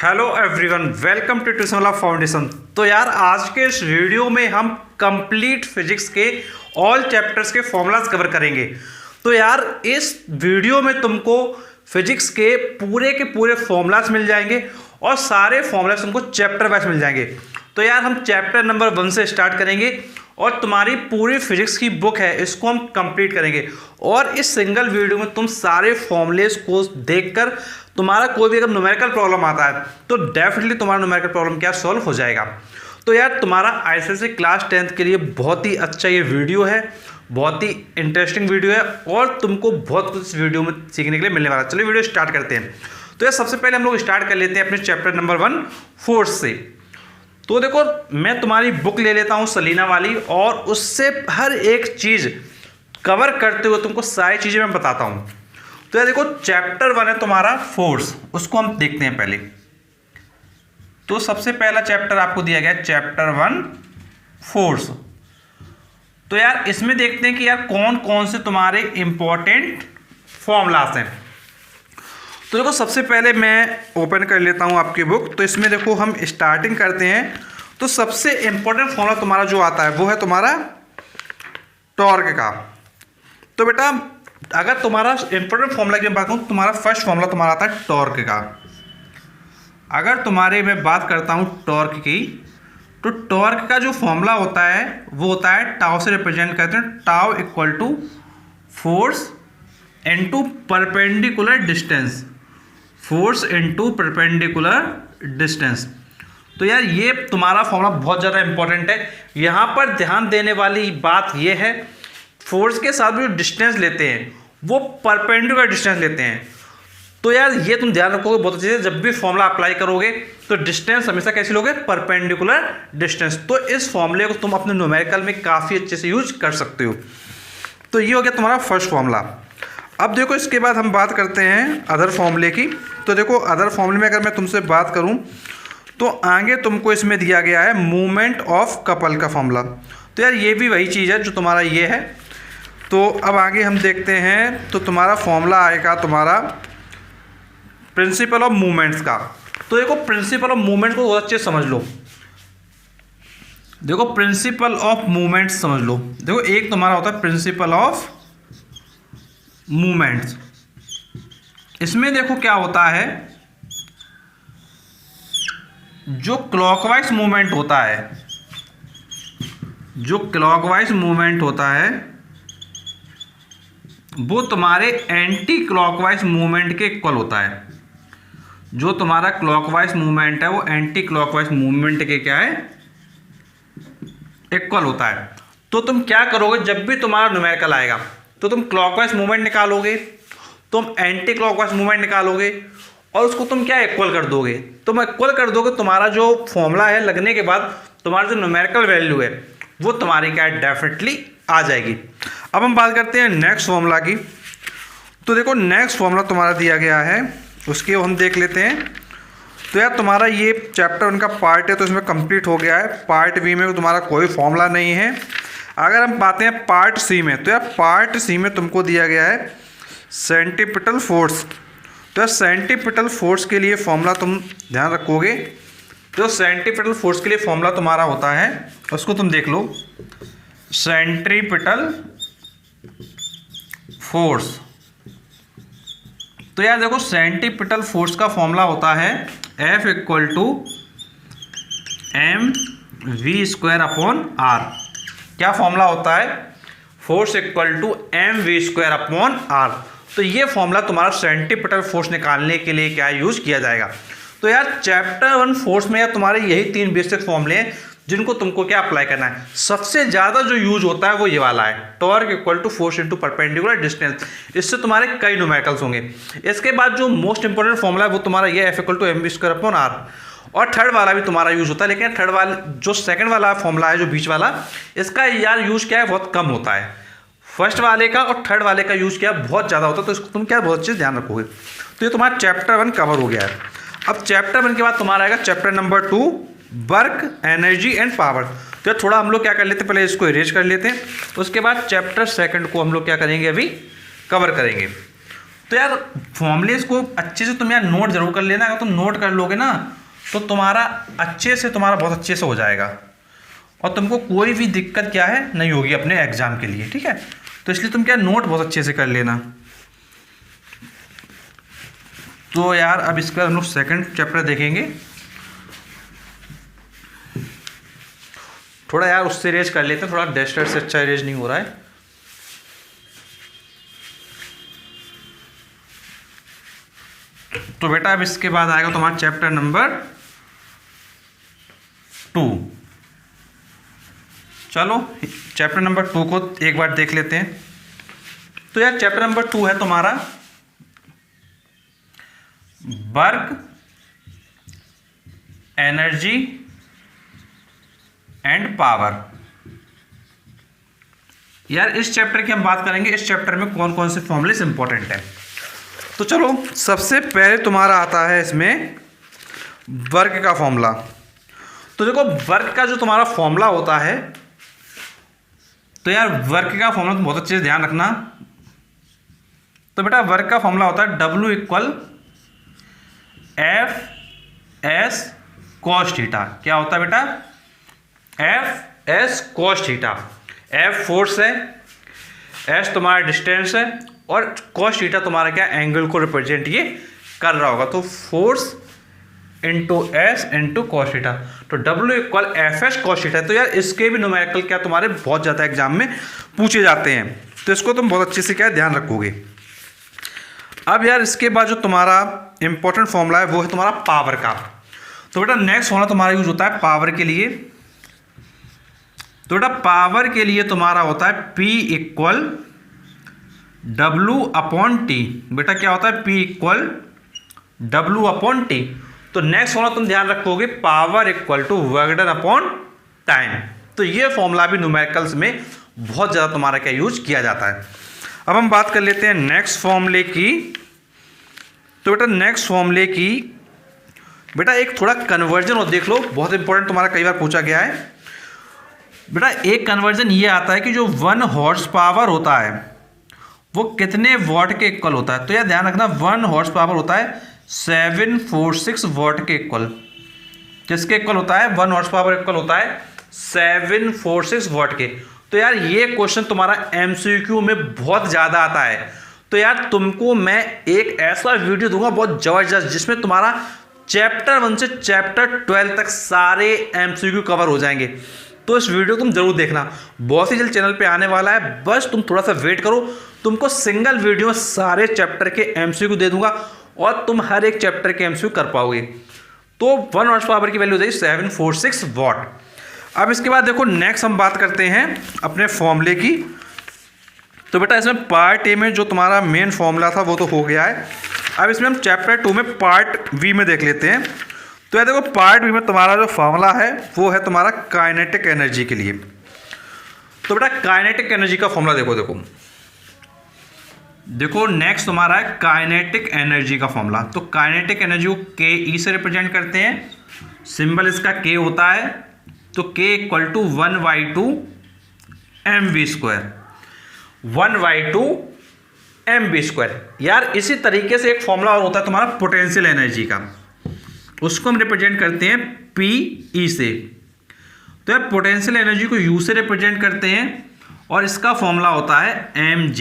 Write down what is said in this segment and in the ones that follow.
Hello everyone, welcome to Tuitionwala foundation. तो यार आज के इस वीडियो में हम कंप्लीट फिजिक्स के ऑल चैप्टर्स के फॉर्मूलाज कवर करेंगे। तो यार इस वीडियो में तुमको फिजिक्स के पूरे फॉर्मूलाज मिल जाएंगे और सारे फॉर्मूलाज तुमको चैप्टर वाइज मिल जाएंगे। तो यार हम चैप्टर नंबर 1 से स्टार्ट करेंगे और तुम्हारी पूरी फिजिक्स की बुक है इसको हम कंप्लीट करेंगे। और इस सिंगल वीडियो में तुम सारे फॉर्मूलेस को देखकर तुम्हारा कोई भी अगर न्यूमेरिकल प्रॉब्लम आता है तो डेफिनेटली तुम्हारा न्यूमेरिकल प्रॉब्लम क्या सॉल्व हो जाएगा। तो यार तुम्हारा आईसीएसई क्लास 10th के लिए बहुत ही अच्छा ये वीडियो है, बहुत ही इंटरेस्टिंग वीडियो है और तुमको बहुत कुछ इस वीडियो में सीखने के लिए मिलने वाला है। चलिए वीडियो स्टार्ट करते हैं। तो यार सबसे पहले हम लोग स्टार्ट कर लेते हैं अपने चैप्टर नंबर 1 फोर्स से। तो देखो मैं तुम्हारी बुक ले लेता हूँ सलीना वाली और उससे हर एक चीज़ कवर करते हुए तुमको सारी चीज़ें मैं बताता हूँ। तो यार देखो चैप्टर 1 है तुम्हारा फोर्स, उसको हम देखते हैं पहले। तो सबसे पहला चैप्टर आपको दिया गया चैप्टर 1 फोर्स। तो यार इसमें देखते हैं कि यार कौन कौन से तुम्हारे इंपॉर्टेंट फॉर्मूलास हैं। तो देखो सबसे पहले मैं ओपन कर लेता हूँ आपकी बुक। तो इसमें देखो हम स्टार्टिंग करते हैं। तो सबसे इंपॉर्टेंट फॉर्मूला तुम्हारा जो आता है वो है तुम्हारा टॉर्क का। तो बेटा अगर तुम्हारा इंपॉर्टेंट फॉर्मूला की बात करूँ, तुम्हारा फर्स्ट फॉर्मूला तुम्हारा आता है टॉर्क का। अगर तुम्हारे मैं बात करता हूँ टॉर्क की, तो टॉर्क का जो फॉर्मूला होता है वो होता है टाउ से रिप्रेजेंट करते हैं, tau equal to force into perpendicular distance, force into perpendicular distance. तो यार ये तुम्हारा फॉर्मूला बहुत ज़्यादा इंपॉर्टेंट है। यहाँ पर ध्यान देने वाली बात ये है, फोर्स के साथ भी जो डिस्टेंस लेते हैं वो परपेंडिकुलर डिस्टेंस लेते हैं। तो यार ये तुम ध्यान रखोगे बहुत अच्छे से, जब भी फॉर्मूला अप्लाई करोगे तो डिस्टेंस हमेशा कैसे लोगे, परपेंडिकुलर डिस्टेंस। तो इस फॉर्मूले को तुम अपने न्यूमेरिकल में काफ़ी अच्छे से यूज कर सकते हो। तो ये हो गया तुम्हारा फर्स्ट फॉर्मूला। अब देखो इसके बाद हम बात करते हैं अदर फॉर्मूले की। तो देखो अदर फॉर्मूले में अगर मैं तुमसे बात करूं तो आगे तुमको इसमें दिया गया है मूवमेंट ऑफ कपल का फॉर्मूला। तो यार ये भी वही चीज़ है जो तुम्हारा ये है। तो अब आगे हम देखते हैं। तो तुम्हारा फॉर्मूला आएगा तुम्हारा प्रिंसिपल ऑफ मूवमेंट्स का। तो देखो प्रिंसिपल ऑफ मूवमेंट को बहुत अच्छे से समझ लो। देखो प्रिंसिपल ऑफ मूवमेंट्स समझ लो। देखो एक तुम्हारा होता है प्रिंसिपल ऑफ मूवमेंट्स। इसमें देखो क्या होता है, जो क्लॉकवाइज मूवमेंट होता है, जो क्लॉकवाइज मूवमेंट होता है वो तुम्हारे एंटी क्लॉकवाइज मूवमेंट के इक्वल होता है। जो तुम्हारा क्लॉकवाइज मूवमेंट है वो एंटी क्लॉकवाइज मूवमेंट के क्या है, इक्वल होता है। तो तुम क्या करोगे, जब भी तुम्हारा न्यूमेरिकल आएगा तो तुम क्लॉकवाइज मूवमेंट निकालोगे, तुम एंटी क्लॉकवाइज मूवमेंट निकालोगे और उसको तुम क्या इक्वल कर दोगे। तुम इक्वल कर दोगे, तुम्हारा जो फॉर्मूला है लगने के बाद तुम्हारा जो न्यूमेरिकल वैल्यू है वो तुम्हारी क्या है, डेफिनेटली आ जाएगी। अब हम बात करते हैं नेक्स्ट फॉर्मूला की। तो देखो नेक्स्ट फॉर्मूला तुम्हारा दिया गया है, उसके हम देख लेते हैं। तो यार तुम्हारा ये चैप्टर उनका पार्ट है तो इसमें कंप्लीट हो गया है। पार्ट बी में तुम्हारा कोई फॉर्मूला नहीं है। अगर हम बातें हैं पार्ट सी में, तो यार पार्ट सी में तुमको दिया गया है सेंटीपिटल फोर्स। तो यार सेंटीपिटल फोर्स के लिए फॉर्मूला तुम ध्यान रखोगे। तो सेंटीपिटल फोर्स के लिए फॉर्मूला तुम्हारा होता है, उसको तुम देख लो, सेंट्रीपिटल फोर्स। तो यार देखो सेंटीपिटल फोर्स का फॉर्मूला होता है F equal to mv² upon r। क्या फॉर्मूला होता है, force equal to mv² upon r। तो ये फॉर्मूला तुम्हारा सेंटीपिटल फोर्स निकालने के लिए क्या यूज किया जाएगा। तो यार चैप्टर 1 फोर्स में यार तुम्हारे यही 3 बेसिक फॉर्मूले हैं जिनको तुमको क्या अप्लाई करना है। सबसे ज़्यादा जो यूज होता है वो ये वाला है, torque equal to force into perpendicular distance. इससे तुम्हारे कई न्यूमेरिकल्स होंगे। इसके बाद जो मोस्ट इंपॉर्टेंट फॉर्मूला है वो तुम्हारा ये F equal to mv² upon r। और थर्ड वाला भी तुम्हारा यूज होता है, लेकिन थर्ड वाला जो सेकंड वाला फॉर्मूला है जो बीच वाला, इसका यार यूज क्या है, बहुत कम होता है। फर्स्ट वाले का और थर्ड वाले का यूज क्या बहुत ज़्यादा होता है। तो इसको तुम क्या बहुत अच्छे से ध्यान रखोगे। तो ये तुम्हारा चैप्टर 1 कवर हो गया है। अब चैप्टर 1 के बाद तुम्हारा आएगा chapter number 2 work, energy and power. तो थोड़ा हम लोग क्या कर लेते हैं, पहले इसको इरेज कर लेते हैं। उसके बाद चैप्टर 2 को हम लोग क्या करेंगे, अभी कवर करेंगे। तो यार फॉर्मूलेस को अच्छे से तुम यार नोट जरूर कर लेना। अगर तुम नोट कर लोगे ना तो तुम्हारा बहुत अच्छे से हो जाएगा और तुमको कोई भी दिक्कत क्या है नहीं होगी अपने एग्जाम के लिए, ठीक है। तो इसलिए तुम क्या नोट बहुत अच्छे से कर लेना। तो यार अब इसके बाद हम लोग सेकंड चैप्टर देखेंगे। थोड़ा यार उससे इरेज कर लेते हैं, थोड़ा डस्टर से अच्छा इरेज नहीं हो रहा है। तो बेटा अब इसके बाद आएगा तुम्हारा चैप्टर नंबर 2। चलो चैप्टर नंबर 2 को एक बार देख लेते हैं। तो यार चैप्टर नंबर 2 है तुम्हारा वर्क, एनर्जी एंड पावर। यार इस चैप्टर की हम बात करेंगे, इस चैप्टर में कौन कौन से फॉर्मूलेस इंपॉर्टेंट है। तो चलो सबसे पहले तुम्हारा आता है इसमें वर्क का फॉर्मूला। तो देखो वर्क का जो तुम्हारा फॉर्मूला होता है, तो यार वर्क का फॉर्मूला तुम बहुत अच्छे से ध्यान रखना। तो बेटा वर्क का फॉर्मूला होता है W equal F S cos theta. क्या होता है बेटा? F S cos theta. F force है, एस तुम्हारा डिस्टेंस है और कॉस थीटा तुम्हारा क्या एंगल को रिप्रेजेंट ये कर रहा होगा। तो force into S into cos theta. तो W equal F S cos theta. तो यार इसके भी न्यूमेरिकल क्या तुम्हारे बहुत ज़्यादा एग्जाम में पूछे जाते हैं, तो इसको तुम बहुत अच्छे से क्या ध्यान रखोगे। अब यार इसके बाद जो तुम्हारा इंपॉर्टेंट फॉर्मूला है वो है तुम्हारा पावर का। तो बेटा नेक्स्ट फॉर्मूला तुम्हारा यूज होता है पावर के लिए। तो बेटा पावर के लिए तुम्हारा होता है P equal W upon T. बेटा क्या होता है? P equal W upon T. तो नेक्स्ट फॉर्मूला तुम ध्यान रखोगे power equal to work done upon time. तो ये फॉर्मूला भी न्यूमेरिकल्स में बहुत ज़्यादा तुम्हारा क्या यूज किया जाता है। अब हम बात कर लेते हैं नेक्स्ट फॉर्मूले की। तो बेटा नेक्स्ट फॉर्मूले की बेटा एक थोड़ा कन्वर्जन और देख लो, बहुत इंपॉर्टेंट तुम्हारा कई बार पूछा गया है। बेटा एक कन्वर्जन ये आता है कि जो 1 हॉर्स पावर होता है वो कितने वॉट के इक्वल होता है। तो यार ध्यान रखना 1 हॉर्स पावर होता है 746 वॉट के इक्वल। किसके इक्वल होता है? 1 हॉर्स पावर इक्वल होता है 746 वॉट के। तो यार ये क्वेश्चन तुम्हारा एमसीक्यू में बहुत ज़्यादा आता है। तो यार तुमको मैं एक ऐसा वीडियो दूंगा बहुत ज़बरदस्त जिसमें तुम्हारा चैप्टर 1 से चैप्टर 12 तक सारे एमसीक्यू कवर हो जाएंगे। तो इस वीडियो तुम जरूर देखना, बहुत ही जल्द चैनल पे आने वाला है। बस तुम थोड़ा सा वेट करो, तुमको सिंगल वीडियो में सारे चैप्टर के एमसीक्यू दे दूंगा और तुम हर एक चैप्टर के एमसीक्यू कर पाओगे। तो 1 हॉर्स पावर की वैल्यू हो जाएगी 746 वॉट। अब इसके बाद देखो नेक्स्ट हम बात करते हैं अपने फॉर्मूले की। तो बेटा इसमें पार्ट ए में जो तुम्हारा मेन फॉर्मूला था वो तो हो गया है। अब इसमें हम चैप्टर 2 में पार्ट बी में देख लेते हैं। तो यार देखो पार्ट बी में तुम्हारा जो फॉर्मूला है वो है तुम्हारा काइनेटिक एनर्जी के लिए। तो बेटा काइनेटिक एनर्जी का फॉर्मूला देखो नेक्स्ट तुम्हारा है काइनेटिक एनर्जी का फॉर्मूला। तो काइनेटिक एनर्जी को के ई से रिप्रेजेंट करते हैं, सिंबल इसका के होता है। तो के इक्वल टू 1/2 mv², 1/2 mv²। यार इसी तरीके से एक फॉर्मूला और होता है तुम्हारा पोटेंशियल एनर्जी का, उसको हम रिप्रेजेंट करते हैं पी ई से। तो यार पोटेंशियल एनर्जी को यू से रिप्रेजेंट करते हैं और इसका फॉर्मूला होता है mgh।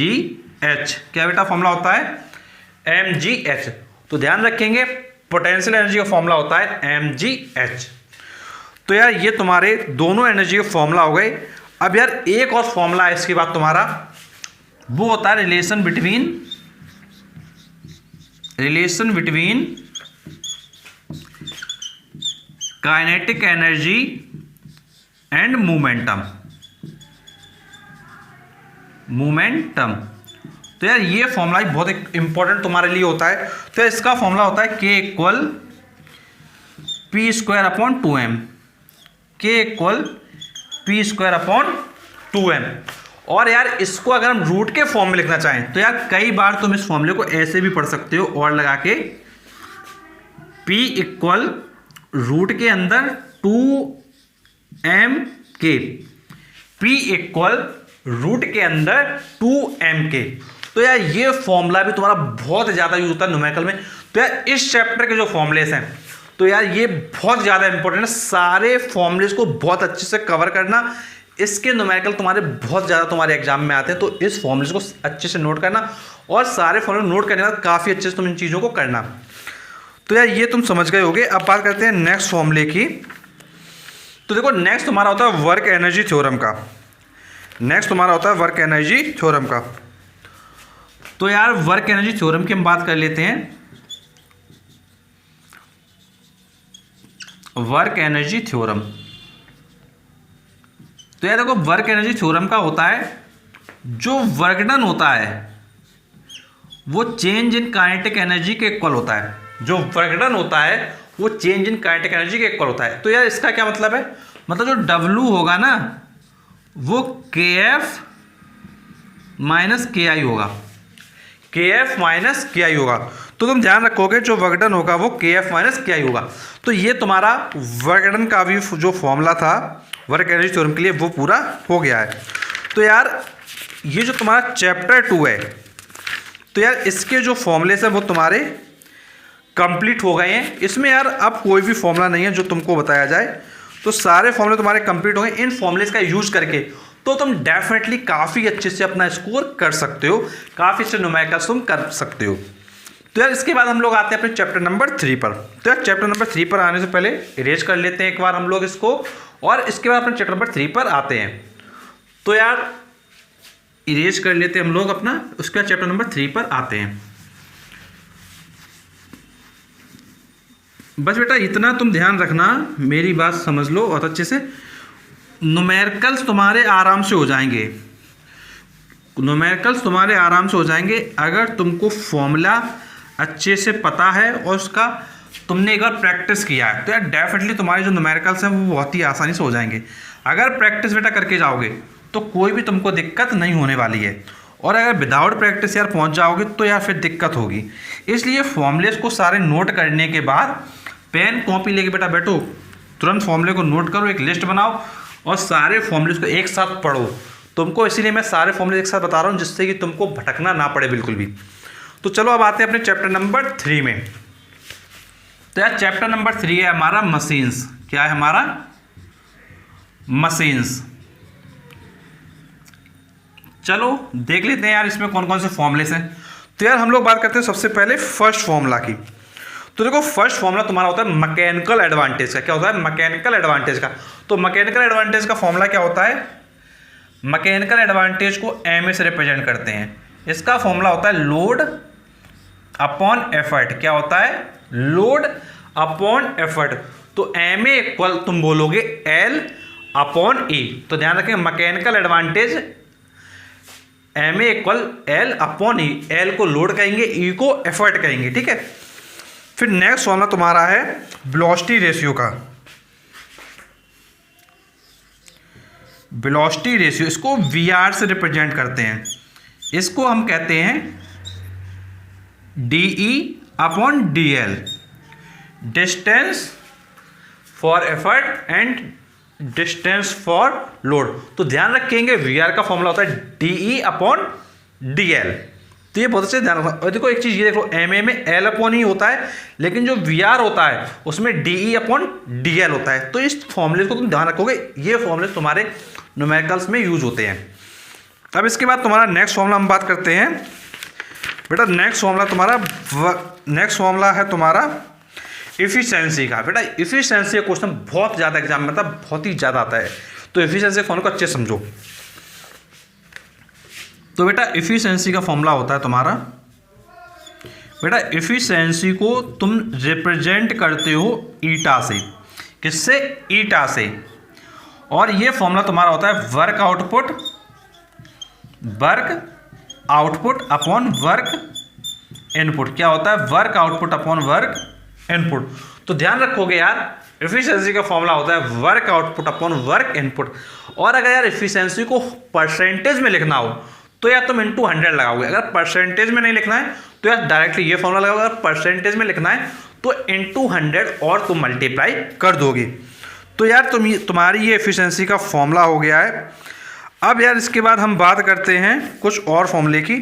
क्या बेटा फॉर्मूला होता है? mgh। तो ध्यान रखेंगे पोटेंशियल एनर्जी का फॉर्मूला होता है mgh। तो यार ये तुम्हारे दोनों एनर्जी के फॉर्मूला हो गए। अब यार एक और फॉर्मूला है इसके बाद तुम्हारा, वो होता है relation between kinetic energy and momentum. तो यार ये फॉर्मूला बहुत एक इंपॉर्टेंट तुम्हारे लिए होता है। तो इसका फॉर्मूला होता है k equal p² upon 2m। k equal p² upon 2m। और यार इसको अगर हम रूट के फॉर्म में लिखना चाहें तो यार कई बार तुम इस फॉर्मूले को ऐसे भी पढ़ सकते हो और लगा के p इक्वल रूट के अंदर 2m k, p equal root के अंदर 2m k। तो यार ये फॉर्मूला भी तुम्हारा बहुत ज़्यादा यूज होता है न्यूमेरिकल में। तो यार इस चैप्टर के जो फॉर्मूलेस हैं तो यार ये बहुत ज़्यादा इंपॉर्टेंट है, सारे फॉर्मूलेस को बहुत अच्छे से कवर करना। इसके न्यूमेरिकल तुम्हारे बहुत ज़्यादा तुम्हारे एग्जाम में आते हैं, तो इस फॉर्मूलेस को अच्छे से नोट करना और सारे फॉर्मूले नोट करने के बाद काफ़ी अच्छे से तुम इन चीज़ों को करना। तो यार ये तुम समझ गए होगे। अब बात करते हैं नेक्स्ट फॉर्मूले की। तो देखो नेक्स्ट तुम्हारा होता है वर्क एनर्जी थ्योरम का। नेक्स्ट तुम्हारा होता है वर्क एनर्जी थ्योरम का। तो यार वर्क एनर्जी थ्योरम की हम बात कर लेते हैं। वर्क एनर्जी थ्योरम, तो यार देखो वर्क एनर्जी थ्योरम का होता है जो वर्क डन होता है वो चेंज इन काइनेटिक एनर्जी के इक्वल होता है। जो वर्क डन होता है वो चेंज इन काइनेटिक एनर्जी के इक्वल होता है। तो यार इसका क्या मतलब है, मतलब जो W होगा ना वो KF माइनस KI होगा, KF माइनस KI होगा। तो तुम ध्यान रखोगे जो वर्क डन होगा वो KF माइनस KI होगा। तो ये तुम्हारा वर्क डन का भी जो फॉर्मूला था वर्क एनर्जी थ्योरम के लिए वो पूरा हो गया है। तो यार ये जो तुम्हारा चैप्टर 2 है तो यार इसके जो फॉर्मूलेस हैं वो तुम्हारे कंप्लीट हो गए हैं। इसमें यार अब कोई भी फॉर्मूला नहीं है जो तुमको बताया जाए, तो सारे फॉर्मूले तुम्हारे कंप्लीट हो गए। इन फॉर्मूलेस का यूज करके तो तुम डेफिनेटली काफ़ी अच्छे से अपना स्कोर कर सकते हो, काफ़ी अच्छे न्यूमेरिकल्स तुम कर सकते हो। तो यार इसके बाद हम लोग आते हैं अपने चैप्टर नंबर 3 पर। तो यार चैप्टर नंबर 3 पर आने से पहले इरेज कर लेते हैं एक बार हम लोग इसको, और इसके बाद अपने चैप्टर नंबर 3 पर आते हैं। तो यार इरेज कर लेते हैं हम लोग अपना, उसके बाद चैप्टर नंबर 3 पर आते हैं। बस बेटा इतना तुम ध्यान रखना, मेरी बात समझ लो बहुत अच्छे से। न्यूमेरिकल्स तुम्हारे आराम से हो जाएंगे, न्यूमेरिकल्स तुम्हारे आराम से हो जाएंगे अगर तुमको फॉर्मूला अच्छे से पता है और उसका तुमने एक बार प्रैक्टिस किया है। तो यार डेफिनेटली तुम्हारे जो न्यूमेरिकल्स हैं वो बहुत ही आसानी से हो जाएंगे। अगर प्रैक्टिस बेटा करके जाओगे तो कोई भी तुमको दिक्कत नहीं होने वाली है, और अगर विदाउट प्रैक्टिस यार पहुंच जाओगे तो यार फिर दिक्कत होगी। इसलिए फॉर्मूलेस को सारे नोट करने के बाद पेन कॉपी लेके बेटा बैठो, तुरंत फॉर्मूले को नोट करो, एक लिस्ट बनाओ और सारे फॉर्मूलेस को एक साथ पढ़ो। तुमको इसीलिए मैं सारे फॉर्मूले एक साथ बता रहा हूँ जिससे कि तुमको भटकना ना पड़े बिल्कुल भी। तो चलो अब आते हैं अपने चैप्टर नंबर 3 में। तो यार चैप्टर नंबर 3 है हमारा मशीन्स। क्या है हमारा? मशीन्स। चलो देख लेते हैं यार इसमें कौन कौन से फॉर्मूलेस हैं। तो यार हम लोग बात करते हैं सबसे पहले फर्स्ट फॉर्मूला की। तो देखो फर्स्ट फॉर्मूला तुम्हारा होता है मैकेनिकल एडवांटेज का। क्या होता है? मैकेनिकल एडवांटेज का। तो मैकेनिकल एडवांटेज का फॉर्मूला क्या होता है? मैकेनिकल एडवांटेज को MA से रिप्रेजेंट करते हैं। इसका फॉर्मूला होता है लोड अपॉन एफर्ट। क्या होता है? Load upon effort. तो MA इक्वल तुम बोलोगे L अपॉन E। तो ध्यान रखें mechanical advantage MA equal L upon E। L को लोड कहेंगे, E को एफर्ट कहेंगे, ठीक है। फिर नेक्स्ट फॉर्मूला तुम्हारा है वेलोसिटी रेशियो का। वेलोसिटी रेशियो, इसको VR से रिप्रेजेंट करते हैं। इसको हम कहते हैं DE upon DL, distance for effort and distance for load. तो ध्यान रखेंगे VR का फॉर्मूला होता है DE अपॉन DL। तो ये बहुत अच्छे ध्यान रखना। और देखो एक चीज़ ये देखो, MA में L अपॉन E होता है, लेकिन जो VR होता है उसमें DE अपॉन DL होता है। तो इस फॉर्मूले को तुम ध्यान रखोगे, ये फॉर्मूले तुम्हारे न्यूमेरिकल्स में यूज होते हैं। अब इसके बाद तुम्हारा नेक्स्ट फॉर्मूला हम बात करते हैं बेटा। नेक्स्ट फॉर्मूला है तुम्हारा इफिशिएंसी का। बेटा इफिशिएंसी का क्वेश्चन बहुत ज़्यादा एग्जाम में बहुत ही ज़्यादा आता है, तो इफिशिएंसी फॉर्मूला को अच्छे समझो। तो बेटा इफिशिएंसी का फॉर्मूला होता है तुम्हारा, बेटा इफिशिएंसी को तुम रिप्रेजेंट करते हो ईटा से। किससे? ईटा से। और ये फॉर्मूला तुम्हारा होता है work output upon work input. क्या होता है? Work output upon work input. तो ध्यान रखोगे यार इफिशिएंसी का फॉर्मूला होता है work output upon work input. और अगर यार इफिशिएंसी को परसेंटेज में लिखना हो तो यार तुम इंटू 100 लगाओगे। अगर परसेंटेज में नहीं लिखना है तो यार डायरेक्टली ये फॉर्मूला लगाओगे। अगर परसेंटेज में लिखना है तो इंटू 100 और तुम मल्टीप्लाई कर दोगे। तो यार तुम्हारी ये एफिशिएंसी का फॉर्मूला हो गया है। अब यार इसके बाद हम बात करते हैं कुछ और फॉर्मूले की।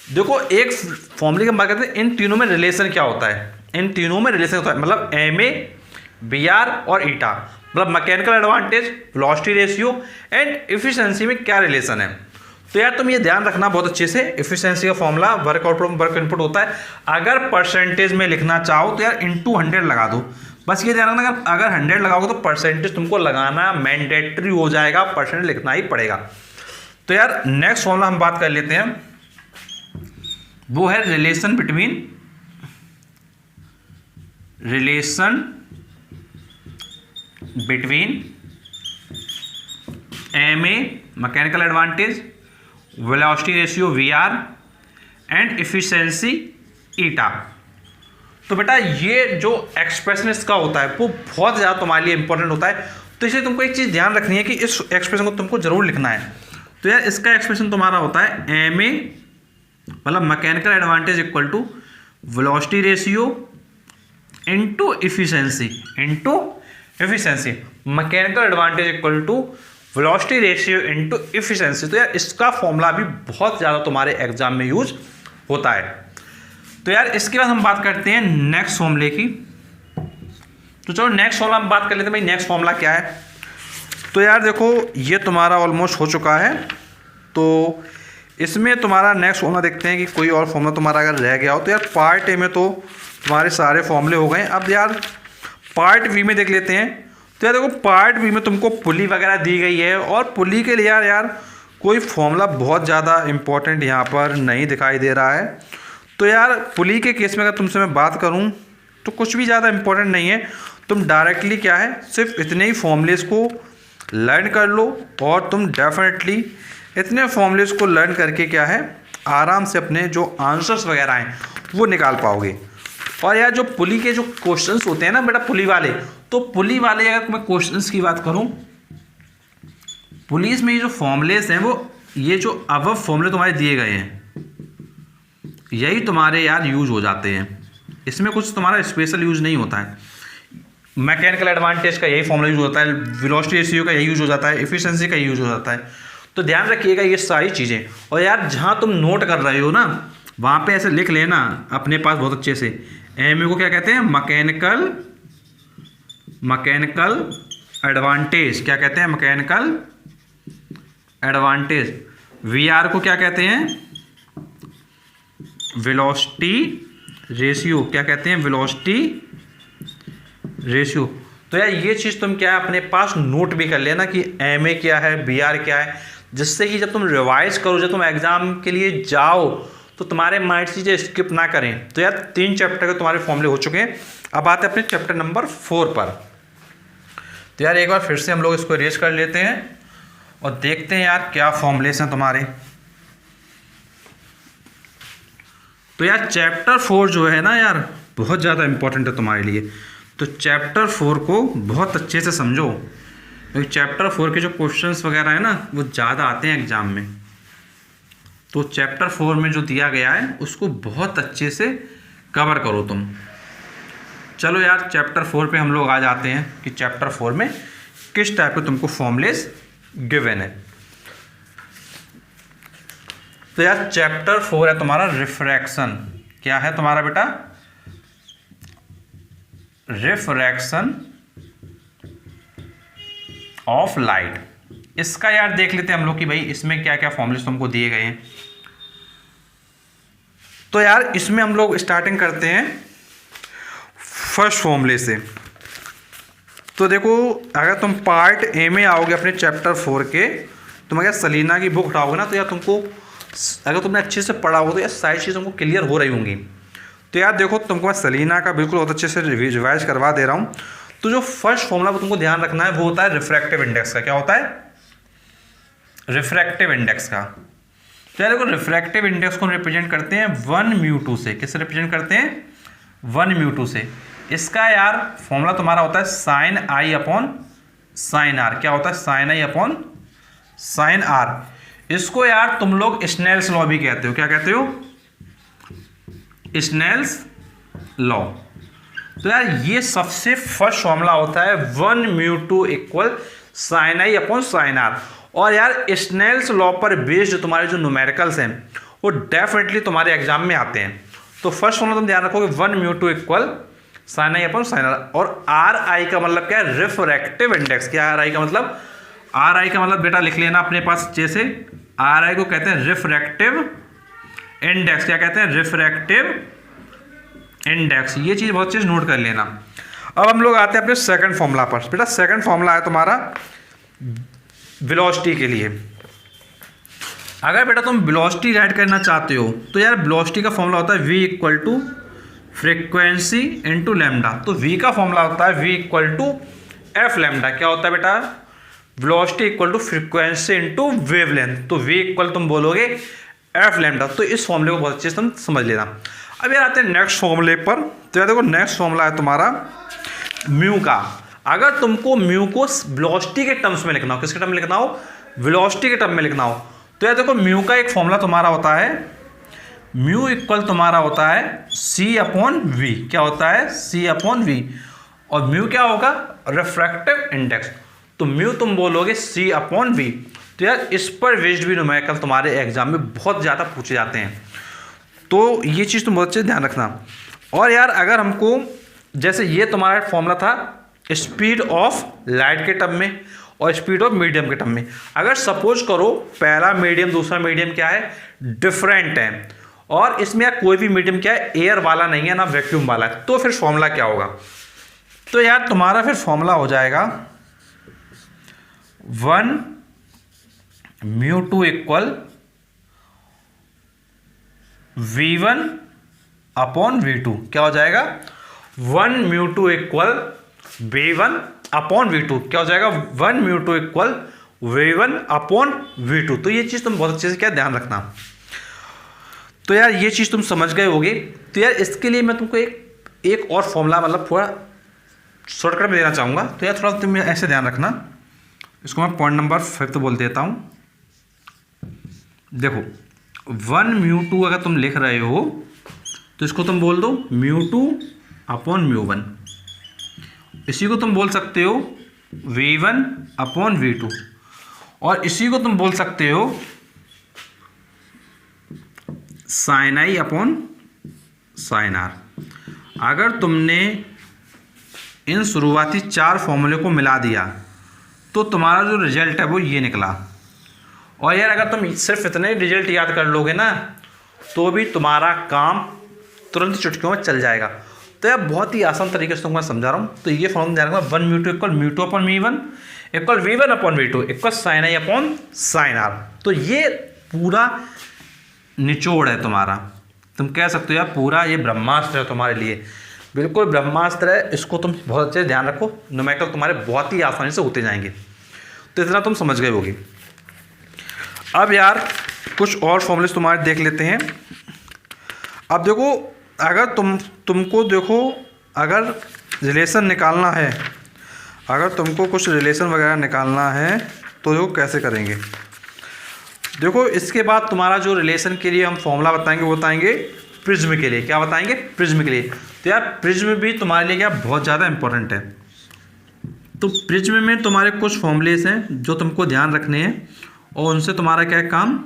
देखो एक फॉर्मूले की बात करते हैं, इन तीनों में रिलेशन क्या होता है, इन तीनों में रिलेशन होता है, मतलब MA, BR और ईटा, मतलब mechanical advantage, velocity ratio and efficiency में क्या रिलेशन है। तो यार तुम ये ध्यान रखना बहुत अच्छे से, एफिशिएंसी का formula work output work input होता है। अगर परसेंटेज में लिखना चाहो तो यार इंटू 100 लगा दो, बस ये ध्यान रखना अगर 100 लगाओगे तो परसेंटेज तुमको लगाना मैंडेटरी हो जाएगा, परसेंटेज लिखना ही पड़ेगा। तो यार नेक्स्ट फॉर्मूला हम बात कर लेते हैं, वो है relation between MA mechanical advantage, velocity ratio VR and efficiency eta. तो बेटा ये जो एक्सप्रेशन इसका होता है वो बहुत ज़्यादा तुम्हारे लिए इंपॉर्टेंट होता है, तो इसलिए तुमको एक चीज़ ध्यान रखनी है कि इस एक्सप्रेशन को तुमको जरूर लिखना है। तो यार इसका एक्सप्रेशन तुम्हारा होता है MA मतलब mechanical advantage equal to velocity ratio into efficiency mechanical advantage equal to velocity ratio into efficiency. तो यार इसका फॉर्मूला भी बहुत ज़्यादा तुम्हारे एग्जाम में यूज होता है। तो यार इसके बाद हम बात करते हैं नेक्स्ट फॉर्मूले की। तो चलो नेक्स्ट फॉर्मूला हम बात कर लेते हैं भाई, नेक्स्ट फॉर्मूला क्या है। तो यार देखो ये तुम्हारा ऑलमोस्ट हो चुका है, तो इसमें तुम्हारा नेक्स्ट फॉर्मूला देखते हैं कि कोई और फॉर्मूला तुम्हारा अगर रह गया हो। तो यार पार्ट ए में तो तुम्हारे सारे फॉर्मूले हो गए। अब यार पार्ट बी में देख लेते हैं। तो यार देखो पार्ट बी में तुमको पुली वगैरह दी गई है, और पुली के लिए यार कोई फॉर्मूला बहुत ज़्यादा इंपॉर्टेंट यहाँ पर नहीं दिखाई दे रहा है। तो यार पुली के केस में अगर तुमसे मैं बात करूँ तो कुछ भी ज़्यादा इंपॉर्टेंट नहीं है, तुम डायरेक्टली क्या है सिर्फ इतने ही फॉर्मूलेस को लर्न कर लो, और तुम डेफिनेटली इतने फॉर्मूलेस को लर्न करके क्या है आराम से अपने जो आंसर्स वगैरह हैं वो निकाल पाओगे। और यार जो पुली के जो क्वेश्चंस होते हैं ना बेटा पुली वाले, तो पुली वाले अगर मैं क्वेश्चंस की बात करूं, पुलिस में ये जो फॉर्मूलेस हैं वो ये जो अब फॉर्मूले तुम्हारे दिए गए हैं यही तुम्हारे यार यूज हो जाते हैं, इसमें कुछ तुम्हारा स्पेशल यूज नहीं होता है। मैकेनिकल एडवांटेज का यही फॉर्मूला यूज होता है, वेलोसिटी रेशियो का यही यूज हो जाता है, एफिशिएंसी का यूज हो जाता है। तो ध्यान रखिएगा ये सारी चीज़ें। और यार जहाँ तुम नोट कर रहे हो ना वहाँ पे ऐसे लिख लेना अपने पास बहुत अच्छे से, MA को क्या कहते हैं मैकेनिकल एडवांटेज, क्या कहते हैं मैकेनिकल एडवांटेज। VR को क्या कहते हैं वेलोसिटी रेशियो, क्या कहते हैं वेलोसिटी रेशियो। तो यार ये चीज़ तुम क्या है अपने पास नोट भी कर लेना कि MA क्या है BR क्या है, जिससे कि जब तुम रिवाइज करो, जब तुम एग्जाम के लिए जाओ तो तुम्हारे माइंड चीज़ें स्किप ना करें। तो यार 3 चैप्टर के तुम्हारे फॉर्मूले हो चुके हैं। अब आते हैं अपने चैप्टर नंबर 4 पर। तो यार एक बार फिर से हम लोग इसको इरेज कर लेते हैं और देखते हैं यार क्या फॉर्मूलेस हैं तुम्हारे। तो यार चैप्टर 4 जो है ना यार बहुत ज़्यादा इंपॉर्टेंट है तुम्हारे लिए, तो चैप्टर 4 को बहुत अच्छे से समझो, क्योंकि चैप्टर 4 के जो क्वेश्चंस वगैरह है ना वो ज़्यादा आते हैं एग्जाम में। तो चैप्टर 4 में जो दिया गया है उसको बहुत अच्छे से कवर करो तुम। चलो यार चैप्टर 4 पे हम लोग आ जाते हैं कि चैप्टर 4 में किस टाइप के तुमको फॉर्मूलेस गिवन है। तो यार चैप्टर 4 है तुम्हारा रिफ्रैक्शन। क्या है तुम्हारा बेटा रिफ्रैक्शन ऑफ लाइट। इसका यार देख लेते हैं हम लोग कि भाई इसमें क्या क्या फॉर्मूलेस तुमको दिए गए हैं। तो यार इसमें हम लोग स्टार्टिंग करते हैं फर्स्ट फॉर्मूले से। तो देखो अगर तुम पार्ट ए में आओगे अपने चैप्टर 4 के, तुम अगर सलीना की बुक उठाओगे ना तो यार तुमको अगर तुमने अच्छे से पढ़ा हो तो यार सारी चीज़ तुमको क्लियर हो रही होंगी। तो यार देखो तुमको मैं सलीना का बिल्कुल बहुत अच्छे से रिवाइज करवा दे रहा हूँ। तो जो फर्स्ट फॉर्मूला तुमको ध्यान रखना है वो होता है रिफ्रैक्टिव इंडेक्स का। क्या होता है रिफ्रैक्टिव इंडेक्स का। तो यार देखो रिफ्रैक्टिव इंडेक्स को रिप्रेजेंट करते हैं 1μ2 से। किससे रिप्रेजेंट करते हैं 1μ2 से। इसका यार फॉर्मूला तुम्हारा होता है साइन आई अपॉन साइन आर। क्या होता है साइन आई अपॉन साइन आर। इसको यार तुम लोग स्नेल्स लॉ भी कहते हो। क्या कहते हो स्नेल्स लॉ। तो यार ये सबसे फर्स्ट फॉर्मूला होता है 1μ2 equal sine I upon sine are. और यार स्नेल्स लॉ पर बेस्ड तुम्हारे जो न्यूमेरिकल्स हैं वो डेफिनेटली तुम्हारे एग्जाम में आते हैं। तो फर्स्ट फॉर्मूला तुम ध्यान रखोगे 1 mu two equal sine I upon sine are. और आर आई का मतलब क्या है? Refractive index. क्या है आर आई का मतलब? आर आई का मतलब बेटा लिख लेना अपने पास अच्छे से, आर आई को कहते हैं रिफ्रैक्टिव इंडेक्स। क्या कहते हैं? Refractive index. ये चीज़ बहुत चीज़ नोट कर लेना। अब हम लोग आते हैं अपने सेकंड फॉर्मूला पर। बेटा सेकंड फॉर्मूला है तुम्हारा वेलोसिटी के लिए। अगर बेटा तुम वेलोसिटी राइट करना चाहते हो तो यार वेलोसिटी का फॉर्मूला होता है v equal to frequency into lambda. तो v का फॉर्मूला होता है v equal to F lambda. क्या होता है बेटा? Velocity equal to frequency into wavelength. तो v इक्वल तुम बोलोगे एफ लैम्डा। तो इस फॉर्मूले को बहुत अच्छे से तुम समझ लेना। अब यार आते हैं नेक्स्ट फॉर्मूले पर। तो यार देखो नेक्स्ट फॉर्मूला है तुम्हारा म्यू का। अगर तुमको म्यू को वेलोसिटी के टर्म्स में लिखना हो, किसके टर्म में लिखना हो? वेलोसिटी के टर्म में लिखना हो, तो यार देखो म्यू का एक फॉर्मूला तुम्हारा होता है, म्यू इक्वल तुम्हारा होता है सी अपॉन वी। क्या होता है? सी अपॉन वी। और म्यू क्या होगा? Refractive index. तो म्यू तुम बोलोगे सी अपॉन वी। तो यार इस पर बेस्ड भी न्यूमेरिकल तुम्हारे एग्जाम में बहुत ज़्यादा पूछे जाते हैं, तो ये चीज़ तुम बहुत अच्छे से ध्यान रखना। और यार अगर हमको जैसे ये तुम्हारा फॉर्मूला था स्पीड ऑफ लाइट के टर्म में और स्पीड ऑफ मीडियम के टर्म में। अगर सपोज करो पहला मीडियम दूसरा मीडियम क्या है? डिफरेंट है, और इसमें यार कोई भी मीडियम क्या है? एयर वाला नहीं है ना वैक्यूम वाला है, तो फिर फॉर्मूला क्या होगा? तो यार तुम्हारा फिर फॉर्मूला हो जाएगा 1 mu two equal V1 upon V2। क्या हो जाएगा? 1 mu two equal V1 upon V2। क्या हो जाएगा? 1 mu two equal V1 upon V2। तो ये चीज़ तुम बहुत अच्छे से क्या ध्यान रखना। तो यार ये चीज़ तुम समझ गए होगे। तो यार इसके लिए मैं तुमको एक और फॉर्मूला मतलब थोड़ा शॉर्टकट में देना चाहूँगा। तो यार थोड़ा तुम ऐसे ध्यान रखना, इसको मैं पॉइंट नंबर 5 बोल देता हूँ। देखो 1 म्यू टू अगर तुम लिख रहे हो तो इसको तुम बोल दो mu two upon mu one. इसी को तुम बोल सकते हो V1 अपॉन V2, और इसी को तुम बोल सकते हो साइन आई अपॉन साइन आर। अगर तुमने इन शुरुआती 4 फॉर्मूले को मिला दिया तो तुम्हारा जो रिजल्ट है वो ये निकला। और यार अगर तुम सिर्फ इतने रिजल्ट याद कर लोगे ना तो भी तुम्हारा काम तुरंत चुटकियों में चल जाएगा। तो यार बहुत ही आसान तरीके से तुमको मैं समझा रहा हूँ। तो ये फॉर्मूला ध्यान रखना 1 mu two equal mu two upon V1 equal V1 upon V2 equal sine आई अपॉन साइन आर। तो ये पूरा निचोड़ है तुम्हारा, तुम कह सकते हो यार पूरा ये ब्रह्मास्त्र है तुम्हारे लिए। बिल्कुल ब्रह्मास्त्र है, इसको तुम बहुत अच्छे से ध्यान रखो। न्यूमेरिकल तुम्हारे बहुत ही आसानी से होते जाएंगे। तो इतना तुम समझ गए होगे। अब यार कुछ और फॉर्मूले तुम्हारे देख लेते हैं। अब देखो अगर तुमको देखो अगर रिलेशन निकालना है, अगर तुमको कुछ रिलेशन वगैरह निकालना है तो देखो कैसे करेंगे। देखो इसके बाद तुम्हारा जो रिलेशन के लिए हम फॉर्मूला बताएंगे वो बताएंगे प्रिज्म के लिए। क्या बताएंगे? प्रिज्म के लिए। तो यार प्रिज्म भी तुम्हारे लिए क्या बहुत ज़्यादा इंपॉर्टेंट है। तो प्रिज्म में तुम्हारे कुछ फॉर्मूलेस हैं जो तुमको ध्यान रखने हैं और उनसे तुम्हारा क्या काम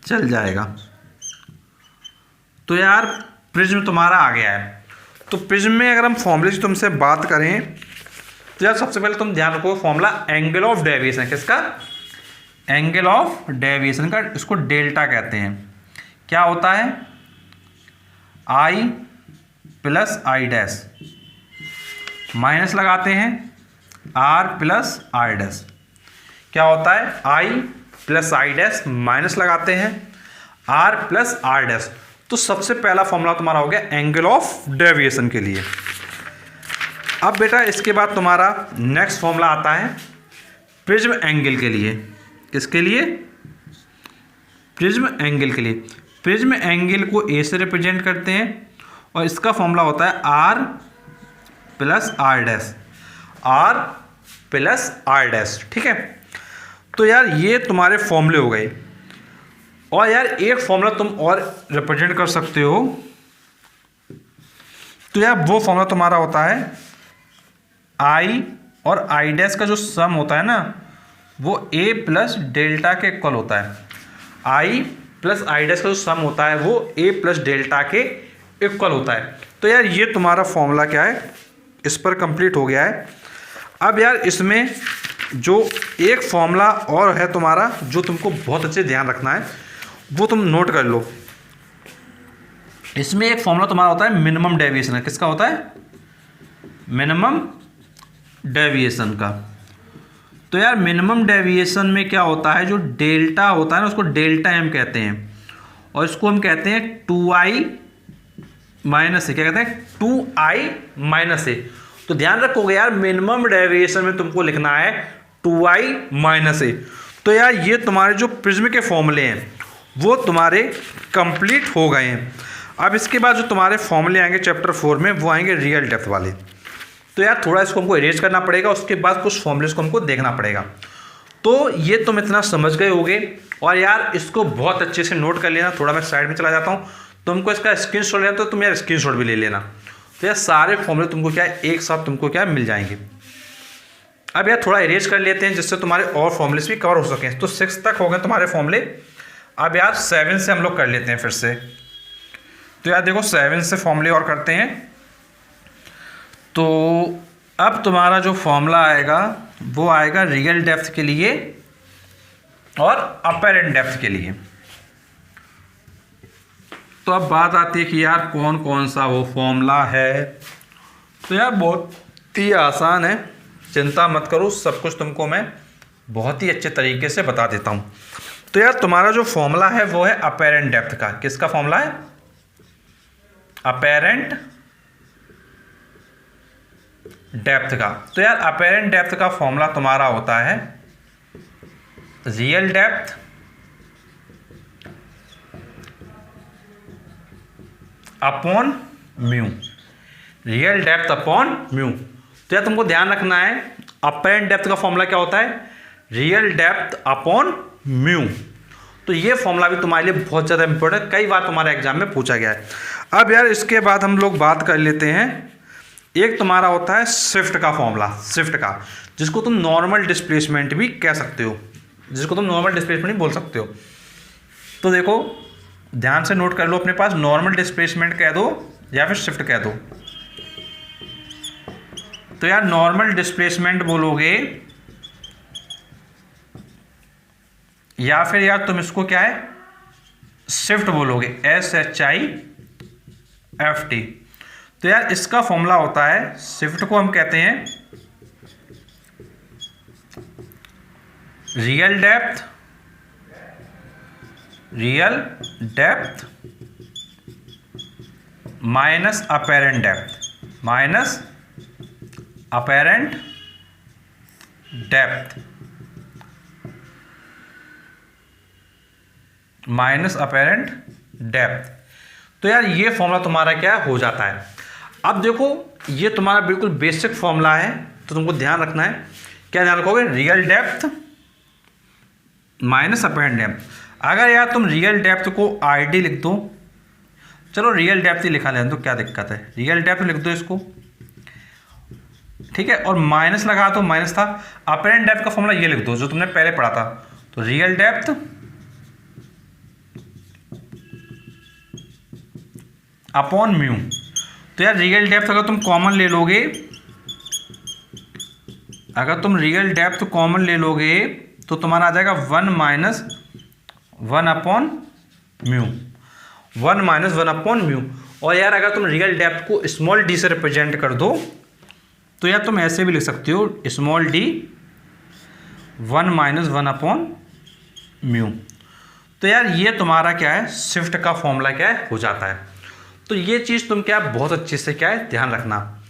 चल जाएगा। तो यार प्रिज्म तुम्हारा आ गया है। तो प्रिज्म में अगर हम फॉर्मूले की तुमसे बात करें तो यार सबसे पहले तुम ध्यान रखो फॉर्मूला एंगल ऑफ डेविएशन। किसका? एंगल ऑफ डेविएशन का, इसको डेल्टा कहते हैं। क्या होता है? आई प्लस आई डैश माइनस लगाते हैं आर प्लस आर डैश। क्या होता है? आई प्लस आई डैश माइनस लगाते हैं आर प्लस आर डैश। तो सबसे पहला फॉर्मूला तुम्हारा हो गया एंगल ऑफ डेविएशन के लिए। अब बेटा इसके बाद तुम्हारा नेक्स्ट फॉर्मूला आता है प्रिज्म एंगल के लिए। किसके लिए? प्रिज्म एंगल के लिए। प्रिज्म एंगल को ए से रिप्रेजेंट करते हैं और इसका फॉर्मूला होता है R plus R dash, R plus R dash. ठीक है। तो यार ये तुम्हारे फॉर्मूले हो गए। और यार एक फॉर्मूला तुम और रिप्रेजेंट कर सकते हो। तो यार वो फॉर्मूला तुम्हारा होता है आई और आई डैश का जो सम होता है ना वो ए प्लस डेल्टा के इक्वल होता है। आई प्लस आई डैश का जो सम होता है वो ए प्लस डेल्टा के इक्वल होता है। तो यार ये तुम्हारा फॉर्मूला क्या है, इस पर कंप्लीट हो गया है। अब यार इसमें जो एक फॉर्मूला और है तुम्हारा जो तुमको बहुत अच्छे ध्यान रखना है, वो तुम नोट कर लो। इसमें एक फॉर्मूला तुम्हारा होता है मिनिमम डेविएशन, किसका होता है, मिनिमम डेविएशन का। तो यार मिनिमम डेविएशन में क्या होता है, जो डेल्टा होता है ना उसको डेल्टा एम कहते हैं, और इसको हम कहते हैं 2i माइनस ए, क्या कहते हैं 2i माइनस ए। तो ध्यान रखोगे यार मिनिमम डेविएशन में तुमको लिखना है 2i माइनस ए। तो यार ये तुम्हारे जो प्रिज्म के फॉर्मूले हैं वो तुम्हारे कंप्लीट हो गए हैं। अब इसके बाद जो तुम्हारे फॉर्मूले आएंगे चैप्टर 4 में वो आएंगे रियल डेप्थ वाले। तो यार थोड़ा इसको हमको इरेज करना पड़ेगा, उसके बाद कुछ फॉर्मूलेस को हमको देखना पड़ेगा। तो ये तुम इतना समझ गए होगे, और यार इसको बहुत अच्छे से नोट कर लेना। थोड़ा मैं साइड में चला जाता हूँ, तुमको इसका स्क्रीनशॉट लेना तो तुम यार स्क्रीनशॉट भी ले लेना। तो यार सारे फॉर्मूले तुमको क्या है एक साथ तुमको क्या मिल जाएंगे। अब यार थोड़ा इरेज कर लेते हैं जिससे तुम्हारे और फॉर्मूलेस भी कवर हो सकें। तो 6 तक हो गए तुम्हारे फॉर्मूले। अब यार 7 से हम लोग कर लेते हैं फिर से। तो यार देखो 7 से फॉर्मूले और करते हैं। तो अब तुम्हारा जो फॉर्मूला आएगा वो आएगा रियल डेप्थ के लिए और अपैरेंट डेप्थ के लिए। तो अब बात आती है कि यार कौन कौन सा वो फॉर्मूला है। तो यार बहुत ही आसान है, चिंता मत करो, सब कुछ तुमको मैं बहुत ही अच्छे तरीके से बता देता हूँ। तो यार तुम्हारा जो फॉर्मूला है वो है अपैरेंट डेप्थ का। किसका फॉर्मूला है, अपैरेंट डेप्थ का। तो यार अपैरेंट डेप्थ का फॉर्मूला तुम्हारा होता है real depth upon mu, real depth upon mu. तो यार तुमको ध्यान रखना है अपैरेंट डेप्थ का फॉर्मूला क्या होता है, रियल डेप्थ अपॉन म्यू। तो ये फॉर्मूला भी तुम्हारे लिए बहुत ज़्यादा इंपॉर्टेंट, कई बार तुम्हारे एग्जाम में पूछा गया है। अब यार इसके बाद हम लोग बात कर लेते हैं, एक तुम्हारा होता है स्विफ्ट का फॉर्मूला, स्विफ्ट का, जिसको तुम नॉर्मल डिस्प्लेसमेंट भी कह सकते हो, जिसको तुम नॉर्मल डिस्प्लेसमेंट भी बोल सकते हो। तो देखो ध्यान से नोट कर लो, अपने पास नॉर्मल डिस्प्लेसमेंट कह दो या फिर शिफ्ट कह दो। तो यार नॉर्मल डिस्प्लेसमेंट बोलोगे या फिर यार तुम इसको क्या है शिफ्ट बोलोगे, SHIFT। तो यार इसका फॉर्मूला होता है, शिफ्ट को हम कहते हैं real depth minus apparent depth, minus apparent depth, minus apparent depth. तो यार ये फॉर्मूला तुम्हारा क्या हो जाता है। अब देखो ये तुम्हारा बिल्कुल बेसिक फॉर्मूला है, तो तुमको ध्यान रखना है, क्या ध्यान रखोगे, real depth minus apparent depth. अगर यार तुम रियल डेप्थ को ID लिख दो, चलो रियल डेप्थ ही लिखा लें तो क्या दिक्कत है, रियल डेप्थ लिख दो इसको, ठीक है, और माइनस लगा दो, माइनस था। अपैरेंट डेप्थ का फॉर्मूला ये लिख दो जो तुमने पहले पढ़ा था, तो रियल डेप्थ अपॉन म्यू। तो यार रियल डेप्थ अगर तुम कॉमन ले लोगे, अगर तुम रियल डेप्थ कॉमन ले लोगे तो तुम्हारा आ जाएगा 1 minus 1 upon mu, 1 minus 1 upon mu. और यार अगर तुम रियल डेप्थ को स्मॉल डी से रिप्रेजेंट कर दो तो यार तुम ऐसे भी लिख सकते हो, small D 1 minus 1 upon mu. तो यार ये तुम्हारा क्या है, शिफ्ट का फॉर्मूला क्या है हो जाता है। तो ये चीज़ तुम क्या बहुत अच्छे से क्या है ध्यान रखना।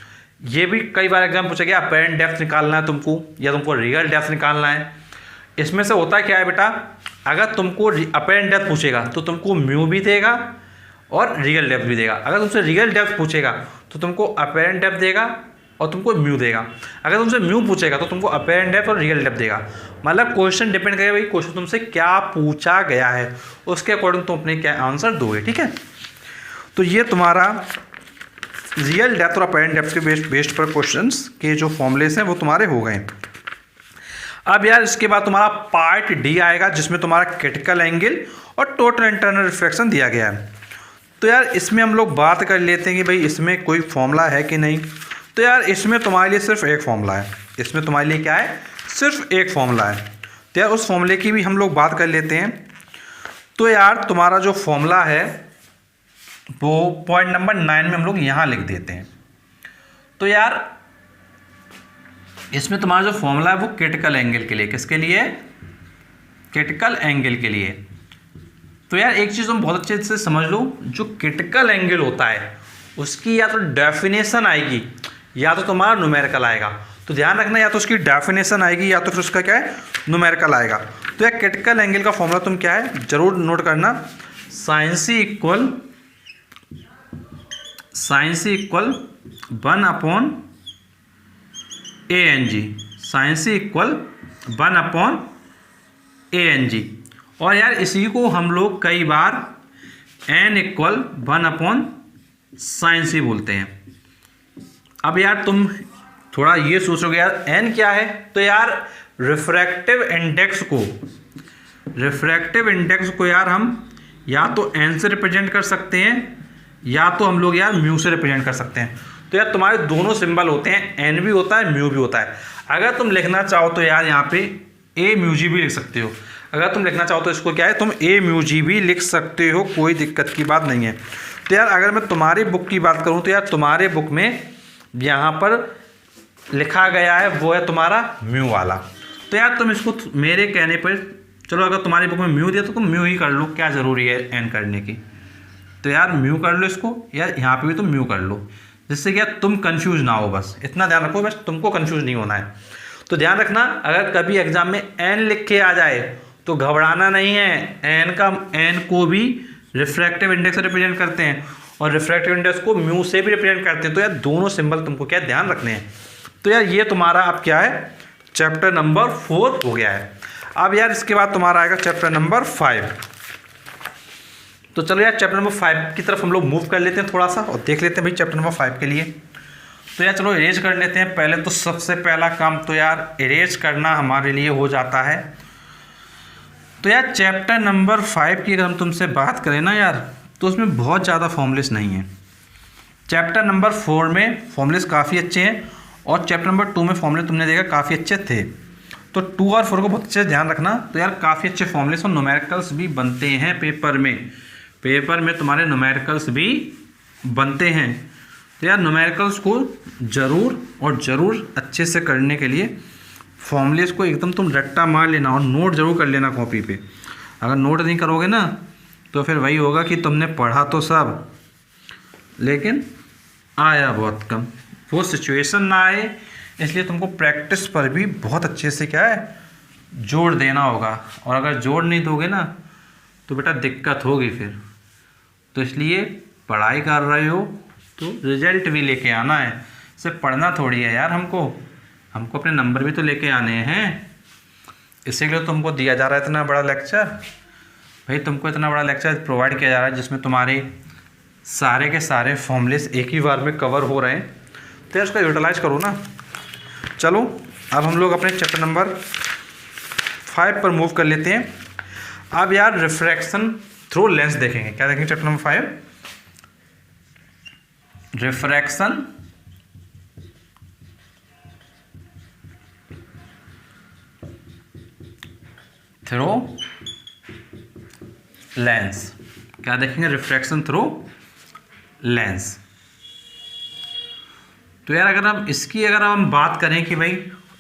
ये भी कई बार एग्जाम पूछा गया, अपैरेंट डेप्थ निकालना है तुमको या तुमको रियल डेप्थ निकालना है। इसमें से होता क्या है बेटा, अगर तुमको अपैरेंट डेप्थ पूछेगा तो तुमको म्यू भी देगा और रियल डेप्थ भी देगा। अगर तुमसे रियल डेप्थ पूछेगा तो तुमको अपैरेंट डेप्थ देगा और तुमको म्यू देगा। अगर तुमसे म्यू पूछेगा तो तुमको अपैरेंट डेप्थ और रियल डेप्थ देगा। मतलब क्वेश्चन डिपेंड करेगा भाई क्वेश्चन तुमसे क्या पूछा गया है, उसके अकॉर्डिंग तुम अपने क्या आंसर दोगे, ठीक है। तो ये तुम्हारा रियल डेप्थ और अपैरेंट डेप्थ के बेस्ड पर क्वेश्चंस के जो फॉर्मूलेस हैं वो तुम्हारे हो गए। अब यार इसके बाद तुम्हारा पार्ट डी आएगा जिसमें तुम्हारा क्रिटिकल एंगल और टोटल इंटरनल रिफ्रैक्शन दिया गया है। तो यार इसमें हम लोग बात कर लेते हैं कि भाई इसमें कोई फॉर्मूला है कि नहीं। तो यार इसमें तुम्हारे लिए सिर्फ एक फॉर्मूला है, इसमें तुम्हारे लिए क्या है, सिर्फ एक फॉर्मूला है। तो यार उस फॉर्मूले की भी हम लोग बात कर लेते हैं। तो यार तुम्हारा जो फॉर्मूला है वो पॉइंट नंबर 9 में हम लोग यहाँ लिख देते हैं। तो यार इसमें तुम्हारा जो फॉर्मूला है वो क्रिटिकल एंगल के लिए, किसके लिए, क्रिटिकल एंगल के लिए। तो यार एक चीज़ तुम बहुत अच्छे से समझ लो, जो क्रिटिकल एंगल होता है उसकी या तो डेफिनेशन आएगी या तो तुम्हारा न्यूमेरिकल आएगा। तो ध्यान रखना, या तो उसकी डेफिनेशन आएगी या तो फिर उसका क्या है, न्यूमेरिकल आएगा। तो यार क्रिटिकल एंगल का फॉर्मूला तुम क्या है जरूर नोट करना, साइन सी इक्वल 1/ANG, साइन सी इक्वल 1/ANG। और यार इसी को हम लोग कई बार n इक्वल 1/sin बोलते हैं। अब यार तुम थोड़ा ये सोचोगे यार n क्या है, तो यार रिफ्रैक्टिव इंडेक्स को यार हम या तो n से रिप्रेजेंट कर सकते हैं या तो हम लोग यार म्यू से रिप्रेजेंट कर सकते हैं। तो यार तुम्हारे दोनों सिंबल होते हैं, n भी होता है म्यू भी होता है। अगर तुम लिखना चाहो तो यार यहाँ पे a म्यू जी भी लिख सकते हो, अगर तुम लिखना चाहो तो इसको क्या है, तुम a म्यू जी भी लिख सकते हो, कोई दिक्कत की बात नहीं है। तो यार अगर मैं तुम्हारी बुक की बात करूँ तो यार तुम्हारे बुक में यहाँ पर लिखा गया है वो है तुम्हारा म्यू वाला। तो यार तुम इसको मेरे कहने पर, चलो अगर तुम्हारी बुक में म्यू दिया तो तुम म्यू ही कर लो, क्या ज़रूरी है एन करने की। तो यार म्यू कर लो इसको, यार यहाँ पे भी तुम म्यू कर लो, जिससे कि यार तुम कंफ्यूज ना हो, बस इतना ध्यान रखो, बस तुमको कंफ्यूज नहीं होना है। तो ध्यान रखना, अगर कभी एग्जाम में एन लिख के आ जाए तो घबराना नहीं है। एन को भी रिफ्रैक्टिव इंडेक्स से रिप्रेजेंट करते हैं और रिफ्रैक्टिव इंडेक्स को म्यू से भी रिप्रेजेंट करते हैं। तो यार दोनों सिंबल तुमको क्या ध्यान रखने हैं। तो यार ये तुम्हारा अब क्या है, चैप्टर नंबर 4 हो गया है। अब यार इसके बाद तुम्हारा आएगा चैप्टर नंबर 5। तो चलो यार चैप्टर नंबर 5 की तरफ हम लोग मूव कर लेते हैं थोड़ा सा और देख लेते हैं भाई चैप्टर नंबर 5 के लिए। तो यार चलो इरेज कर लेते हैं पहले। तो सबसे पहला काम तो यार इरेज करना हमारे लिए हो जाता है। तो यार चैप्टर नंबर 5 की अगर हम तुमसे बात करें ना यार, तो उसमें बहुत ज़्यादा फॉर्मूलेस नहीं है। चैप्टर नंबर 4 में फॉर्मूलेस काफ़ी अच्छे हैं और चैप्टर नंबर 2 में फॉर्मूले तुमने देखा काफ़ी अच्छे थे। तो 2 और 4 को बहुत अच्छे से ध्यान रखना। तो यार काफ़ी अच्छे फॉर्मूलेस और न्यूमेरिकल्स भी बनते हैं पेपर में तुम्हारे न्यूमेरिकल्स भी बनते हैं। तो यार न्यूमेरिकल्स को ज़रूर अच्छे से करने के लिए फॉर्मूलेस को एकदम तुम रट्टा मार लेना और नोट जरूर कर लेना कॉपी पे। अगर नोट नहीं करोगे ना तो फिर वही होगा कि तुमने पढ़ा तो सब लेकिन आया बहुत कम, वो सिचुएशन ना आए। इसलिए तुमको प्रैक्टिस पर भी बहुत अच्छे से क्या है जोर देना होगा, और अगर जोर नहीं दोगे ना तो बेटा दिक्कत होगी फिर। तो इसलिए पढ़ाई कर रहे हो तो रिजल्ट भी लेके आना है, सिर्फ पढ़ना थोड़ी है यार। हमको अपने नंबर भी तो लेके आने हैं। इसीलिए तुमको दिया जा रहा है इतना बड़ा लेक्चर भाई, तुमको इतना बड़ा लेक्चर प्रोवाइड किया जा रहा है जिसमें तुम्हारे सारे के सारे फॉर्मूलेस एक ही बार में कवर हो रहे हैं। तो यार उसका यूटिलाइज करो ना। चलो अब हम लोग अपने चैप्टर नंबर 5 पर मूव कर लेते हैं। अब यार रिफ्रैक्शन थ्रू लेंस देखेंगे। क्या देखेंगे chapter number 5? Refraction through lens. क्या देखेंगे? Refraction through lens. तो यार अगर हम बात करें कि भाई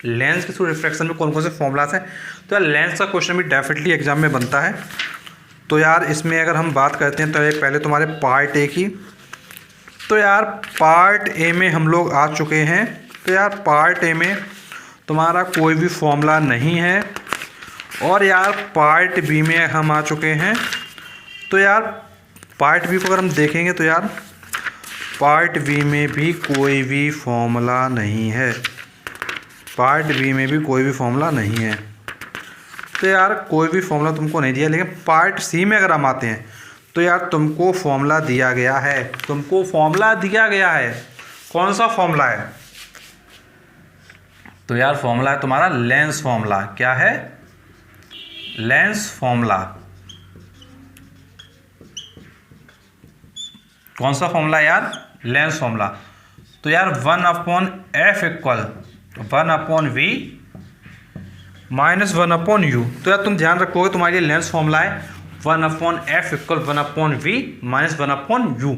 लेंस के थ्रू रिफ्रैक्शन में कौन कौन से फॉर्मूलास हैं, तो यार लेंस का क्वेश्चन भी डेफिनेटली एग्जाम में बनता है। तो यार इसमें अगर हम बात करते हैं तो ये पहले तुम्हारे पार्ट ए की। तो यार पार्ट ए में हम लोग आ चुके हैं। तो यार पार्ट ए में तुम्हारा कोई भी फॉर्मूला नहीं है। और यार पार्ट बी में हम आ चुके हैं। तो यार पार्ट बी को अगर हम देखेंगे तो यार पार्ट बी में भी कोई भी फॉर्मूला नहीं है। पार्ट बी में भी कोई भी फॉर्मूला नहीं है। तो यार कोई भी फॉर्मूला तुमको नहीं दिया। लेकिन पार्ट सी में अगर हम आते हैं तो यार तुमको फॉर्मूला दिया गया है। तुमको फॉर्मूला दिया गया है। कौन सा फॉर्मूला है? तो यार फॉर्मूला है तुम्हारा लेंस फॉर्मूला। क्या है? Lens formula. कौन सा फॉर्मूला यार? Lens formula. तो यार 1/f equal 1/v minus 1/u। तो यार तुम ध्यान रखोगे तुम्हारे लिए लेंस फॉर्मूला है 1/f equal 1/v minus 1/u।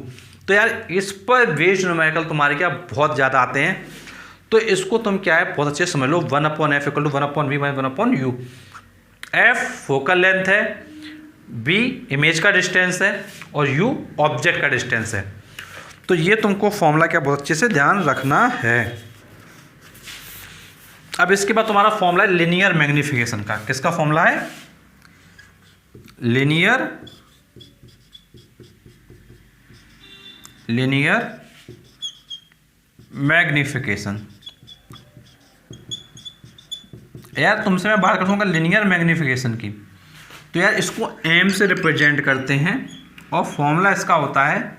तो यार इस पर बेस्ड न्यूमेरिकल तुम्हारे क्या बहुत ज़्यादा आते हैं, तो इसको तुम क्या है बहुत अच्छे से समझ लो। 1/f equal to 1/v minus 1/u। f focal length है, v इमेज का डिस्टेंस है और u ऑब्जेक्ट का डिस्टेंस है। तो ये तुमको फॉर्मूला क्या बहुत अच्छे से ध्यान रखना है। अब इसके बाद तुम्हारा फॉर्मूला है लिनियर मैग्निफिकेशन का। किसका फॉर्मूला है? Linear magnification. यार तुमसे मैं बात करूँगा लिनियर मैग्निफिकेशन की। तो यार इसको m से रिप्रेजेंट करते हैं और फॉर्मूला इसका होता है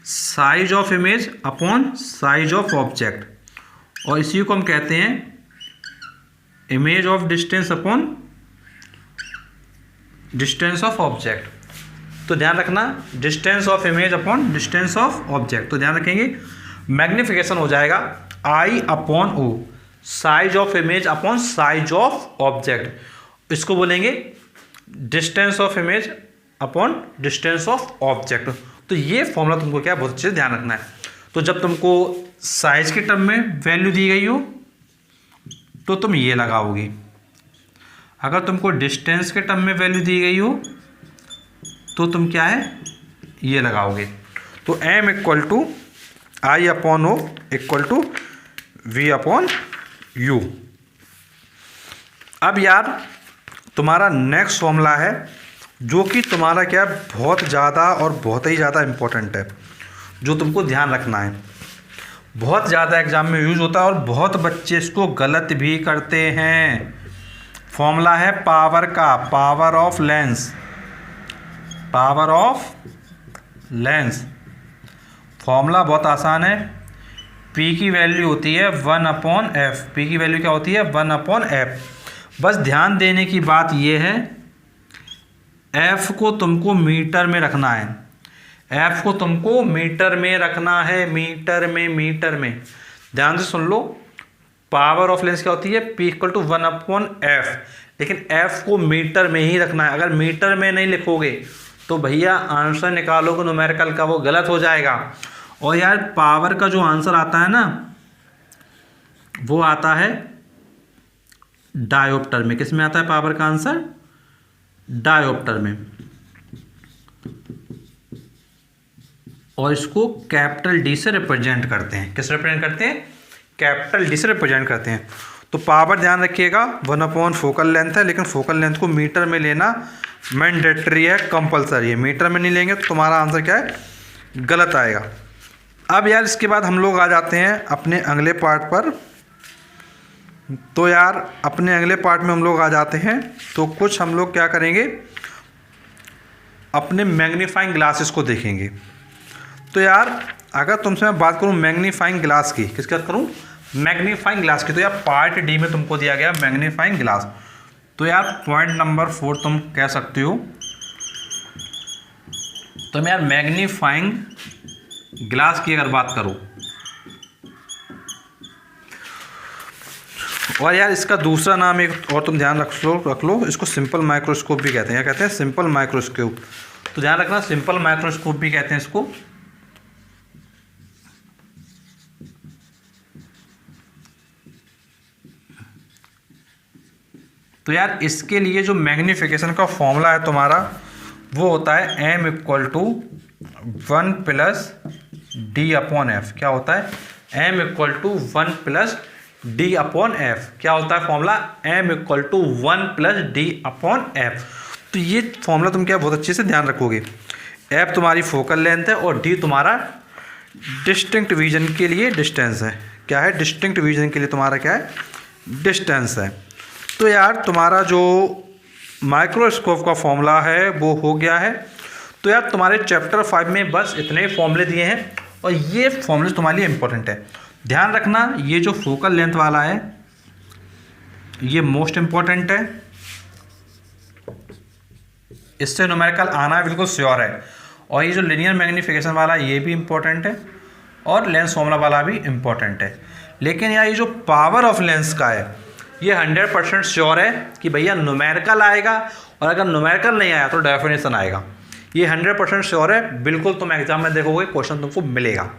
size of image upon size of object, और इसी को हम कहते हैं image of distance upon distance of object. तो ध्यान रखना distance of image upon distance of object. तो ध्यान रखेंगे मैग्निफिकेशन हो जाएगा I/O size of image upon size of object. इसको बोलेंगे distance of image upon distance of object. तो ये फॉर्मूला तुमको क्या बहुत अच्छे से ध्यान रखना है। तो जब तुमको साइज के टर्म में वैल्यू दी गई हो तो तुम ये लगाओगे, अगर तुमको डिस्टेंस के टर्म में वैल्यू दी गई हो तो तुम क्या है ये लगाओगे। तो m equal to I/O equal to v/u। अब यार तुम्हारा नेक्स्ट फॉर्मूला है जो कि तुम्हारा क्या बहुत ज़्यादा और बहुत ही ज़्यादा इम्पोर्टेंट है, जो तुमको ध्यान रखना है। बहुत ज़्यादा एग्जाम में यूज़ होता है और बहुत बच्चे इसको गलत भी करते हैं। फॉर्मूला है पावर का, power of lens. Power of lens formula बहुत आसान है। P की वैल्यू होती है 1/f। P की वैल्यू क्या होती है? 1/f। बस ध्यान देने की बात यह है f को तुमको मीटर में रखना है। f को तुमको मीटर में रखना है, मीटर में। ध्यान से सुन लो, पावर ऑफ लेंस क्या होती है? P equal to 1/f। लेकिन f को मीटर में ही रखना है। अगर मीटर में नहीं लिखोगे तो भैया आंसर निकालोगे न्यूमेरिकल का वो गलत हो जाएगा। और यार पावर का जो आंसर आता है ना वो आता है डायोप्टर में। किस में आता है पावर का आंसर? डायोप्टर में। और इसको कैपिटल D से रिप्रेजेंट करते हैं। किस रिप्रेजेंट करते हैं? कैपिटल D से रिप्रेजेंट करते हैं। तो पावर ध्यान रखिएगा 1/4 फोकल लेंथ है, लेकिन फोकल लेंथ को मीटर में लेना मैंडेटरी है, कंपलसरी है। मीटर में नहीं लेंगे तो तुम्हारा आंसर क्या है? गलत आएगा। अब यार इसके बाद हम लोग आ जाते हैं अपने अगले पार्ट पर। तो यार अपने अगले पार्ट में हम लोग आ जाते हैं। तो कुछ हम लोग क्या करेंगे, अपने मैग्नीफाइंग ग्लासेस को देखेंगे। तो यार अगर तुमसे मैं बात करूं मैग्नीफाइंग ग्लास की, किसकी बात करूं? मैग्नीफाइंग ग्लास की। तो यार पार्ट डी में तुमको दिया गया मैग्नीफाइंग ग्लास। तो यार पॉइंट नंबर 4 तुम कह सकते हो। तो मैं यार मैग्नीफाइंग ग्लास की अगर बात करूं, और यार इसका दूसरा नाम एक और तुम ध्यान रख लो, इसको सिंपल माइक्रोस्कोप भी कहते हैं। क्या कहते हैं? Simple microscope. तो ध्यान रखना सिंपल माइक्रोस्कोप भी कहते हैं इसको। तो यार इसके लिए जो मैग्नीफिकेशन का फॉर्मूला है तुम्हारा वो होता है m equal to 1 plus d/f। क्या होता है? m equal to 1 plus d/f। क्या होता है formula? m equal to 1 plus d/f। तो ये फॉर्मूला तुम क्या बहुत अच्छे से ध्यान रखोगे। f तुम्हारी फोकल लेंथ है और d तुम्हारा डिस्टिंक्ट विजन के लिए डिस्टेंस है। क्या है? डिस्टिंक्ट विजन के लिए तुम्हारा क्या है? डिस्टेंस है। तो यार तुम्हारा जो माइक्रोस्कोप का फॉर्मूला है वो हो गया है। तो यार तुम्हारे चैप्टर 5 में बस इतने फॉर्मूले दिए हैं और ये फॉर्मूले तुम्हारे लिए इंपॉर्टेंट है। ध्यान रखना ये जो फोकल लेंथ वाला है ये मोस्ट इम्पॉर्टेंट है, इससे न्यूमेरिकल आना बिल्कुल श्योर है। और ये जो लीनियर मैग्नीफिकेशन वाला ये भी इम्पोर्टेंट है, और लेंस फॉर्मूला वाला भी इम्पोर्टेंट है। लेकिन यार ये जो पावर ऑफ लेंस का है ये 100% श्योर है कि भैया न्यूमेरिकल आएगा, और अगर न्यूमेरिकल नहीं आया तो डेफिनेशन आएगा। ये 100% श्योर है, बिल्कुल तुम एग्जाम में देखोगे क्वेश्चन तुमको मिलेगा।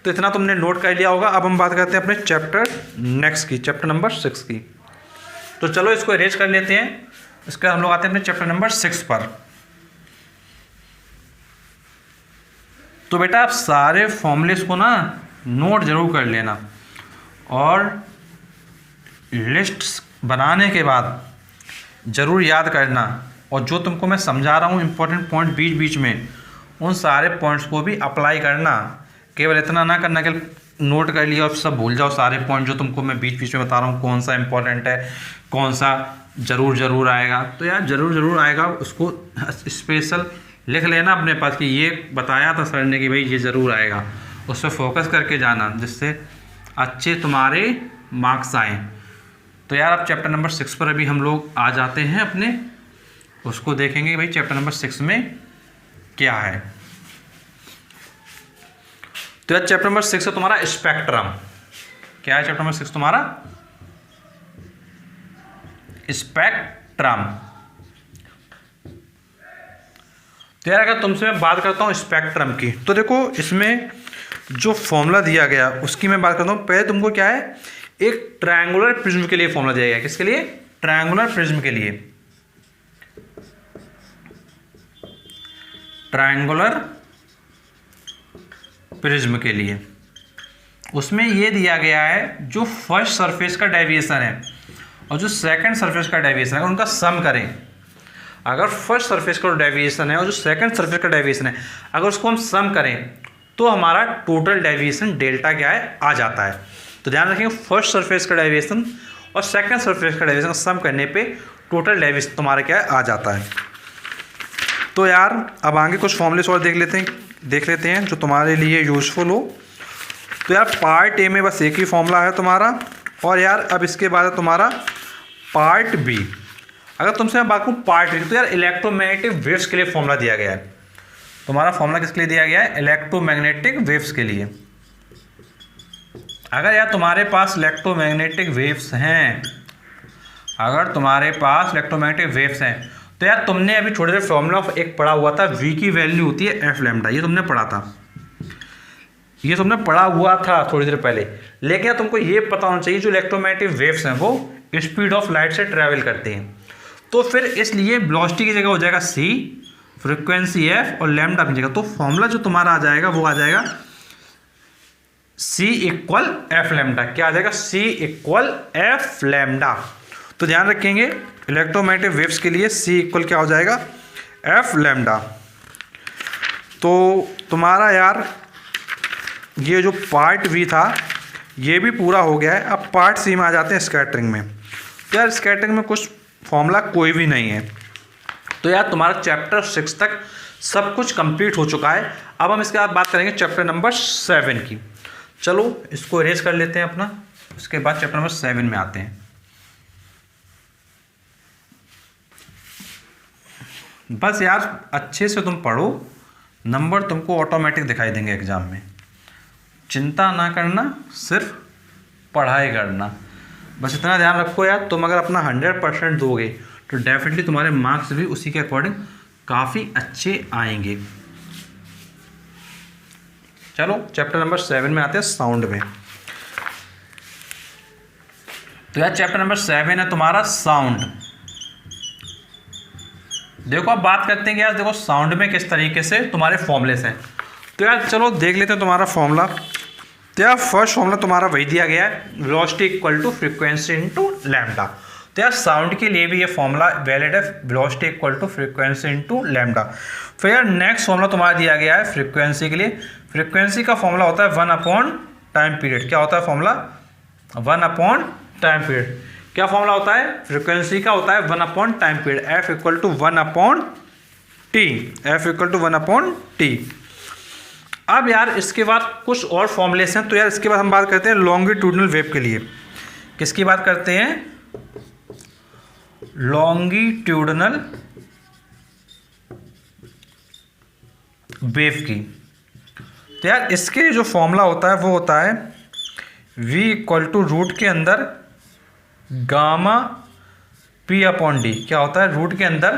तो इतना तुमने नोट कर लिया होगा। अब हम बात करते हैं अपने चैप्टर नेक्स्ट की, चैप्टर नंबर 6 की। तो चलो इसको अरेंज कर लेते हैं। इसके बाद हम लोग आते हैं अपने चैप्टर नंबर 6 पर। तो बेटा आप सारे फॉर्मूलेस को ना नोट जरूर कर लेना, और लिस्ट बनाने के बाद ज़रूर याद करना, और जो तुमको मैं समझा रहा हूँ इंपॉर्टेंट पॉइंट बीच बीच में, उन सारे पॉइंट्स को भी अप्लाई करना। केवल इतना ना करना कि नोट कर लिया और सब भूल जाओ सारे पॉइंट जो तुमको मैं बीच बीच में बता रहा हूँ, कौन सा इंपॉर्टेंट है, कौन सा ज़रूर आएगा। तो यार ज़रूर आएगा, उसको स्पेशल लिख लेना अपने पास कि ये बताया था सर ने कि भाई ये ज़रूर आएगा। उस पर फोकस करके जाना, जिससे अच्छे तुम्हारे मार्क्स आएँ। तो यार अब चैप्टर नंबर 6 पर अभी हम लोग आ जाते हैं अपने, उसको देखेंगे भाई चैप्टर नंबर 6 में क्या है। तो यार चैप्टर नंबर 6 है तुम्हारा स्पेक्ट्रम। क्या है चैप्टर नंबर 6 तुम्हारा? स्पेक्ट्रम। तो यार अगर तुमसे मैं बात करता हूँ स्पेक्ट्रम की, तो देखो इसमें जो फॉर्मूला दिया गया उसकी मैं बात करता हूँ। पहले तुमको क्या है, एक ट्रायंगुलर प्रिज्म के लिए फॉर्मूला दिया गया है। किसके लिए? ट्रायंगुलर प्रिज्म के लिए। ट्रायंगुलर प्रिज्म के लिए उसमें ये दिया गया है जो फर्स्ट सरफेस का डेविएशन है और जो सेकंड सरफेस का डेविएशन है, उनका सम करें। अगर फर्स्ट सरफेस का डेविएशन है और जो सेकंड सरफेस का डेविएशन है, अगर उसको हम सम करें तो हमारा टोटल डेविएशन डेल्टा क्या है, आ जाता है। तो ध्यान रखेंगे, फर्स्ट सरफेस का डेविएशन और सेकंड सरफेस का डेविएशन सम करने पे टोटल डेविएशन तुम्हारा क्या है, आ जाता है। तो यार अब आगे कुछ फॉर्मूलेस और देख लेते हैं जो तुम्हारे लिए यूजफुल हो। तो यार पार्ट ए में बस एक ही फॉर्मूला है तुम्हारा, और यार अब इसके बाद है तुम्हारा पार्ट बी। अगर तुमसे मैं बात करूँ पार्ट बी, तो यार इलेक्ट्रोमैग्नेटिक वेव्स के लिए फॉर्मूला दिया गया है। तुम्हारा फॉर्मूला किसके लिए दिया गया है? इलेक्ट्रोमैग्नेटिक वेव्स के लिए। अगर यार तुम्हारे पास इलेक्ट्रोमैग्नेटिक वेव्स हैं, अगर तुम्हारे पास इलेक्ट्रोमैग्नेटिक वेव्स हैं, तो यार तुमने अभी थोड़ी देर फॉर्मूला एक पढ़ा हुआ था, v की वैल्यू होती है एफ लैम्डा। ये तुमने पढ़ा था, ये तुमने पढ़ा हुआ था थोड़ी देर पहले। लेकिन यार तुमको ये पता होना चाहिए जो इलेक्ट्रोमैग्नेटिक वेव्स हैं वो स्पीड ऑफ लाइट से ट्रैवल करते हैं। तो फिर इसलिए वेलोसिटी की जगह हो जाएगा c, फ्रिक्वेंसी f और लैम्डा की जगह। तो फॉर्मूला जो तुम्हारा आ जाएगा वो आ जाएगा c इक्वल एफ लैम्डा। क्या आ जाएगा? c equal F lambda. तो ध्यान रखेंगे इलेक्ट्रोमैग्नेटिक वेव्स के लिए c इक्वल क्या हो जाएगा? F lambda. तो तुम्हारा यार ये जो पार्ट बी था ये भी पूरा हो गया है। अब पार्ट सी में आ जाते हैं स्कैटरिंग में। तो यार स्कैटरिंग में कुछ फॉर्मूला कोई भी नहीं है। तो यार तुम्हारा चैप्टर 6 तक सब कुछ कंप्लीट हो चुका है। अब हम इसके बाद बात करेंगे चैप्टर नंबर 7 की। चलो इसको इरेज कर लेते हैं अपना, उसके बाद चैप्टर नंबर 7 में आते हैं। बस यार अच्छे से तुम पढ़ो, नंबर तुमको ऑटोमेटिक दिखाई देंगे एग्जाम में। चिंता ना करना, सिर्फ पढ़ाई करना, बस इतना ध्यान रखो यार। तुम अगर अपना 100% दोगे तो डेफिनेटली तुम्हारे मार्क्स भी उसी के अकॉर्डिंग काफ़ी अच्छे आएंगे। चलो चैप्टर नंबर 7 में आते हैं, साउंड में। तो यार चैप्टर नंबर 7 है तुम्हारा साउंड। देखो अब बात करते हैं कि यार देखो साउंड में किस तरीके से तुम्हारे फॉर्मूलेस हैं। तो यार चलो देख लेते हैं तुम्हारा फॉर्मूला। तो यार फर्स्ट फॉर्मूला तुम्हारा वही दिया गया है, velocity equal to frequency into lambda. तो यार साउंड के लिए भी ये फॉर्मूला वैलिड है, velocity equal to frequency into lambda. फिर यार नेक्स्ट फॉर्मूला तुम्हारा दिया गया है फ्रीक्वेंसी के लिए। फ्रीक्वेंसी का फॉर्मूला होता है 1/टाइम पीरियड। क्या होता है फॉर्मूला? One by time period. क्या फॉर्मूला होता है? फ्रीक्वेंसी का होता है one by time period, f equal to 1/t, f equal to 1/t। अब यार इसके बाद कुछ और फॉर्मूलेस हैं। तो यार इसके बाद हम बात करते हैं लॉन्गिट्यूडनल वेव के लिए। किसकी बात करते हैं? लॉन्गिट्यूडनल वेव की। तो यार इसके जो फॉर्मूला होता है वो होता है v इक्वल टू रूट के अंदर गामा p अपॉन डी। क्या होता है? रूट के अंदर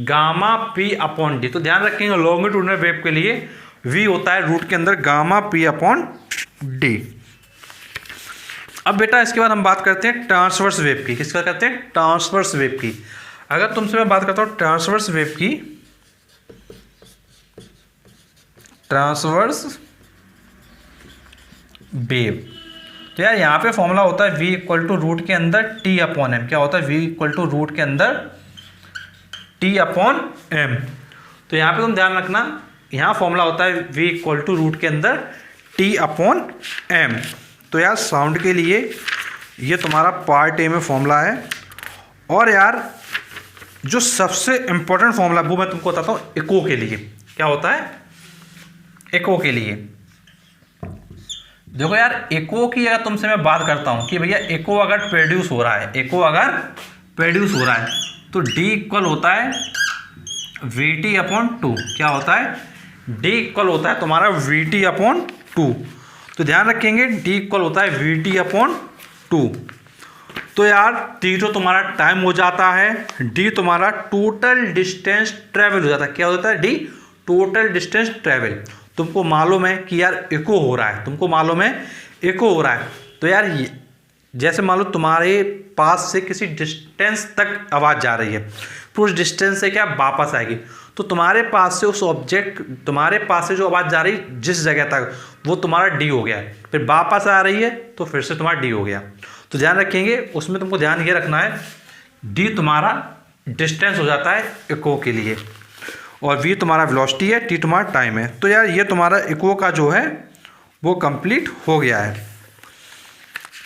गामा p अपॉन डी। तो ध्यान रखेंगे लॉन्गिट्यूडनल वेव के लिए v होता है रूट के अंदर गामा p अपॉन डी। अब बेटा इसके बाद हम बात करते हैं ट्रांसवर्स वेव की। किसका करते हैं? ट्रांसवर्स वेव की। अगर तुमसे मैं बात करता हूँ ट्रांसवर्स वेव की, ट्रांसवर्स वेव, तो यार यहाँ पे फॉर्मूला होता है v इक्वल टू रूट के अंदर t अपॉन एम। क्या होता है? v इक्वल टू रूट के अंदर t अपॉन एम। तो यहाँ पे तुम ध्यान रखना, यहाँ फॉर्मूला होता है v इक्वल टू रूट के अंदर t अपॉन एम। तो यार साउंड के लिए ये तुम्हारा पार्ट ए में फॉर्मूला है। और यार जो सबसे इम्पोर्टेंट फॉर्मूला वो मैं तुमको बताता हूँ इको के लिए। क्या होता है? इको के लिए देखो यार, इको की अगर तुमसे मैं बात करता हूँ कि भैया इको अगर प्रोड्यूस हो रहा है, इको अगर प्रोड्यूस हो रहा है तो d इक्वल होता है VT अपॉन 2। क्या होता है? d इक्वल होता है तुम्हारा VT अपॉन 2। तो ध्यान रखेंगे d इक्वल होता है VT अपॉन 2। तो यार t जो तुम्हारा टाइम हो जाता है, d तुम्हारा टोटल डिस्टेंस ट्रेवल हो जाता है। क्या होता है? d total distance travel. तुमको मालूम है कि यार इको हो रहा है, तुमको मालूम है इको हो रहा है। तो यार जैसे मान लो तुम्हारे पास से किसी डिस्टेंस तक आवाज़ जा रही है, तो उस डिस्टेंस से क्या वापस आएगी, तो तुम्हारे पास से उस ऑब्जेक्ट, तुम्हारे पास से जो आवाज़ जा रही जिस जगह तक, वो तुम्हारा डी हो गया। फिर वापस आ रही है तो फिर से तुम्हारा डी हो गया। तो ध्यान रखेंगे उसमें तुमको ध्यान ये रखना है डी तुम्हारा डिस्टेंस हो जाता है इको के लिए, और v तुम्हारा वेलोसिटी है, t तुम्हारा टाइम है। तो यार ये तुम्हारा इको का जो है वो कंप्लीट हो गया है।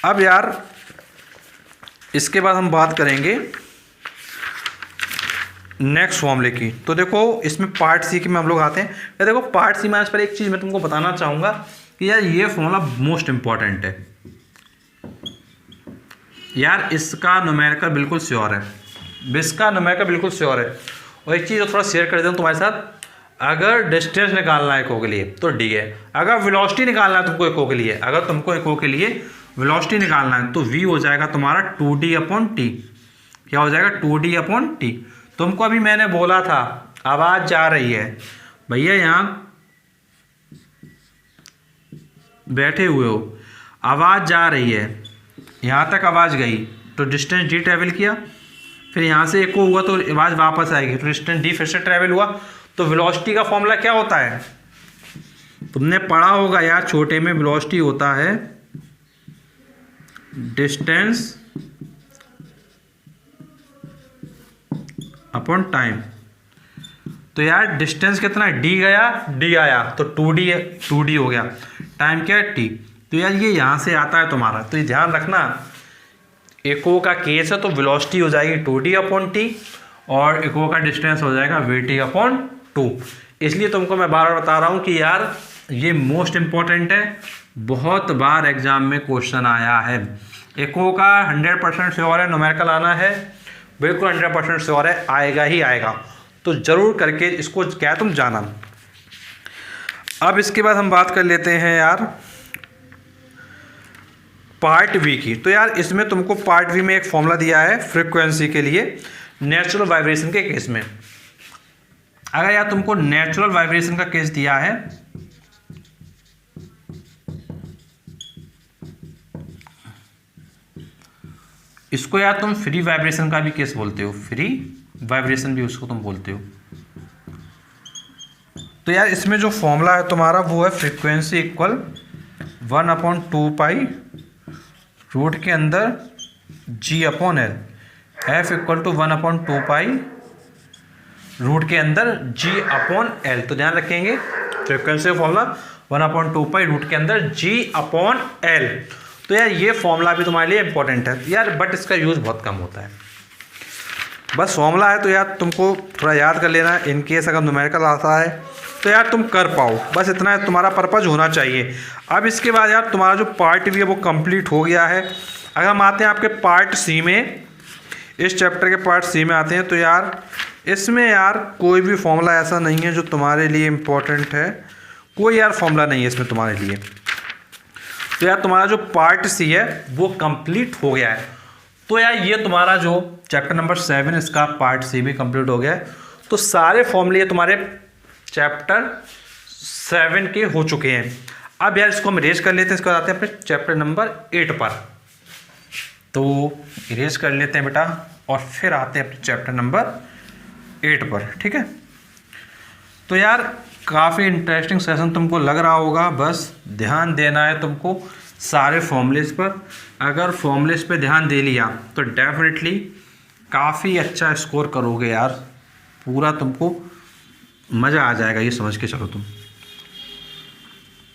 अब यार इसके बाद हम बात करेंगे नेक्स्ट फॉर्मूले की। तो देखो इसमें पार्ट सी के में हम लोग आते हैं। या देखो पार्ट सी में आज पर एक चीज़ मैं तुमको बताना चाहूँगा कि यार ये फॉर्मूला मोस्ट इम्पॉर्टेंट है यार। इसका न्यूमेरिकल बिल्कुल श्योर है, इसका न्यूमेरिकल बिल्कुल श्योर है। और एक चीज़ थोड़ा शेयर कर देता हूँ तुम्हारे साथ, अगर डिस्टेंस निकालना है इको के लिए तो डी है, अगर वेलोसिटी निकालना है तुमको इको के लिए, अगर तुमको इको के लिए वेलोसिटी निकालना है तो v हो जाएगा तुम्हारा 2d अपॉन टी। क्या हो जाएगा? 2d upon T. तुमको अभी मैंने बोला था आवाज़ जा रही है, भैया यहाँ बैठे हुए हो, आवाज़ जा रही है, यहाँ तक आवाज़ गई तो डिस्टेंस d ट्रैवल किया, फिर यहाँ से इको हुआ तो आवाज़ वापस आएगी तो डिस्टेंस d फिर से ट्रैवल हुआ। तो वेलोसिटी का फॉर्मूला क्या होता है? तुमने पढ़ा होगा यार छोटे में, वेलोसिटी होता है डिस्टेंस अपॉन टाइम। तो यार डिस्टेंस कितना है? d गया d आया तो 2d हो गया, टाइम क्या है? t। तो यार ये यहाँ से आता है तुम्हारा, तो ये ध्यान रखना इको का केस है तो वेलोसिटी हो जाएगी 2d अपॉन टी और इको का डिस्टेंस हो जाएगा vt अपॉन 2। इसलिए तुमको मैं बार बार बता रहा हूँ कि यार ये मोस्ट इम्पॉर्टेंट है, बहुत बार एग्जाम में क्वेश्चन आया है। इको का 100% श्योर है, न्यूमेरिकल आना है बिल्कुल 100% श्योर है, आएगा ही आएगा। तो ज़रूर करके इसको क्या तुम जाना। अब इसके बाद हम बात कर लेते हैं यार पार्ट वी की। तो यार इसमें तुमको पार्ट वी में एक फॉर्मूला दिया है फ्रीक्वेंसी के लिए नेचुरल वाइब्रेशन के केस में। अगर यार तुमको नेचुरल वाइब्रेशन का केस दिया है, इसको यार तुम फ्री वाइब्रेशन का भी केस बोलते हो, फ्री वाइब्रेशन भी उसको तुम बोलते हो। तो यार इसमें जो फॉर्मूला है तुम्हारा वो है फ्रीक्वेंसी इक्वल 1/2 रूट के अंदर g upon L, F equal to 1/2 root के अंदर g अपॉन एल। तो ध्यान रखेंगे फ्रीक्वेंसी फॉर्मूला 1/2 रूट के अंदर g अपॉन एल। तो यार ये फॉर्मूला भी तुम्हारे लिए इंपॉर्टेंट है यार, बट इसका यूज़ बहुत कम होता है। बस फॉर्मूला है तो यार तुमको थोड़ा याद कर लेना, इन केस अगर न्यूमेरिकल आता है तो यार तुम कर पाओ, बस इतना तुम्हारा पर्पज़ होना चाहिए। अब इसके बाद यार तुम्हारा जो पार्ट भी है वो कंप्लीट हो गया है। अगर हम आते हैं आपके पार्ट सी में, इस चैप्टर के पार्ट सी में आते हैं। तो यार इसमें यार कोई भी फॉर्मूला ऐसा नहीं है जो तुम्हारे लिए इम्पोर्टेंट है, कोई यार फॉर्मूला नहीं है इसमें तुम्हारे लिए। तो यार तुम्हारा जो पार्ट सी है वो कंप्लीट हो गया है। तो यार ये तुम्हारा जो चैप्टर नंबर 7 इसका पार्ट सी भी कंप्लीट हो गया है। तो सारे फॉर्मूले तुम्हारे चैप्टर 7 के हो चुके हैं। अब यार इसको हम इरेज कर लेते हैं, इसको आते हैं अपने चैप्टर नंबर 8 पर। तो इरेज कर लेते हैं बेटा और फिर आते हैं अपने चैप्टर नंबर 8 पर, ठीक है। तो यार काफ़ी इंटरेस्टिंग सेशन तुमको लग रहा होगा, बस ध्यान देना है तुमको सारे फॉर्मूलेस पर। अगर फॉर्मूलेस पे ध्यान दे लिया तो डेफिनेटली काफ़ी अच्छा स्कोर करोगे यार, पूरा तुमको मज़ा आ जाएगा, ये समझ के चलो तुम।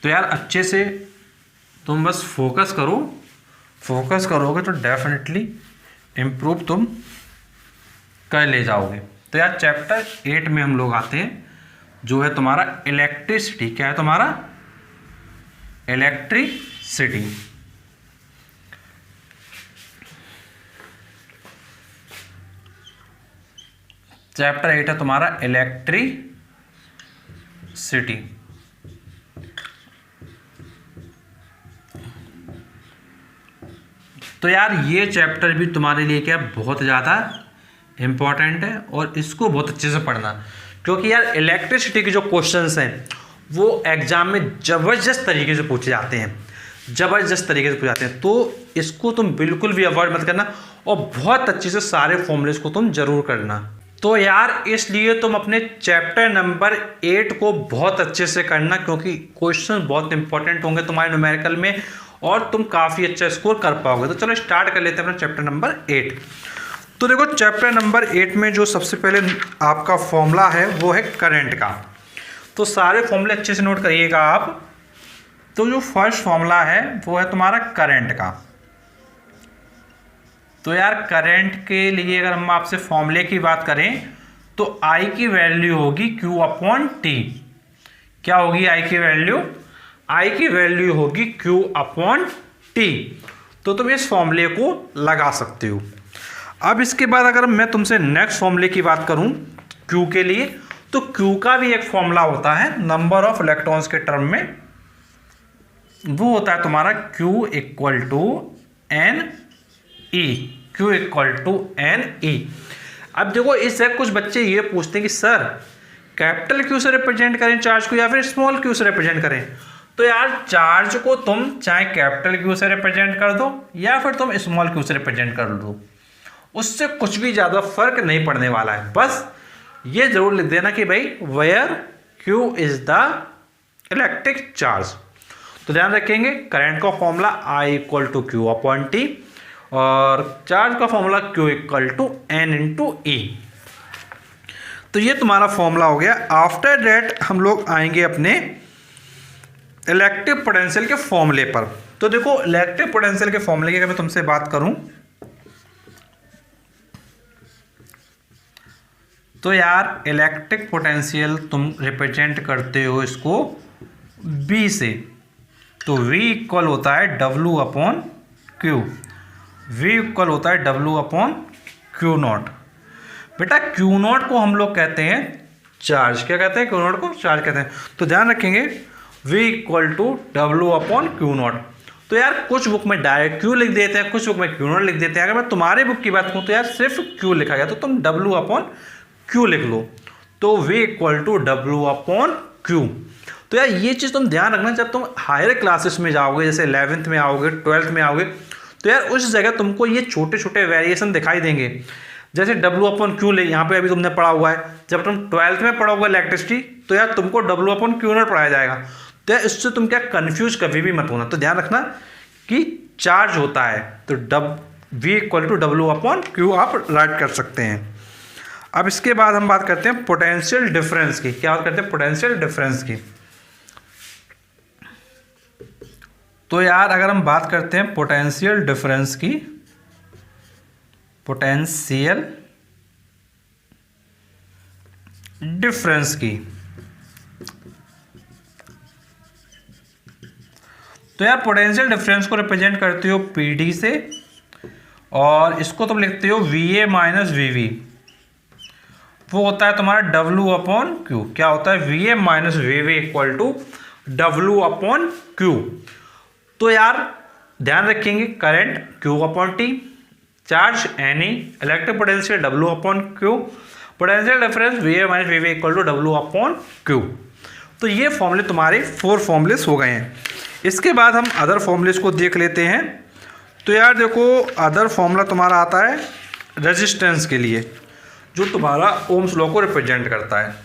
तो यार अच्छे से तुम बस फोकस करो, फोकस करोगे तो डेफिनेटली इम्प्रूव तुम कर ले जाओगे। तो यार चैप्टर 8 में हम लोग आते हैं, जो है तुम्हारा इलेक्ट्रिसिटी। क्या है तुम्हारा? इलेक्ट्रिसिटी। चैप्टर 8 है तुम्हारा इलेक्ट्रिसिटी। तो यार ये चैप्टर भी तुम्हारे लिए क्या बहुत ज़्यादा इम्पॉर्टेंट है और इसको बहुत अच्छे से पढ़ना, क्योंकि यार इलेक्ट्रिसिटी के जो क्वेश्चंस हैं वो एग्जाम में ज़बरदस्त तरीके से पूछे जाते हैं, ज़बरदस्त तरीके से पूछे जाते हैं। तो इसको तुम बिल्कुल भी अवॉइड मत करना और बहुत अच्छे से सारे फॉर्मूलेस को तुम जरूर करना। तो यार इसलिए तुम अपने चैप्टर नंबर 8 को बहुत अच्छे से करना, क्योंकि क्वेश्चन बहुत इंपॉर्टेंट होंगे तुम्हारे न्यूमेरिकल में और तुम काफ़ी अच्छा स्कोर कर पाओगे। तो चलो स्टार्ट कर लेते हैं अपना चैप्टर नंबर 8। तो देखो चैप्टर नंबर 8 में जो सबसे पहले आपका फॉर्मूला है वो है करंट का। तो सारे फॉर्मूले अच्छे से नोट करिएगा आप। तो जो फर्स्ट फॉर्मूला है वो है तुम्हारा करंट का। तो यार करंट के लिए अगर हम आपसे फॉर्मूले की बात करें तो I की वैल्यू होगी Q अपॉन T। क्या होगी I की वैल्यू? I की वैल्यू होगी Q अपॉन T। तो तुम इस फॉर्मूले को लगा सकते हो। अब इसके बाद अगर मैं तुमसे नेक्स्ट फॉर्मूले की बात करूं Q के लिए, तो Q का भी एक फॉर्मूला होता है नंबर ऑफ इलेक्ट्रॉन्स के टर्म में। वो होता है तुम्हारा Q equal to N E. Q equal to N E. अब देखो इससे कुछ बच्चे ये पूछते हैं कि सर कैपिटल Q से रिप्रेजेंट करें चार्ज को या फिर स्मॉल q से रिप्रेजेंट करें। तो यार चार्ज को तुम चाहे कैपिटल Q से रिप्रेजेंट कर दो या फिर तुम स्मॉल q से रिप्रेजेंट कर दो, उससे कुछ भी ज़्यादा फर्क नहीं पड़ने वाला है। बस ये जरूर लिख देना कि भाई where Q is the electric charge. तो ध्यान रखेंगे करंट का formula I equal to Q upon T और चार्ज का formula Q equal to N into E। तो ये तुम्हारा फॉर्मूला हो गया। आफ्टर दैट हम लोग आएंगे अपने इलेक्ट्रिक पोटेंशियल के फॉर्मूले पर। तो देखो इलेक्ट्रिक पोटेंशियल के फॉर्मूले की अगर मैं तुमसे बात करूं तो यार इलेक्ट्रिक पोटेंशियल तुम रिप्रेजेंट करते हो इसको B से। तो V इक्वल होता है W upon Q। V equal होता है W अपॉन Q नॉट। बेटा Q नॉट को हम लोग कहते हैं चार्ज। क्या कहते हैं? Q नॉट को चार्ज कहते हैं। तो ध्यान रखेंगे V equal to W upon Q nought. तो यार कुछ बुक में डायरेक्ट Q लिख देते हैं, कुछ बुक में Q नॉट लिख देते हैं। अगर मैं तुम्हारे बुक की बात करूँ तो यार सिर्फ Q लिखा गया, तो तुम W अपॉन Q लिख लो। तो V equal to W upon Q। तो यार ये चीज़ तुम ध्यान रखना, जब तुम हायर क्लासेस में जाओगे, जैसे 11th में आओगे, 12th में आओगे, तो यार उस जगह तुमको ये छोटे छोटे वेरिएशन दिखाई देंगे। जैसे W अपॉन Q ले यहाँ पे अभी तुमने पढ़ा हुआ है, जब तुम 12th में पढ़ोगे इलेक्ट्रिसिटी तो यार तुमको W अपॉन Q नॉट पढ़ाया जाएगा। तो यार इससे तुम क्या कन्फ्यूज कभी भी मत होना। तो ध्यान रखना कि चार्ज होता है तो V equal to W upon Q आप राइट कर सकते हैं। अब इसके बाद हम बात करते हैं पोटेंशियल डिफरेंस की। क्या बात करते हैं? पोटेंशियल डिफरेंस की। तो यार अगर हम बात करते हैं पोटेंशियल डिफरेंस की, पोटेंशियल डिफरेंस की, तो यार पोटेंशियल डिफरेंस को रिप्रेजेंट करते हो PD से और इसको तुम लिखते हो V A minus V V, वो होता है तुम्हारा W अपॉन क्यू। क्या होता है? V A minus V V equal to W upon Q. तो यार ध्यान रखेंगे, current Q upon T, charge NE, electric potential W upon Q, potential difference V A minus V V equal to W upon Q. तो ये फॉर्मूले तुम्हारे 4 formulas हो गए हैं। इसके बाद हम अदर फॉर्मूलेस को देख लेते हैं। तो यार देखो, अदर फॉर्मूला तुम्हारा आता है रेजिस्टेंस के लिए, जो तुम्हारा ओम्स लॉ को रिप्रेजेंट करता है।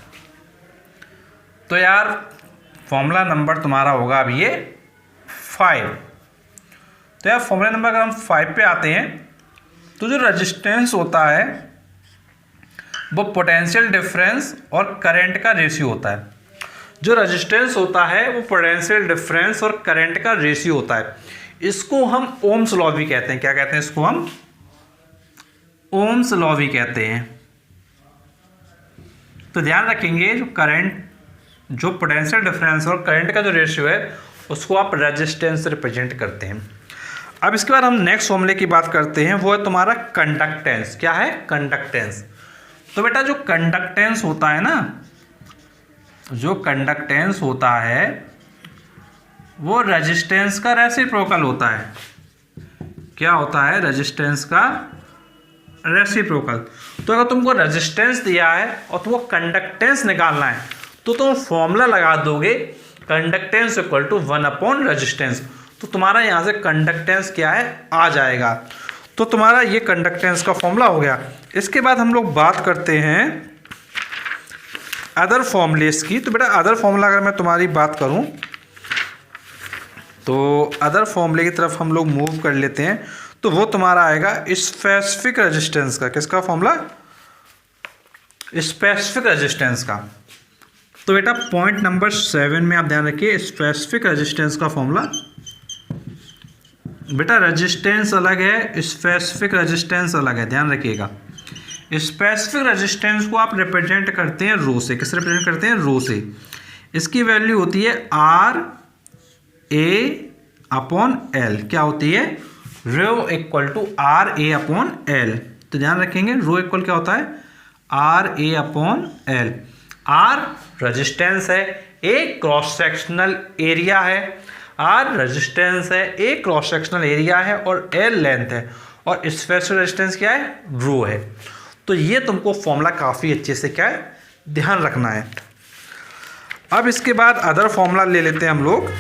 तो यार फॉर्मूला नंबर तुम्हारा होगा अब ये 5। तो यार फॉर्मूला नंबर अगर हम 5 पे आते हैं, तो जो रेजिस्टेंस होता है वो पोटेंशियल डिफरेंस और करंट का रेशियो होता है। जो रेजिस्टेंस होता है वो पोटेंशियल डिफरेंस और करंट का रेशियो होता है। इसको हम ओम्स लॉ भी कहते हैं। क्या कहते हैं इसको? हम ओम्स लॉ भी कहते हैं। तो ध्यान रखेंगे, जो करंट, जो पोटेंशियल डिफरेंस और करंट का जो रेशियो है उसको आप रेजिस्टेंस से रिप्रेजेंट करते हैं। अब इसके बाद हम नेक्स्ट फॉर्मूले की बात करते हैं, वो है तुम्हारा कंडक्टेंस। क्या है? कंडक्टेंस। तो बेटा जो कंडक्टेंस होता है ना, जो कंडक्टेंस होता है वो रेजिस्टेंस का रेसिप्रोकल होता है। क्या होता है? रेजिस्टेंस का रेसिप्रोकल। तो अगर तुमको रेजिस्टेंस दिया है और तुमको कंडक्टेंस निकालना है, तो तुम फॉर्मूला लगा दोगे conductance equal to 1 upon resistance. तो तुम्हारा यहाँ से कंडक्टेंस क्या है? आ जाएगा। तो तुम्हारा ये कंडक्टेंस का फॉर्मूला हो गया। इसके बाद हम लोग बात करते हैं अदर फॉर्मूलेस की। तो बेटा अदर फॉर्मूला अगर मैं तुम्हारी बात करूं, तो अदर फॉर्मूले की तरफ हम लोग मूव कर लेते हैं। तो वो तुम्हारा आएगा स्पेसिफिक रेजिस्टेंस का। किसका फॉर्मूला? स्पेसिफिक रेजिस्टेंस का। तो बेटा पॉइंट नंबर 7 में आप ध्यान रखिए, स्पेसिफिक रेजिस्टेंस का फॉर्मूला। बेटा रेजिस्टेंस अलग है, स्पेसिफिक रेजिस्टेंस अलग है, ध्यान रखिएगा। स्पेसिफिक रेजिस्टेंस को आप रिप्रेजेंट करते हैं रो से। किससे रिप्रेजेंट करते हैं? रो से। इसकी वैल्यू होती है आर ए अपॉन एल। क्या होती है? Rho equal to R A upon L. तो ध्यान रखेंगे, रो इक्वल क्या होता है? R A upon L. R resistance है, ए क्रॉस सेक्शनल एरिया है। आर रेजिस्टेंस है, ए क्रॉस सेक्शनल एरिया है, और एल लेंथ है, और स्पेसिफिक रेजिस्टेंस क्या है? रो है। तो ये तुमको फॉर्मूला काफ़ी अच्छे से क्या है? ध्यान रखना है। अब इसके बाद अदर फॉर्मूला ले लेते हैं हम लोग,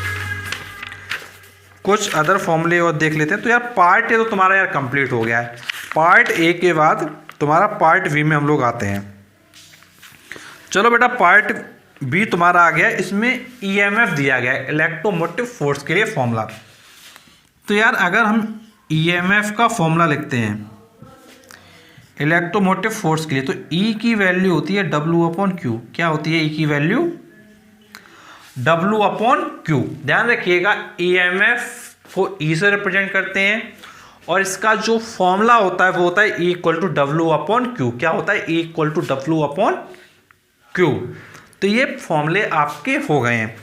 कुछ अदर फॉर्मूले और देख लेते हैं। तो यार पार्ट ए तो तुम्हारा यार कंप्लीट हो गया है। पार्ट ए के बाद तुम्हारा पार्ट बी में हम लोग आते हैं। चलो बेटा पार्ट बी तुम्हारा आ गया। इसमें ईएमएफ दिया गया है, इलेक्ट्रोमोटिव फोर्स के लिए फॉर्मूला। तो यार अगर हम ईएमएफ का फॉर्मूला लिखते हैं इलेक्ट्रोमोटिव फोर्स के लिए, तो ई की वैल्यू होती है W अपॉन क्यू। क्या होती है ई की वैल्यू? W upon Q. ध्यान रखिएगा, ईएमएफ को ई से रिप्रेजेंट करते हैं, और इसका जो फॉर्मूला होता है वो होता है E equal to W upon Q. क्या होता है? E equal to W upon Q. तो ये फॉर्मूले आपके हो गए हैं।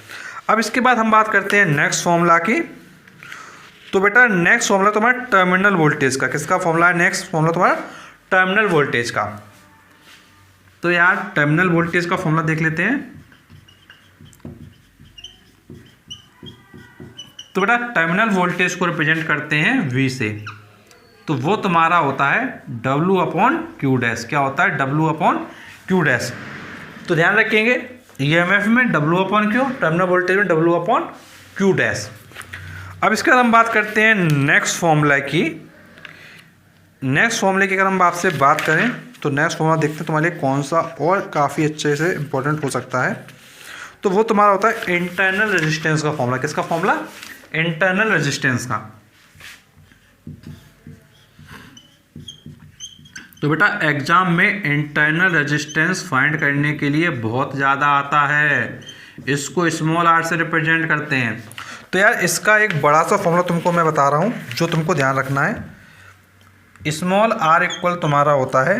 अब इसके बाद हम बात करते हैं नेक्स्ट फॉर्मूला की। तो बेटा नेक्स्ट फॉर्मूला तुम्हारा टर्मिनल वोल्टेज का। किसका फॉर्मूला है? नेक्स्ट फॉर्मूला तुम्हारा टर्मिनल वोल्टेज का। तो यार टर्मिनल वोल्टेज का फॉर्मूला देख लेते हैं। तो बेटा टर्मिनल वोल्टेज को रिप्रेजेंट करते हैं V से। तो वो तुम्हारा होता है W अपॉन क्यू डैश। क्या होता है? W upon Q dash. तो ध्यान रखेंगे, ईएमएफ में W upon Q, terminal voltage में W अपॉन क्यू डैश। अब इसके बाद हम बात करते हैं नेक्स्ट फॉर्मूला की। नेक्स्ट फॉर्मूले की अगर हम आपसे बात करें, तो नेक्स्ट फॉर्मूला देखते हैं तुम्हारे लिए कौन सा और काफ़ी अच्छे से इंपॉर्टेंट हो सकता है। तो वो तुम्हारा होता है इंटरनल रेजिस्टेंस का फॉर्मूला। किसका फॉर्मूला? इंटरनल रेजिस्टेंस का। तो बेटा एग्जाम में इंटरनल रेजिस्टेंस फाइंड करने के लिए बहुत ज़्यादा आता है। इसको स्मॉल आर से रिप्रेजेंट करते हैं। तो यार इसका एक बड़ा सा फॉर्मूला तुमको मैं बता रहा हूँ, जो तुमको ध्यान रखना है। स्मॉल आर इक्वल तुम्हारा होता है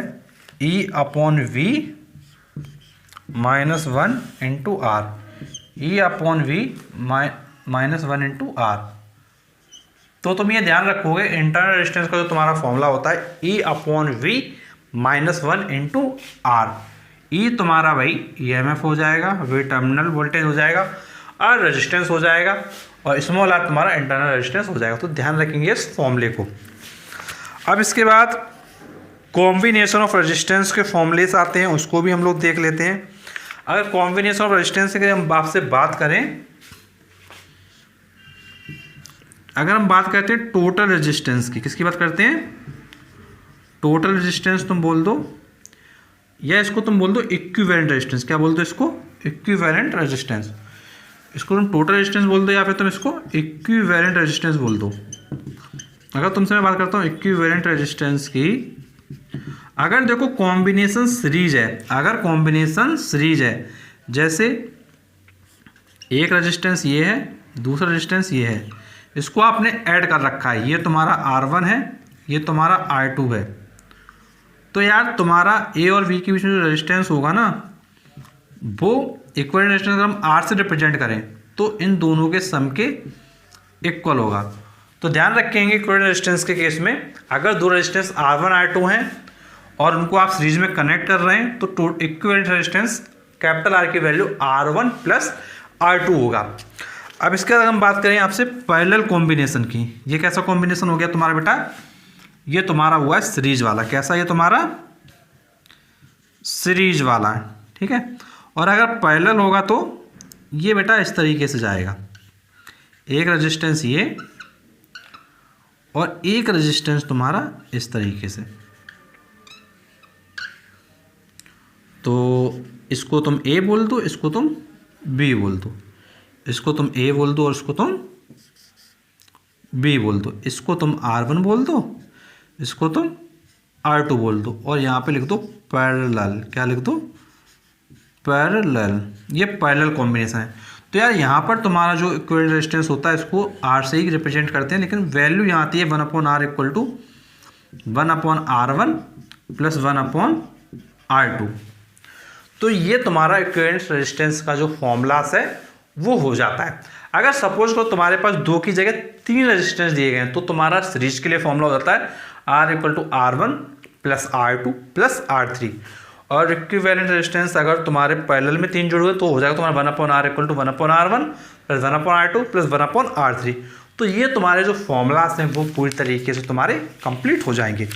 E upon V minus 1 into R. E upon V minus 1 into R. तो तुम ये ध्यान रखोगे इंटरनल रेजिस्टेंस का जो तुम्हारा फॉर्मूला होता है E/V -1 इंटू आर। ई तुम्हारा भाई EMF हो जाएगा, वी टर्मिनल वोल्टेज हो जाएगा, आर रेजिस्टेंस हो जाएगा और स्मॉल आर तुम्हारा इंटरनल रेजिस्टेंस हो जाएगा। तो ध्यान रखेंगे इस फॉर्मूले को। अब इसके बाद कॉम्बिनेशन ऑफ रेजिस्टेंस के फॉर्मूलेस आते हैं, उसको भी हम लोग देख लेते हैं। अगर कॉम्बिनेशन ऑफ रेजिस्टेंस की हम आपसे बात करें, अगर हम बात करते हैं टोटल रेजिस्टेंस की, किसकी बात करते हैं? टोटल रेजिस्टेंस तुम बोल दो या इसको तुम बोल दो इक्विवेलेंट रेजिस्टेंस। क्या बोल दो इसको? Equivalent resistance. इसको तुम टोटल रेजिस्टेंस बोल दो या फिर तुम इसको इक्विवेलेंट रेजिस्टेंस बोल दो। अगर तुमसे मैं बात करता हूँ इक्विवेलेंट रेजिस्टेंस की, अगर देखो कॉम्बिनेशन सीरीज है, अगर कॉम्बिनेशन सीरीज है, जैसे एक रेजिस्टेंस ये है, दूसरा रेजिस्टेंस ये है, इसको आपने ऐड कर रखा है, ये तुम्हारा R1 है, ये तुम्हारा R2 है, तो यार तुम्हारा A और B के बीच में जो रेजिस्टेंस होगा ना, वो इक्विवेलेंट रेजिस्टेंस अगर हम R से रिप्रेजेंट करें तो इन दोनों के सम के इक्वल होगा। तो ध्यान रखेंगे इक्विवेलेंट रेजिस्टेंस के केस में, अगर दो रेजिस्टेंस R1 R2 हैं और उनको आप सीरीज में कनेक्ट कर रहे हैं तो इक्विवेलेंट रेजिस्टेंस कैपिटल R की वैल्यू R1 प्लस R2 होगा। अब इसके बाद हम बात करें आपसे पैरेलल कॉम्बिनेशन की। ये कैसा कॉम्बिनेशन हो गया तुम्हारा बेटा? ये तुम्हारा हुआ है सीरीज वाला। कैसा? ये तुम्हारा सीरीज वाला है, ठीक है। और अगर पैरेलल होगा तो ये बेटा इस तरीके से जाएगा, एक रेजिस्टेंस ये और एक रेजिस्टेंस तुम्हारा इस तरीके से। तो इसको तुम A बोल दो, इसको तुम B बोल दो, इसको तुम A बोल दो और इसको तुम B बोल दो, इसको तुम R1 बोल दो, इसको तुम R2 बोल दो और यहाँ पे लिख दो पैरेलल। क्या लिख दो? पैरेलल। ये पैरेलल कॉम्बिनेशन है। तो यार यहाँ पर तुम्हारा जो इक्विवेलेंट रेजिस्टेंस होता है इसको R से ही रिप्रेजेंट करते हैं, लेकिन वैल्यू यहाँ आती है 1/R equal to 1/R1 plus 1/R2। तो ये तुम्हारा इक्विवेलेंट रेजिस्टेंस का जो फॉर्मूलास है वो हो जाता है। अगर सपोज करो तुम्हारे पास 2 की जगह 3 रेजिस्टेंस दिए गए हैं तो तुम्हारा सीरीज के लिए फॉर्मूला हो जाता है R equal to R1 plus R2 plus R3। और इक्विवेलेंट रेजिस्टेंस अगर तुम्हारे पैरेलल में 3 जुड़े हुए तो हो जाएगा तुम्हारा 1/R equal to 1/R1 plus 1/R2 plus 1/R3। तो ये तुम्हारे जो फॉर्मूलास हैं वो पूरी तरीके से तुम्हारे कंप्लीट हो जाएंगे।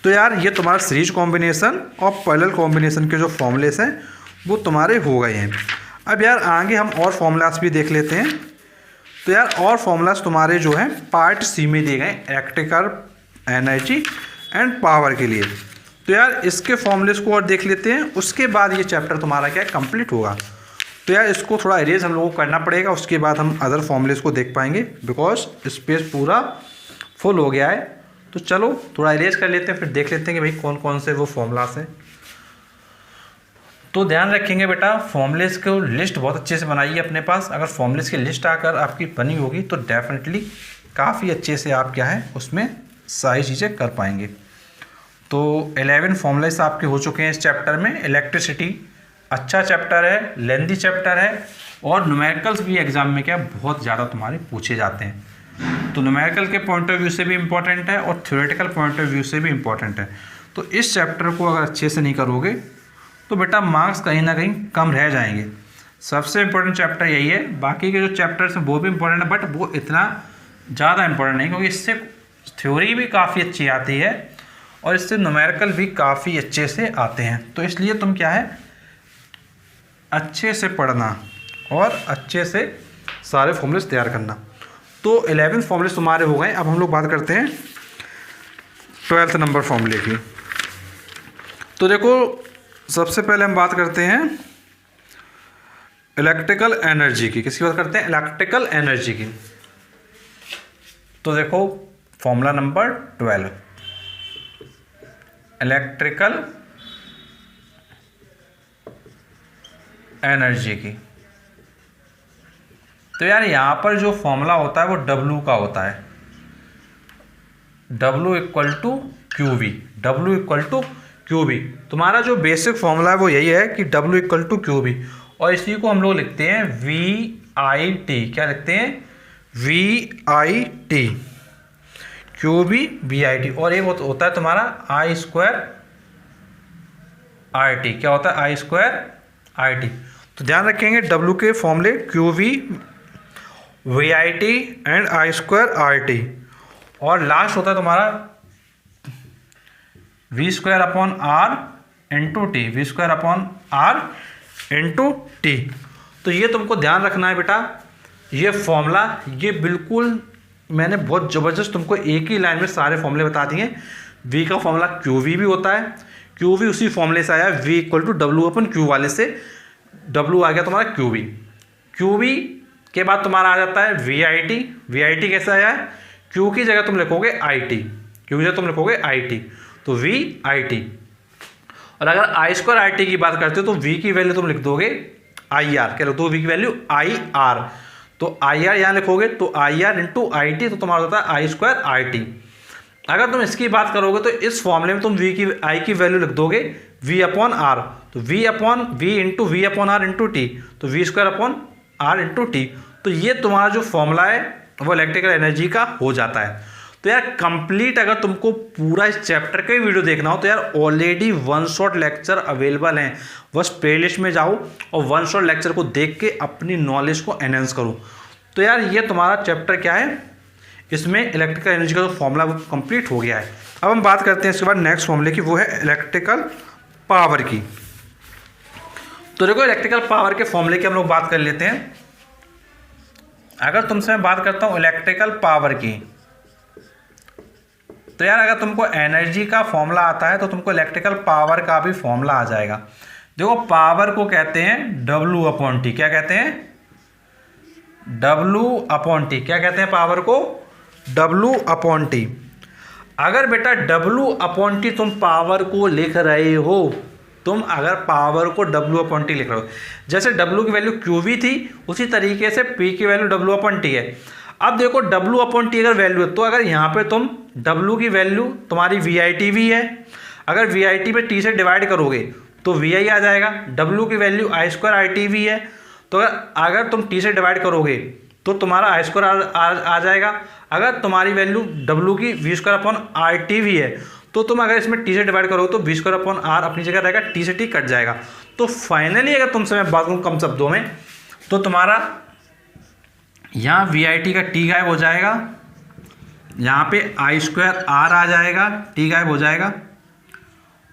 तो यार ये तुम्हारा सीरीज कॉम्बिनेशन और पैरेलल कॉम्बिनेशन के जो फॉर्मूलेस हैं वो तुम्हारे हो गए हैं। अब यार आगे हम और फॉर्मूलास भी देख लेते हैं। तो यार और फॉर्मूलास तुम्हारे जो हैं पार्ट सी में दिए गए इलेक्ट्रिकल एनर्जी एंड पावर के लिए। तो यार इसके फॉर्मूलेस को और देख लेते हैं, उसके बाद ये चैप्टर तुम्हारा क्या कंप्लीट होगा। तो यार इसको थोड़ा इरेज हम लोगों को करना पड़ेगा, उसके बाद हम अदर फॉर्मूलेस को देख पाएंगे, बिकॉज स्पेस पूरा फुल हो गया है। तो चलो थोड़ा इरेज कर लेते हैं, फिर देख लेते हैं कि भाई कौन कौन से वो फॉर्मूलास हैं। तो ध्यान रखेंगे बेटा, फॉर्मूलेस को लिस्ट बहुत अच्छे से बनाइए अपने पास। अगर फॉर्मूलेस की लिस्ट आकर आपकी बनी होगी तो डेफिनेटली काफ़ी अच्छे से आप क्या है उसमें सारी चीज़ें कर पाएंगे। तो 11 फॉर्मूलेस आपके हो चुके हैं इस चैप्टर में। इलेक्ट्रिसिटी अच्छा चैप्टर है, लेंथी चैप्टर है और न्यूमेरिकल्स भी एग्जाम में क्या बहुत ज़्यादा तुम्हारे पूछे जाते हैं। तो न्यूमेरिकल के पॉइंट ऑफ व्यू से भी इम्पॉर्टेंट है और थ्योरेटिकल पॉइंट ऑफ व्यू से भी इम्पॉर्टेंट है। तो इस चैप्टर को अगर अच्छे से नहीं करोगे तो बेटा मार्क्स कहीं ना कहीं कम रह जाएंगे। सबसे इम्पोर्टेंट चैप्टर यही है, बाकी के जो चैप्टर्स हैं वो भी इम्पोर्टेंट है, बट वो इतना ज़्यादा इम्पोर्टेंट नहीं, क्योंकि इससे थ्योरी भी काफ़ी अच्छी आती है और इससे न्यूमेरिकल भी काफ़ी अच्छे से आते हैं। तो इसलिए तुम क्या है अच्छे से पढ़ना और अच्छे से सारे फॉर्मूलेस तैयार करना। तो 11 फॉर्मूलेस तुम्हारे हो गए। अब हम लोग बात करते हैं 12th नंबर फॉर्मूले की। तो देखो सबसे पहले हम बात करते हैं इलेक्ट्रिकल एनर्जी की। किसकी बात करते हैं? इलेक्ट्रिकल एनर्जी की। तो देखो फॉर्मूला नंबर 12 इलेक्ट्रिकल एनर्जी की। तो यार यहाँ पर जो फॉर्मूला होता है वो W का होता है, W equal to QV। W equal to QV तुम्हारा जो बेसिक फॉर्मूला है वो यही है कि W इक्वल टू QV, और इसी को हम लोग लिखते हैं VIT। क्या लिखते हैं? VIT, QV VIT, और एक होता है तुम्हारा I² RT। क्या होता है I² RT? तो ध्यान रखेंगे W के फॉर्मूले QV VIT and I² RT, और लास्ट होता है तुम्हारा V²/R into T, V²/R into T. तो ये तुमको ध्यान रखना है बेटा, ये फॉर्मूला, ये बिल्कुल मैंने बहुत ज़बरदस्त तुमको एक ही लाइन में सारे फॉर्मूले बता दिए। V का फॉर्मूला QV भी होता है, QV उसी फॉर्मूले से आया V = W/Q वाले से, W आ गया तुम्हारा QV। QV के बाद तुम्हारा आ जाता है VIT। VIT कैसे आया है? Q की जगह तुम लिखोगे IT, Q की जगह तुम लिखोगे IT, तो VIT। और अगर I² RT की बात करते हो तो V की वैल्यू तुम लिख दोगे IR। क्या लिख दो? V की वैल्यू IR, तो IR यहाँ लिखोगे तो IR इंटू IT, तो तुम्हारा होता है I² RT। अगर तुम इसकी बात करोगे तो इस फॉर्मूले में तुम I की वैल्यू लिख दोगे V/R, तो V into V/R into T, तो V²/R इंटू टी। तो ये तुम्हारा जो फॉर्मूला है वो इलेक्ट्रिकल एनर्जी का हो जाता है। तो यार कंप्लीट अगर तुमको पूरा इस चैप्टर का ही वीडियो देखना हो तो यार ऑलरेडी 1 शॉट लेक्चर अवेलेबल हैं, बस प्लेलिस्ट में जाओ और 1 शॉट लेक्चर को देख के अपनी नॉलेज को एनहेंस करो। तो यार ये तुम्हारा चैप्टर क्या है, इसमें इलेक्ट्रिकल एनर्जी का जो फॉर्मूला वो कंप्लीट हो गया है। अब हम बात करते हैं इसके बाद नेक्स्ट फॉर्मूले की, वो है इलेक्ट्रिकल पावर की। तो देखो इलेक्ट्रिकल पावर के फॉर्मूले की हम लोग बात कर लेते हैं। अगर तुमसे मैं बात करता हूँ इलेक्ट्रिकल पावर की, तो यार अगर तुमको एनर्जी का फॉर्मूला आता है तो तुमको इलेक्ट्रिकल पावर का भी फॉर्मूला आ जाएगा। देखो पावर को कहते हैं W/T। क्या कहते हैं? W/T। क्या कहते हैं पावर को? W/T। अगर बेटा W/T तुम पावर को लिख रहे हो, तुम अगर पावर को W/T लिख रहे हो, जैसे W की वैल्यू QV थी उसी तरीके से P की वैल्यू W/T है। अब देखो W/T अगर वैल्यू है तो अगर यहाँ पे तुम W की वैल्यू तुम्हारी VIT भी है, अगर VIT पे T से डिवाइड करोगे तो VI आ जाएगा। W की वैल्यू I² RT भी है, तो अगर तुम T से डिवाइड करोगे तो तुम्हारा I² R आ जाएगा। अगर तुम्हारी वैल्यू W की V²/RT भी है तो तुम अगर इसमें T से डिवाइड करोगे तो V²/R अपनी जगह रहेगा, T से T कट जाएगा। तो फाइनली अगर तुमसे मैं बात करूँ कम शब्दों में, तो तुम्हारा यहाँ VIT का T गायब हो जाएगा, यहाँ पे I² R आ जाएगा, T गायब हो जाएगा,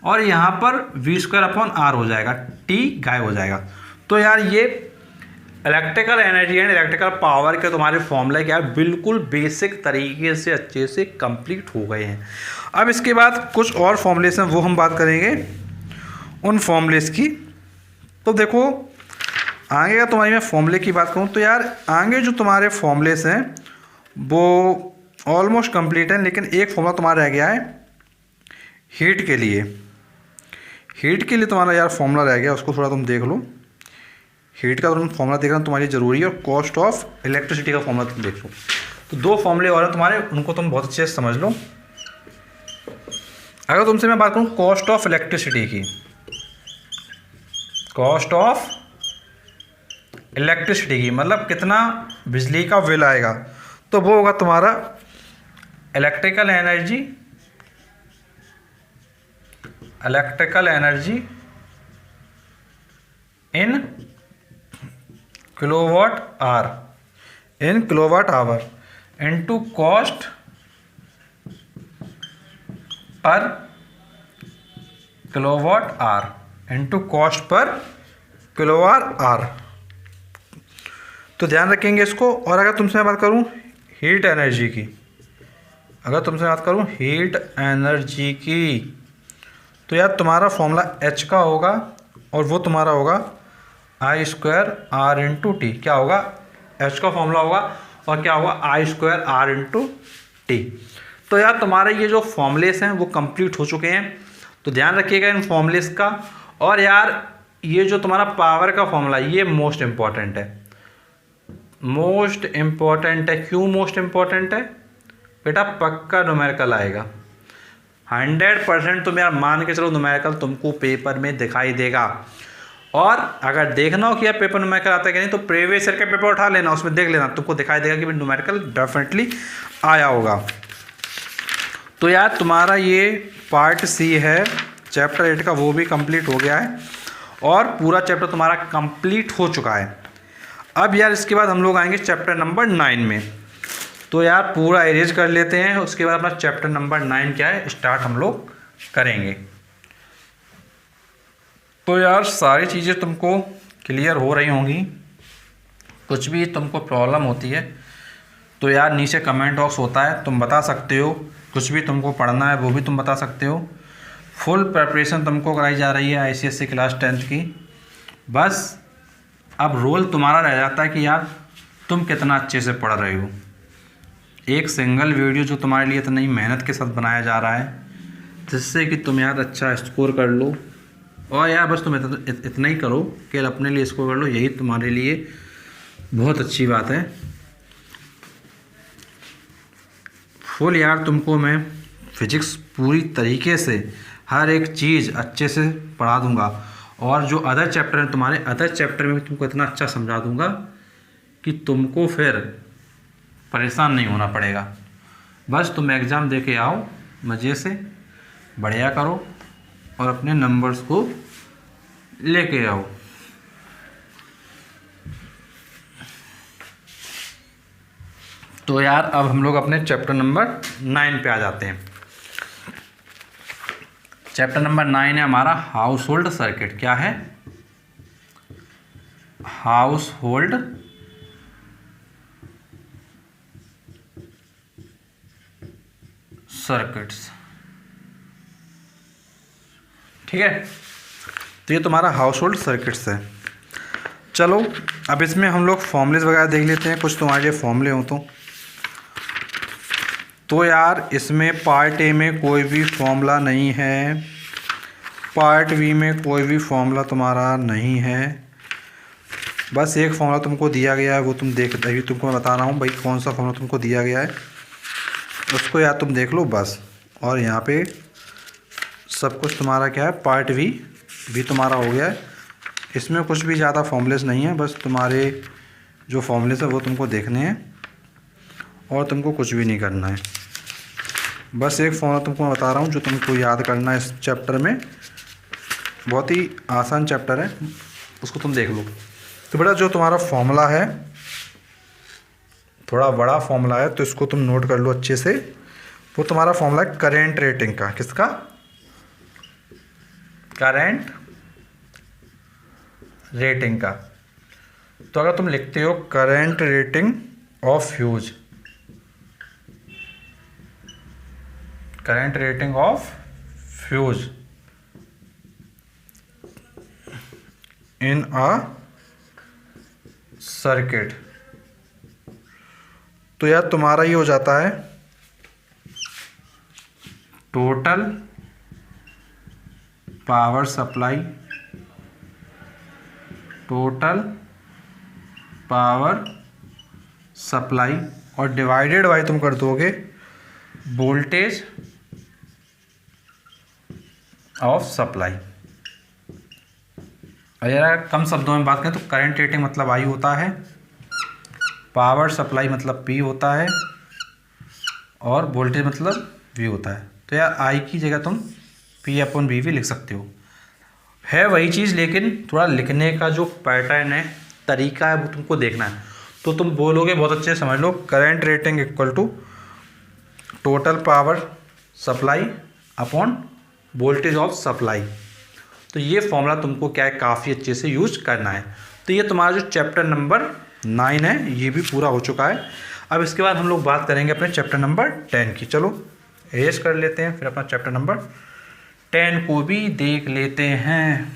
और यहाँ पर V²/R हो जाएगा, T गायब हो जाएगा। तो यार ये electrical energy and electrical power के तुम्हारे फॉर्मूले क्या है, बिल्कुल बेसिक तरीके से अच्छे से कंप्लीट हो गए हैं। अब इसके बाद कुछ और फॉर्मूलेस हैं, वो हम बात करेंगे उन फॉर्मूलेस की। तो देखो आगे का तुम्हारी मैं फॉर्मूले की बात करूँ तो यार आगे जो तुम्हारे फॉर्मूलेस हैं वो ऑलमोस्ट कंप्लीट हैं, लेकिन एक फॉर्मूला तुम्हारा रह गया है हीट के लिए। हीट के लिए तुम्हारा यार फॉर्मूला रह गया, उसको थोड़ा तुम देख लो। हीट का तुम फॉर्मूला देखना तुम्हारी ज़रूरी है, और कॉस्ट ऑफ इलेक्ट्रिसिटी का फॉर्मूला तुम देख लो। तो 2 फॉर्मूले और हैं तुम्हारे, उनको तुम बहुत अच्छे से समझ लो। अगर तुमसे मैं बात करूँ कॉस्ट ऑफ इलेक्ट्रिसिटी की, कॉस्ट ऑफ इलेक्ट्रिसिटी की मतलब कितना बिजली का बिल आएगा, तो वो होगा तुम्हारा electrical energy in kilowatt hour into cost per kilowatt hour into cost per kilowatt hour. तो ध्यान रखेंगे इसको। और अगर तुमसे मैं बात करूं हीट एनर्जी की, हीट एनर्जी की, तो यार तुम्हारा फॉर्मूला H का होगा, और वो तुम्हारा होगा I² R इंटू टी। क्या होगा? H का फॉर्मूला होगा और क्या होगा? I² R into T. तो यार तुम्हारे ये जो फॉर्मूलेस हैं वो कंप्लीट हो चुके हैं, तो ध्यान रखिएगा इन फॉर्मूलेस का। और यार ये जो तुम्हारा पावर का फॉर्मूला ये मोस्ट इम्पॉर्टेंट है, मोस्ट इम्पॉर्टेंट है। क्यों मोस्ट इम्पॉर्टेंट है? बेटा पक्का न्यूमेरिकल आएगा, 100% तुम यार मान के चलो न्यूमेरिकल तुमको पेपर में दिखाई देगा। और अगर देखना हो कि यार पेपर न्यूमेरिकल आता है कि नहीं, तो प्रीवियस ईयर का पेपर उठा लेना, उसमें देख लेना, तुमको दिखाई देगा कि न्यूमेरिकल डेफिनेटली आया होगा। तो यार तुम्हारा ये पार्ट सी है चैप्टर 8 का, वो भी कंप्लीट हो गया है और पूरा चैप्टर तुम्हारा कंप्लीट हो चुका है। अब यार इसके बाद हम लोग आएंगे चैप्टर नंबर 9 में। तो यार पूरा अरेंज कर लेते हैं, उसके बाद अपना चैप्टर नंबर 9 क्या है स्टार्ट हम लोग करेंगे। तो यार सारी चीज़ें तुमको क्लियर हो रही होंगी, कुछ भी तुमको प्रॉब्लम होती है तो यार नीचे कमेंट बॉक्स होता है, तुम बता सकते हो, कुछ भी तुमको पढ़ना है वो भी तुम बता सकते हो। फुल प्रिपरेशन तुमको कराई जा रही है आईसीएसई क्लास 10th की। बस अब रोल तुम्हारा रह जाता है कि यार तुम कितना अच्छे से पढ़ रहे हो। एक सिंगल वीडियो जो तुम्हारे लिए इतनी मेहनत के साथ बनाया जा रहा है जिससे कि तुम यार अच्छा स्कोर कर लो, और यार बस तुम इतना ही करो कि अपने लिए स्कोर कर लो, यही तुम्हारे लिए बहुत अच्छी बात है। फुल यार तुमको मैं फिजिक्स पूरी तरीके से हर एक चीज़ अच्छे से पढ़ा दूंगा, और जो अदर चैप्टर हैं तुम्हारे अदर चैप्टर में भी तुमको इतना अच्छा समझा दूंगा कि तुमको फिर परेशान नहीं होना पड़ेगा। बस तुम एग्ज़ाम दे के आओ, मज़े से बढ़िया करो और अपने नंबर्स को लेके आओ। तो यार अब हम लोग अपने चैप्टर नंबर 9 पे आ जाते हैं। चैप्टर नंबर 9 है हमारा हाउस होल्ड सर्किट। क्या है? House hold circuits. ठीक है, तो ये तुम्हारा हाउस होल्ड सर्किट्स है। चलो अब इसमें हम लोग फॉर्मूलेस वगैरह देख लेते हैं, कुछ तुम्हारे लिए फॉर्मूले हो तो यार इसमें पार्ट ए में कोई भी फॉर्मूला नहीं है, पार्ट बी में कोई भी फॉर्मूला तुम्हारा नहीं है। बस एक फॉर्मूला तुमको दिया गया है, वो तुम देख, अभी तुमको मैं बता रहा हूँ भाई कौन सा फॉर्मूला तुमको दिया गया है, उसको यार तुम देख लो बस। और यहाँ पे सब कुछ तुम्हारा क्या है, पार्ट बी भी तुम्हारा हो गया है। इसमें कुछ भी ज़्यादा फॉर्मूलेस नहीं है, बस तुम्हारे जो फॉर्मूलेस है वो तुमको देखने हैं और तुमको कुछ भी नहीं करना है। बस एक फॉर्मूला तुमको मैं बता रहा हूँ जो तुमको याद करना है इस चैप्टर में, बहुत ही आसान चैप्टर है, उसको तुम देख लो। तो बेटा जो तुम्हारा फॉर्मूला है थोड़ा बड़ा फॉर्मूला है, तो इसको तुम नोट कर लो अच्छे से। वो तुम्हारा फॉर्मूला है करेंट रेटिंग का। किसका? करेंट रेटिंग का। तो अगर तुम लिखते हो current rating of fuse, current rating of fuse in a circuit, तो यार तुम्हारा ये हो जाता है total power supply, total power supply, और डिवाइडेड बाय तुम कर दोगे वोल्टेज ऑफ सप्लाई। और यार कम शब्दों में बात करें तो करंट रेटिंग मतलब आई होता है, पावर सप्लाई मतलब पी होता है, और वोल्टेज मतलब वी होता है। तो यार आई की जगह तुम पी अपॉन वी भी लिख सकते हो, है वही चीज़, लेकिन थोड़ा लिखने का जो पैटर्न है, तरीका है, वो तुमको देखना है। तो तुम बोलोगे बहुत अच्छे से समझ लो, current rating equal to total power supply upon voltage of supply. तो ये फॉर्मूला तुमको क्या है काफ़ी अच्छे से यूज करना है। तो ये तुम्हारा जो चैप्टर नंबर 9 है ये भी पूरा हो चुका है। अब इसके बाद हम लोग बात करेंगे अपने चैप्टर नंबर 10 की। चलो एरेज कर लेते हैं, फिर अपना चैप्टर नंबर 10 को भी देख लेते हैं।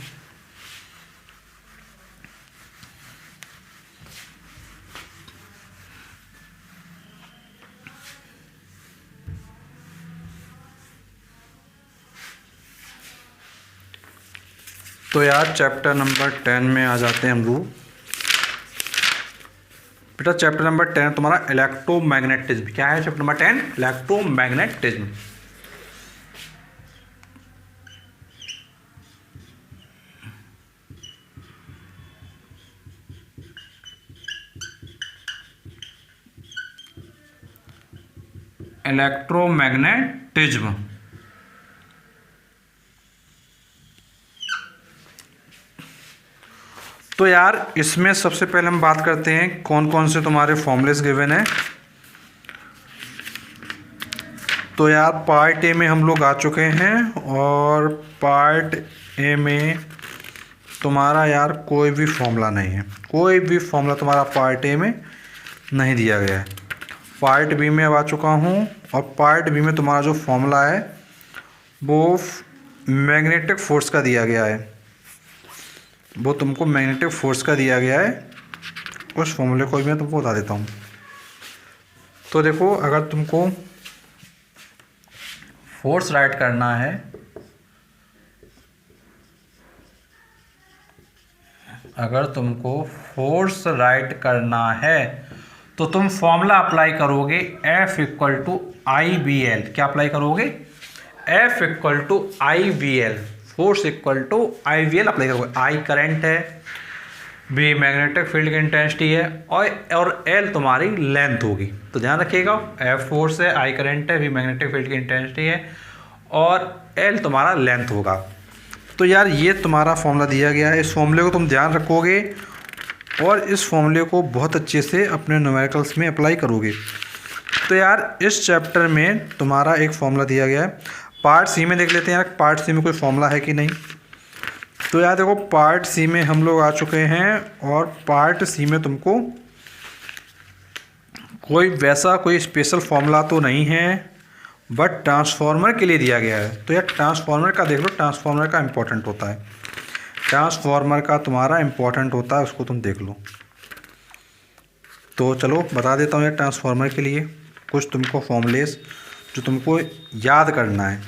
तो यार चैप्टर नंबर 10 में आ जाते हैं हम लोग। बेटा चैप्टर नंबर 10 तुम्हारा इलेक्ट्रोमैग्नेटिज्म। क्या है चैप्टर नंबर 10? इलेक्ट्रोमैग्नेटिज्म। इलेक्ट्रोमैग्नेटिज्म। तो यार इसमें सबसे पहले हम बात करते हैं कौन कौन से तुम्हारे फॉर्मूलेस गिवन है। तो यार पार्ट ए में हम लोग आ चुके हैं और पार्ट ए में तुम्हारा यार कोई भी फॉर्मूला नहीं है, कोई भी फॉर्मूला तुम्हारा पार्ट ए में नहीं दिया गया है। पार्ट बी में अब आ चुका हूँ और पार्ट बी में तुम्हारा जो फॉर्मूला है वो मैग्नेटिक फोर्स का दिया गया है, वो तुमको मैग्नेटिक फोर्स का दिया गया है। उस फॉर्मूले को भी मैं तुमको बता देता हूँ। तो देखो, अगर तुमको फोर्स राइट करना है, अगर तुमको फोर्स राइट करना है तो तुम फॉर्मूला अप्लाई करोगे F equal to I B L. क्या अप्लाई करोगे? F equal to I B L, force equal to I B L apply करोगे। आई करंट है, बी मैग्नेटिक फील्ड की इंटेंसिटी है और एल तुम्हारी लेंथ होगी। तो ध्यान रखिएगा, F फोर्स है, आई करंट है, बी मैग्नेटिक फील्ड की इंटेंसिटी है और एल तुम्हारा लेंथ होगा। तो यार ये तुम्हारा फॉर्मूला दिया गया है, इस फॉर्मूले को तुम ध्यान रखोगे और इस फॉर्मूले को बहुत अच्छे से अपने न्यूमेरिकल्स में अप्लाई करोगे। तो यार इस चैप्टर में तुम्हारा एक फॉर्मूला दिया गया है। पार्ट सी में देख लेते हैं यार, पार्ट सी में कोई फॉर्मूला है कि नहीं। तो यार देखो, पार्ट सी में हम लोग आ चुके हैं और पार्ट सी में तुमको कोई स्पेशल फॉर्मूला तो नहीं है, बट ट्रांसफार्मर के लिए दिया गया है। तो यार ट्रांसफार्मर का देख लो, ट्रांसफार्मर का इम्पोर्टेंट होता है, ट्रांसफार्मर का तुम्हारा इम्पोर्टेंट होता है, उसको तुम देख लो। तो चलो बता देता हूँ यार, ट्रांसफार्मर के लिए कुछ तुमको फॉर्मूलेस जो तुमको याद करना है।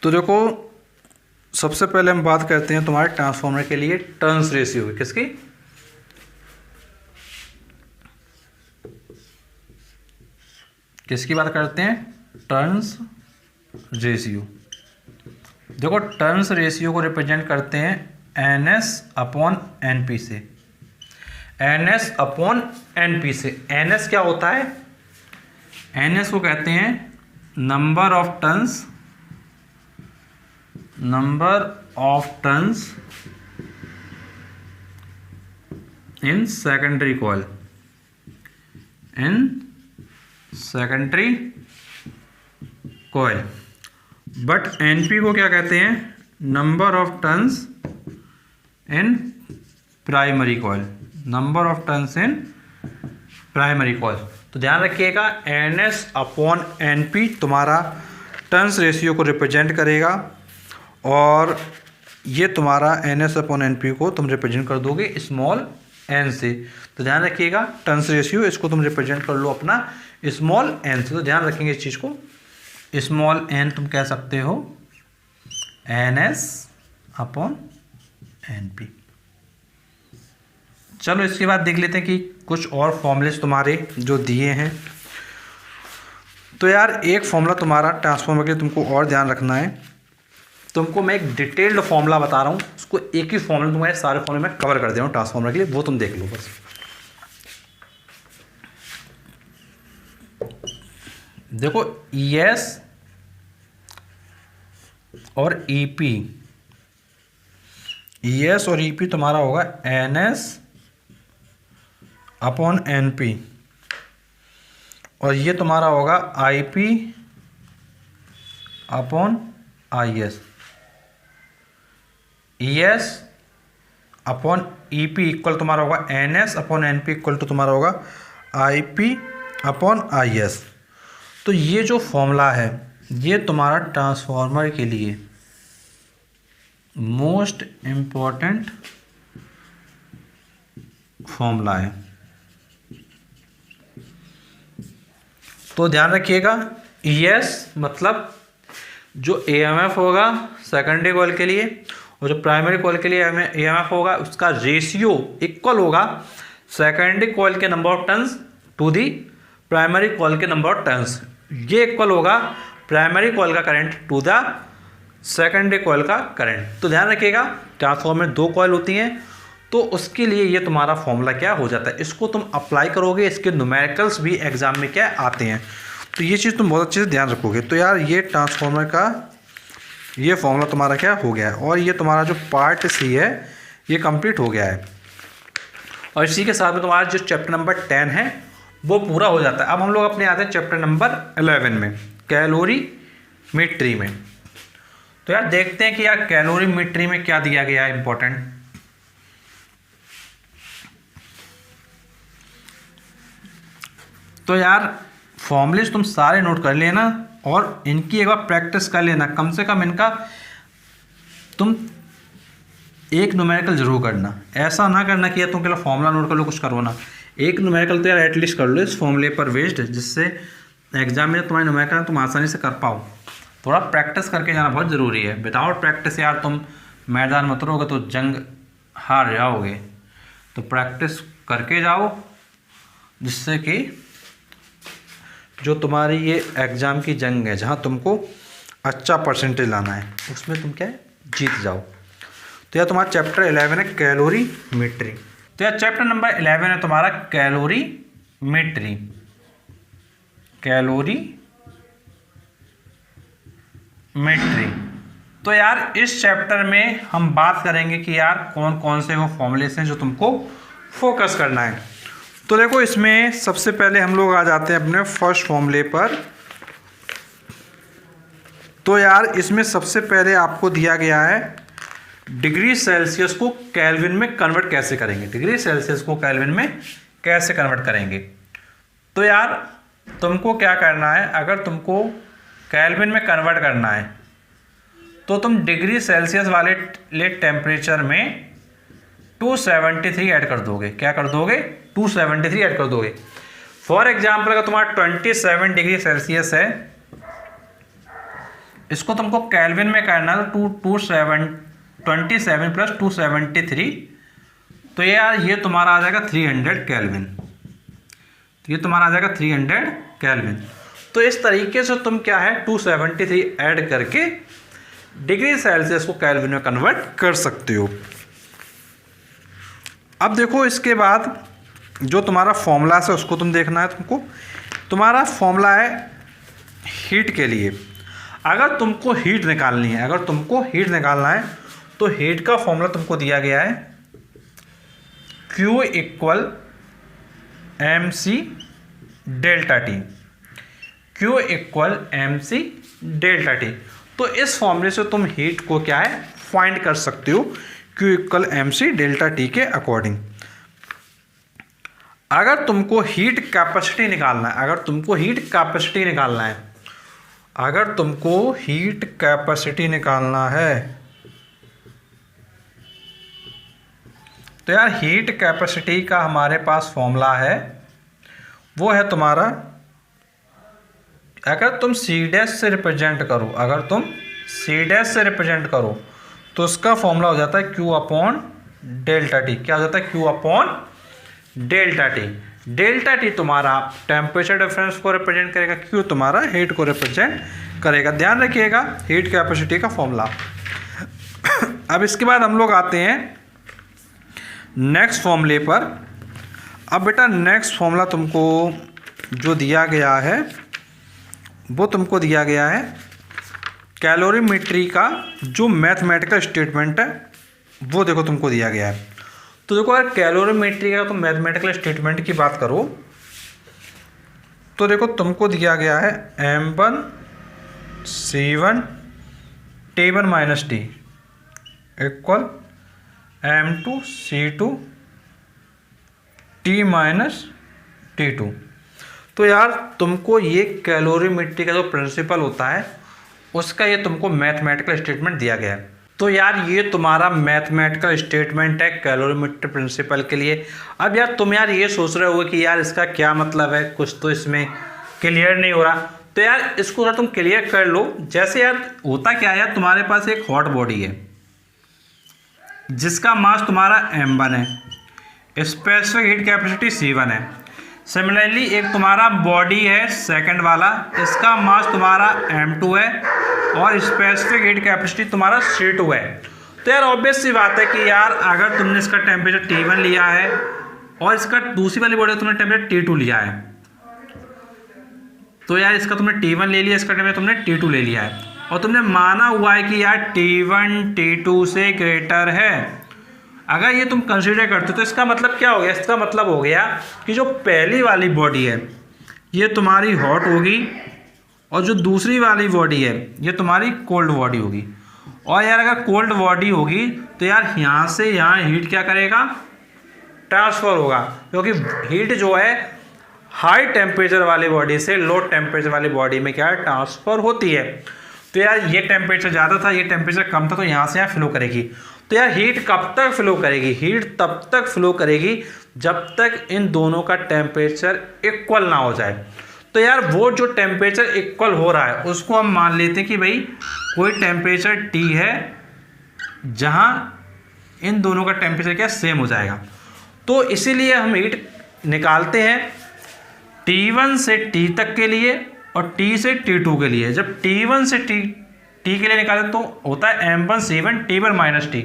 तो देखो, सबसे पहले हम बात करते हैं तुम्हारे ट्रांसफार्मर के लिए टर्न्स रेशियो। किसकी? किसकी बात करते हैं? Turns ratio. देखो, टर्न्स रेशियो को रिप्रेजेंट करते हैं NS अपॉन NP से। NS अपॉन NP से। NS क्या होता है? NS को कहते हैं number of turns, in secondary coil, but NP को क्या कहते हैं? Number of turns in primary coil, number of turns in primary coil. तो ध्यान रखिएगा, NS अपॉन NP तुम्हारा टर्न्स रेशियो को रिप्रेजेंट करेगा और ये तुम्हारा NS अपॉन NP को तुम रिप्रेजेंट कर दोगे स्मॉल n से। तो ध्यान रखिएगा, टर्न्स रेशियो इसको तुम रिप्रेजेंट कर लो अपना स्मॉल n से। तो ध्यान रखेंगे इस चीज़ को, स्मॉल n तुम कह सकते हो NS अपॉन NP। चलो इसके बाद देख लेते हैं कि कुछ और फॉर्मूलेस तुम्हारे जो दिए हैं। तो यार एक फॉर्मूला तुम्हारा ट्रांसफार्मर के लिए तुमको और ध्यान रखना है। तुमको मैं एक डिटेल्ड फॉर्मूला बता रहा हूँ, उसको एक ही फॉर्मूला तुम्हारे सारे फॉर्मूले में कवर कर दे रहा हूँ ट्रांसफार्मर के लिए, वो तुम देख लो बस। देखो, ES और EP, ES और EP तुम्हारा होगा NS अपॉन NP और ये तुम्हारा होगा IP upon IS। ES upon EP equal तुम्हारा होगा NS upon NP equal to तुम्हारा होगा IP अपॉन IS। तो ये जो फॉर्मूला है ये तुम्हारा ट्रांसफार्मर के लिए मोस्ट इम्पॉर्टेंट फॉर्मूला है। तो ध्यान रखिएगा, ES मतलब जो EMF होगा सेकेंडरी कॉइल के लिए और जो प्राइमरी कॉइल के लिए EMF होगा, उसका रेशियो इक्वल होगा सेकेंडरी कॉइल के number of turns to the primary coil के नंबर ऑफ टर्न्स। ये इक्वल होगा प्राइमरी कॉइल का current to the secondary coil का करंट। तो ध्यान रखिएगा, ट्रांसफार्मर में 2 कॉइल होती हैं, तो उसके लिए ये तुम्हारा फॉर्मूला क्या हो जाता है, इसको तुम अप्लाई करोगे, इसके न्यूमेरिकल्स भी एग्जाम में क्या आते हैं, तो ये चीज़ तुम बहुत अच्छे से ध्यान रखोगे। तो यार ये ट्रांसफॉर्मर का ये फॉर्मूला तुम्हारा क्या हो गया है, और ये तुम्हारा जो पार्ट सी है ये कंप्लीट हो गया है। और इसी के साथ में तुम्हारा जो चैप्टर नंबर 10 है वो पूरा हो जाता है। अब हम लोग अपने आते हैं चैप्टर नंबर 11 में, कैलोरीमेट्री में। तो यार देखते हैं कि यार कैलोरीमेट्री में क्या दिया गया है इंपॉर्टेंट। तो यार फॉर्मूलेज तुम सारे नोट कर लेना और इनकी एक बार प्रैक्टिस कर लेना, कम से कम इनका तुम एक न्यूमेरिकल जरूर करना। ऐसा ना करना कि यार तुम केवल फॉर्मूला नोट कर लो, कुछ करो ना, एक न्यूमेरिकल तो यार एटलीस्ट कर लो इस फॉर्मूले पर बेस्ड, जिससे एग्जाम में तुम्हारे न्यूमेरिकल तुम आसानी से कर पाओ। थोड़ा प्रैक्टिस करके जाना बहुत ज़रूरी है। विदाउट प्रैक्टिस यार तुम मैदान में उतरोगे तो जंग हार जाओगे। तो प्रैक्टिस करके जाओ, जिससे कि जो तुम्हारी ये एग्ज़ाम की जंग है जहाँ तुमको अच्छा परसेंटेज लाना है, उसमें तुम क्या है जीत जाओ। तो यार तुम्हारा चैप्टर 11 है कैलोरीमेट्री। तो यार चैप्टर नंबर 11 है तुम्हारा कैलोरीमेट्री। तो यार इस चैप्टर में हम बात करेंगे कि यार कौन कौन से वो फॉर्मूलेस हैं जो तुमको फोकस करना है। तो देखो इसमें सबसे पहले हम लोग आ जाते हैं अपने फर्स्ट फॉर्मूले पर। तो यार इसमें सबसे पहले आपको दिया गया है डिग्री सेल्सियस को केल्विन में कन्वर्ट कैसे करेंगे, डिग्री सेल्सियस को केल्विन में कैसे कन्वर्ट करेंगे। तो यार तुमको क्या करना है, अगर तुमको केल्विन में कन्वर्ट करना है तो तुम डिग्री सेल्सियस वाले टेम्परेचर में 273 ऐड कर दोगे। क्या कर दोगे, 273 ऐड कर दोगे। फॉर एग्जाम्पल अगर तुम्हारा 27 डिग्री सेल्सियस है, इसको तुमको केल्विन में करना है तो 27 प्लस 273, तो यार ये तुम्हारा आ जाएगा 300 केल्विन। तो ये तुम्हारा आ जाएगा 300 केल्विन। तो इस तरीके से तुम क्या है 273 ऐड करके डिग्री सेल्सियस को केल्विन में कन्वर्ट कर सकते हो। अब देखो इसके बाद जो तुम्हारा फॉर्मूला है उसको तुम देखना है तुमको। तुम्हारा फॉर्मूला है हीट के लिए। अगर तुमको हीट निकालनी है, अगर तुमको हीट निकालना है तो हीट का फॉर्मूला तुमको दिया गया है Q equal MC delta T. Q equal MC delta T. तो इस फॉर्मूले से तुम हीट को क्या है फाइंड कर सकते हो Q equal MC delta T के अकॉर्डिंग। अगर तुमको हीट कैपेसिटी निकालना है, अगर तुमको हीट कैपेसिटी निकालना है, अगर तुमको हीट कैपेसिटी निकालना है तो यार हीट कैपेसिटी का हमारे पास फॉर्मूला है, वो है तुम्हारा, अगर तुम C डैश से रिप्रेजेंट करो, अगर तुम C डैश से रिप्रेजेंट करो तो उसका फॉर्मूला हो जाता है Q अपॉन डेल्टा टी। क्या हो जाता है Q upon delta T. Delta T तुम्हारा टेम्परेचर डिफरेंस को रिप्रेजेंट करेगा, Q तुम्हारा हीट को रिप्रेजेंट करेगा। ध्यान रखिएगा हीट कैपेसिटी का फॉर्मूला। अब इसके बाद हम लोग आते हैं नेक्स्ट फॉर्मूले पर। अब बेटा नेक्स्ट फॉर्मूला तुमको जो दिया गया है वो तुमको दिया गया है कैलोरीमेट्री का जो मैथमेटिकल स्टेटमेंट है वो देखो तुमको दिया गया है। तो देखो अगर कैलोरीमेट्री का तुम मैथमेटिकल स्टेटमेंट की बात करो तो देखो तुमको दिया गया है M1 C1 T1 minus T equal M2 C2 T minus T2। तो यार तुमको ये कैलोरीमेट्री का जो प्रिंसिपल होता है उसका ये तुमको मैथमेटिकल स्टेटमेंट दिया गया है। तो यार ये तुम्हारा मैथमेटिकल स्टेटमेंट है कैलोरीमेट्री प्रिंसिपल के लिए। अब यार तुम यार ये सोच रहे हो कि यार इसका क्या मतलब है, कुछ तो इसमें क्लियर नहीं हो रहा। तो यार इसको अगर तुम क्लियर कर लो, जैसे यार होता क्या है यार, तुम्हारे पास एक हॉट बॉडी है जिसका मास तुम्हारा M1 है, स्पेसिफिक हीट कैपेसिटी C1 है। सिमिलरली एक तुम्हारा बॉडी है सेकंड वाला, इसका मास तुम्हारा M2 है और स्पेसिफिक हीट कैपेसिटी तुम्हारा C2 है। तो यार ऑब्वियस सी बात है कि यार अगर तुमने इसका टेम्परेचर T1 लिया है और इसका दूसरी वाली बॉडी तुमने टेम्परेचर T2 लिया है, तो यार इसका तुमने T1 ले लिया, इसका टेम्परेचर तुमने T2 ले लिया है और तुमने माना हुआ है कि यार T1 T2 से ग्रेटर है। अगर ये तुम कंसीडर करते हो तो इसका मतलब क्या हो गया? इसका मतलब हो गया कि जो पहली वाली बॉडी है ये तुम्हारी हॉट होगी और जो दूसरी वाली बॉडी है ये तुम्हारी कोल्ड बॉडी होगी। और यार अगर कोल्ड बॉडी होगी तो यार यहाँ से यहाँ हीट क्या करेगा? ट्रांसफ़र होगा, क्योंकि हीट जो है हाई टेम्परेचर वाली बॉडी से लो टेम्परेचर वाली बॉडी में क्या है? ट्रांसफ़र होती है। तो यार ये टेम्परेचर ज़्यादा था, ये टेम्परेचर कम था, तो यहाँ से यहाँ फ्लो करेगी। तो यार हीट कब तक फ्लो करेगी? हीट तब तक फ्लो करेगी जब तक इन दोनों का टेम्परेचर इक्वल ना हो जाए। तो यार वो जो टेम्परेचर इक्वल हो रहा है उसको हम मान लेते हैं कि भाई कोई टेम्परेचर T है जहाँ इन दोनों का टेम्परेचर क्या सेम हो जाएगा। तो इसीलिए हम हीट निकालते हैं T1 से T तक के लिए और T से T2 के लिए। जब T1 से T के लिए निकालें तो होता है M1C1 T1 minus T,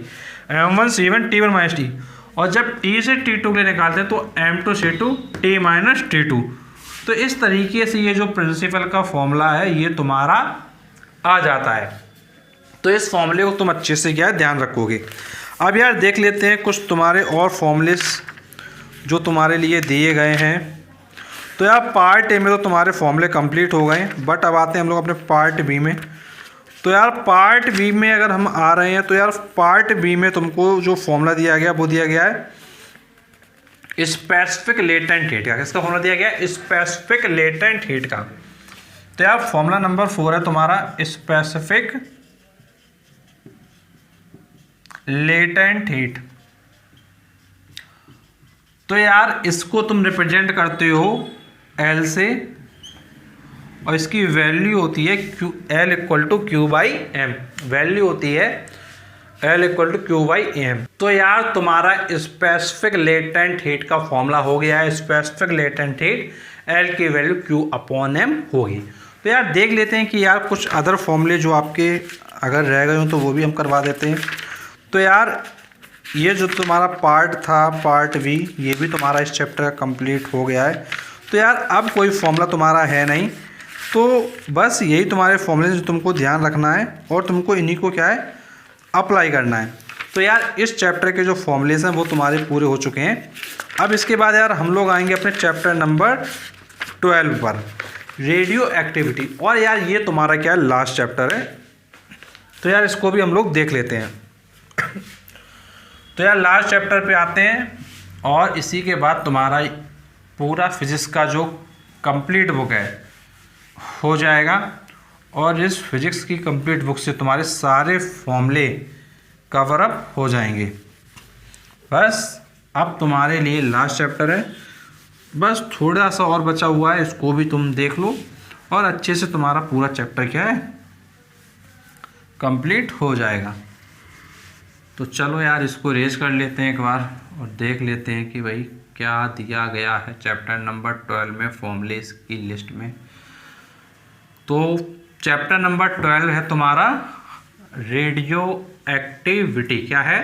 M1C1 T1 minus T. और जब T से T2 के लिए निकालते हैं तो M2C2 T माइनस T2। तो इस तरीके से ये जो प्रिंसिपल का फॉर्मूला है ये तुम्हारा आ जाता है। तो इस फॉर्मूले को तुम अच्छे से क्या ध्यान रखोगे। अब यार देख लेते हैं कुछ तुम्हारे और फॉर्मूलेस जो तुम्हारे लिए दिए गए हैं। तो यार पार्ट ए में तो तुम्हारे फॉर्मूले कंप्लीट हो गए, बट अब आते हैं हम लोग अपने पार्ट बी में। तो यार पार्ट बी में अगर हम आ रहे हैं तो यार पार्ट बी में तुमको जो फॉर्मूला दिया गया वो दिया गया है स्पेसिफिक लेटेंट हीट का। किसका फॉर्मूला दिया गया है? स्पेसिफिक लेटेंट हीट का। तो यार फॉर्मूला नंबर 4 है तुम्हारा स्पेसिफिक लेटेंट हीट। तो यार इसको तुम रिप्रेजेंट करते हो L से और इसकी वैल्यू होती है L equal to Q by M. Value होती है L equal to Q by M. तो यार तुम्हारा स्पेसिफिक लेटेंट हीट का फॉर्मूला हो गया है स्पेसिफिक लेटेंट हीट L की वैल्यू Q अपॉन एम होगी। तो यार देख लेते हैं कि यार कुछ अदर फॉर्मूले जो आपके अगर रह गए हो तो वो भी हम करवा देते हैं। तो यार ये जो तुम्हारा पार्ट था पार्ट बी ये भी तुम्हारा इस चैप्टर का कंप्लीट हो गया है। तो यार अब कोई फॉर्मूला तुम्हारा है नहीं, तो बस यही तुम्हारे फॉर्मूले जो तुमको ध्यान रखना है और तुमको इन्हीं को क्या है अप्लाई करना है। तो यार इस चैप्टर के जो फॉर्मूलेस हैं वो तुम्हारे पूरे हो चुके हैं। अब इसके बाद यार हम लोग आएंगे अपने चैप्टर नंबर 12 पर, रेडियो एक्टिविटी। और यार ये तुम्हारा क्या है लास्ट चैप्टर है, तो यार इसको भी हम लोग देख लेते हैं। तो यार लास्ट चैप्टर पे आते हैं और इसी के बाद तुम्हारा पूरा फिजिक्स का जो कंप्लीट बुक है हो जाएगा। और इस फिजिक्स की कंप्लीट बुक से तुम्हारे सारे फॉर्मूले कवर अप हो जाएंगे। बस अब तुम्हारे लिए लास्ट चैप्टर है, बस थोड़ा सा और बचा हुआ है, इसको भी तुम देख लो और अच्छे से तुम्हारा पूरा चैप्टर क्या है कंप्लीट हो जाएगा। तो चलो यार इसको रेज कर लेते हैं एक बार और देख लेते हैं कि भाई क्या दिया गया है चैप्टर नंबर 12 में फॉर्मूलेस की लिस्ट में। तो चैप्टर नंबर 12 है तुम्हारा रेडियो एक्टिविटी। क्या है?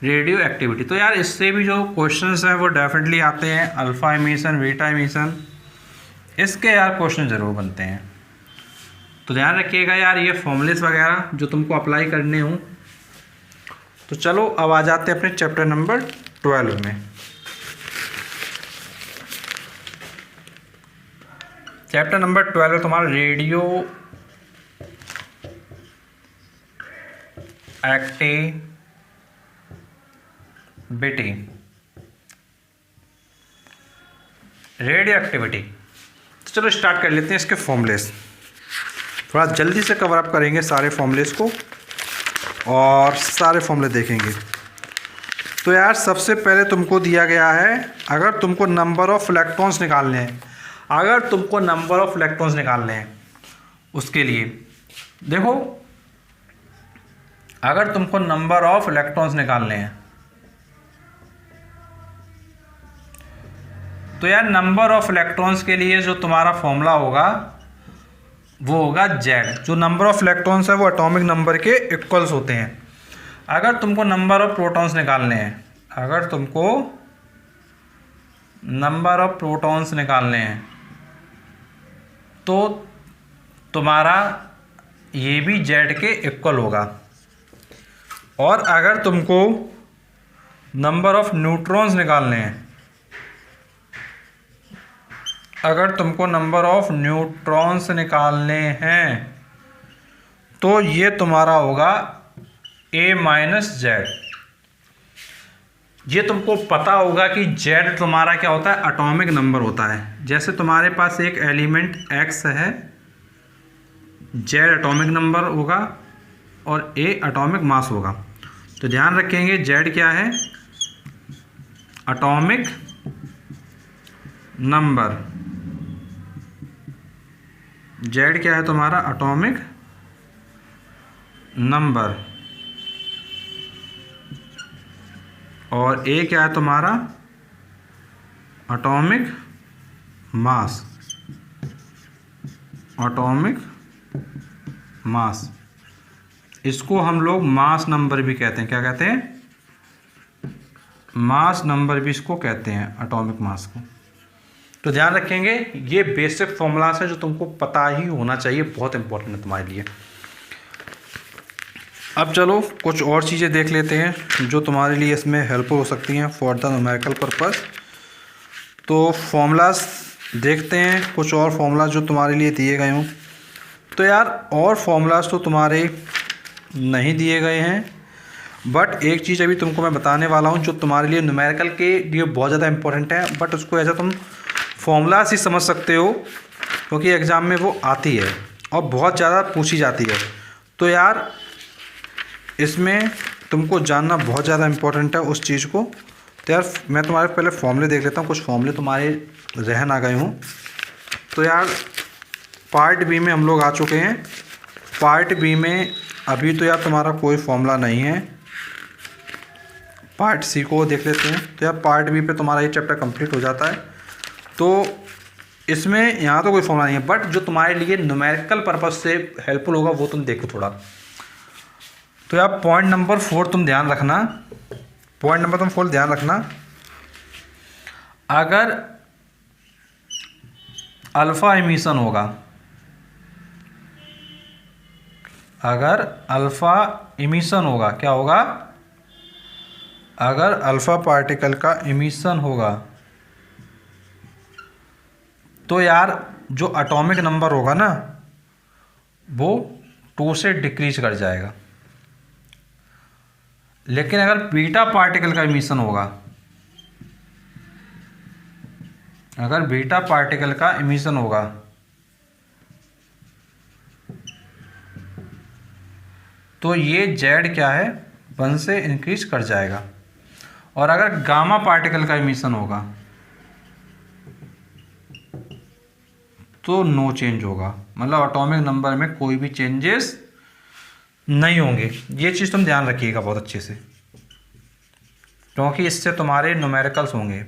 Radio activity. तो यार इससे भी जो क्वेश्चंस हैं वो डेफिनेटली आते हैं, अल्फ़ा एमिशन बीटा एमिशन, इसके यार क्वेश्चन ज़रूर बनते हैं। तो ध्यान रखिएगा यार ये फॉर्मूलेस वगैरह जो तुमको अप्लाई करने हों। तो चलो अब आ जाते हैं अपने चैप्टर नंबर 12 में। चैप्टर नंबर 12 है तुम्हारा रेडियो एक्टिविटी। Radio activity. तो चलो स्टार्ट कर लेते हैं इसके फॉर्मूलेस। थोड़ा जल्दी से कवर अप करेंगे सारे फॉर्मूलेस को और सारे फॉर्मूले देखेंगे। तो यार सबसे पहले तुमको दिया गया है अगर तुमको नंबर ऑफ इलेक्ट्रॉन्स निकालने हैं, अगर तुमको नंबर ऑफ इलेक्ट्रॉन्स निकालने हैं उसके लिए देखो, अगर तुमको नंबर ऑफ इलेक्ट्रॉन्स निकालने हैं तो यार नंबर ऑफ इलेक्ट्रॉन्स के लिए जो तुम्हारा फॉर्मूला होगा वो होगा Z। जो नंबर ऑफ इलेक्ट्रॉन्स है वो एटॉमिक नंबर के इक्वल्स होते हैं। अगर तुमको नंबर ऑफ प्रोटॉन्स निकालने हैं, अगर तुमको नंबर ऑफ प्रोटॉन्स निकालने हैं तो तुम्हारा ये भी जेड के इक्वल होगा। और अगर तुमको नंबर ऑफ न्यूट्रॉन्स निकालने हैं, अगर तुमको नंबर ऑफ न्यूट्रॉन्स निकालने हैं तो ये तुम्हारा होगा a माइनस जेड। ये तुमको पता होगा कि जेड तुम्हारा क्या होता है, एटॉमिक नंबर होता है। जैसे तुम्हारे पास एक एलिमेंट x है, जेड एटॉमिक नंबर होगा और a एटॉमिक मास होगा। तो ध्यान रखेंगे जेड क्या है, एटॉमिक नंबर। जेड क्या है तुम्हारा, एटॉमिक नंबर। और ए क्या है तुम्हारा, एटॉमिक मास। एटॉमिक मास, इसको हम लोग मास नंबर भी कहते हैं। क्या कहते हैं, मास नंबर भी इसको कहते हैं, एटॉमिक मास को। तो ध्यान रखेंगे ये बेसिक फॉर्मूलास है जो तुमको पता ही होना चाहिए, बहुत इंपॉर्टेंट है तुम्हारे लिए। अब चलो कुछ और चीज़ें देख लेते हैं जो तुम्हारे लिए इसमें हेल्प हो सकती हैं फॉर द न्यूमेरिकल पर्पस। तो फॉर्मूलास देखते हैं, कुछ और फॉर्मूलास जो तुम्हारे लिए दिए गए हों। तो यार और फॉर्मूलास तो तुम्हारे नहीं दिए गए हैं, बट एक चीज़ अभी तुमको मैं बताने वाला हूँ जो तुम्हारे लिए न्यूमेरिकल के लिए बहुत ज़्यादा इंपॉर्टेंट है, बट उसको ऐसा तुम फॉर्मूलास ही समझ सकते हो क्योंकि एग्ज़ाम में वो आती है और बहुत ज़्यादा पूछी जाती है। तो यार इसमें तुमको जानना बहुत ज़्यादा इम्पोर्टेंट है उस चीज़ को। तो यार मैं तुम्हारे पहले फॉर्मूले देख लेता हूँ, कुछ फॉर्मूले तुम्हारे रहन आ गए हों। तो यार पार्ट बी में हम लोग आ चुके हैं। पार्ट बी में अभी तो यार तुम्हारा कोई फॉर्मूला नहीं है, पार्ट सी को देख लेते हैं। तो यार पार्ट बी पे तुम्हारा ये चैप्टर कंप्लीट हो जाता है। तो इसमें यहाँ तो कोई फॉर्मूला नहीं है, बट जो तुम्हारे लिए न्यूमेरिकल पर्पज से हेल्पफुल होगा वो तुम देखो थोड़ा। तो यार पॉइंट नंबर 4 तुम ध्यान रखना, पॉइंट नंबर तुम 4 ध्यान रखना। अगर अल्फा इमिशन होगा, अगर अल्फा इमिशन होगा, क्या होगा, अगर अल्फा पार्टिकल का इमिशन होगा तो यार जो एटॉमिक नंबर होगा ना वो 2 से डिक्रीज कर जाएगा। लेकिन अगर बीटा पार्टिकल का इमिशन होगा, अगर बीटा पार्टिकल का इमिशन होगा तो ये जेड क्या है, 1 से इंक्रीज कर जाएगा। और अगर गामा पार्टिकल का इमिशन होगा तो नो चेंज होगा, मतलब एटॉमिक नंबर में कोई भी चेंजेस नहीं होंगे। ये चीज़ तुम ध्यान रखिएगा बहुत अच्छे से, क्योंकि इससे तुम्हारे न्यूमेरिकल्स होंगे।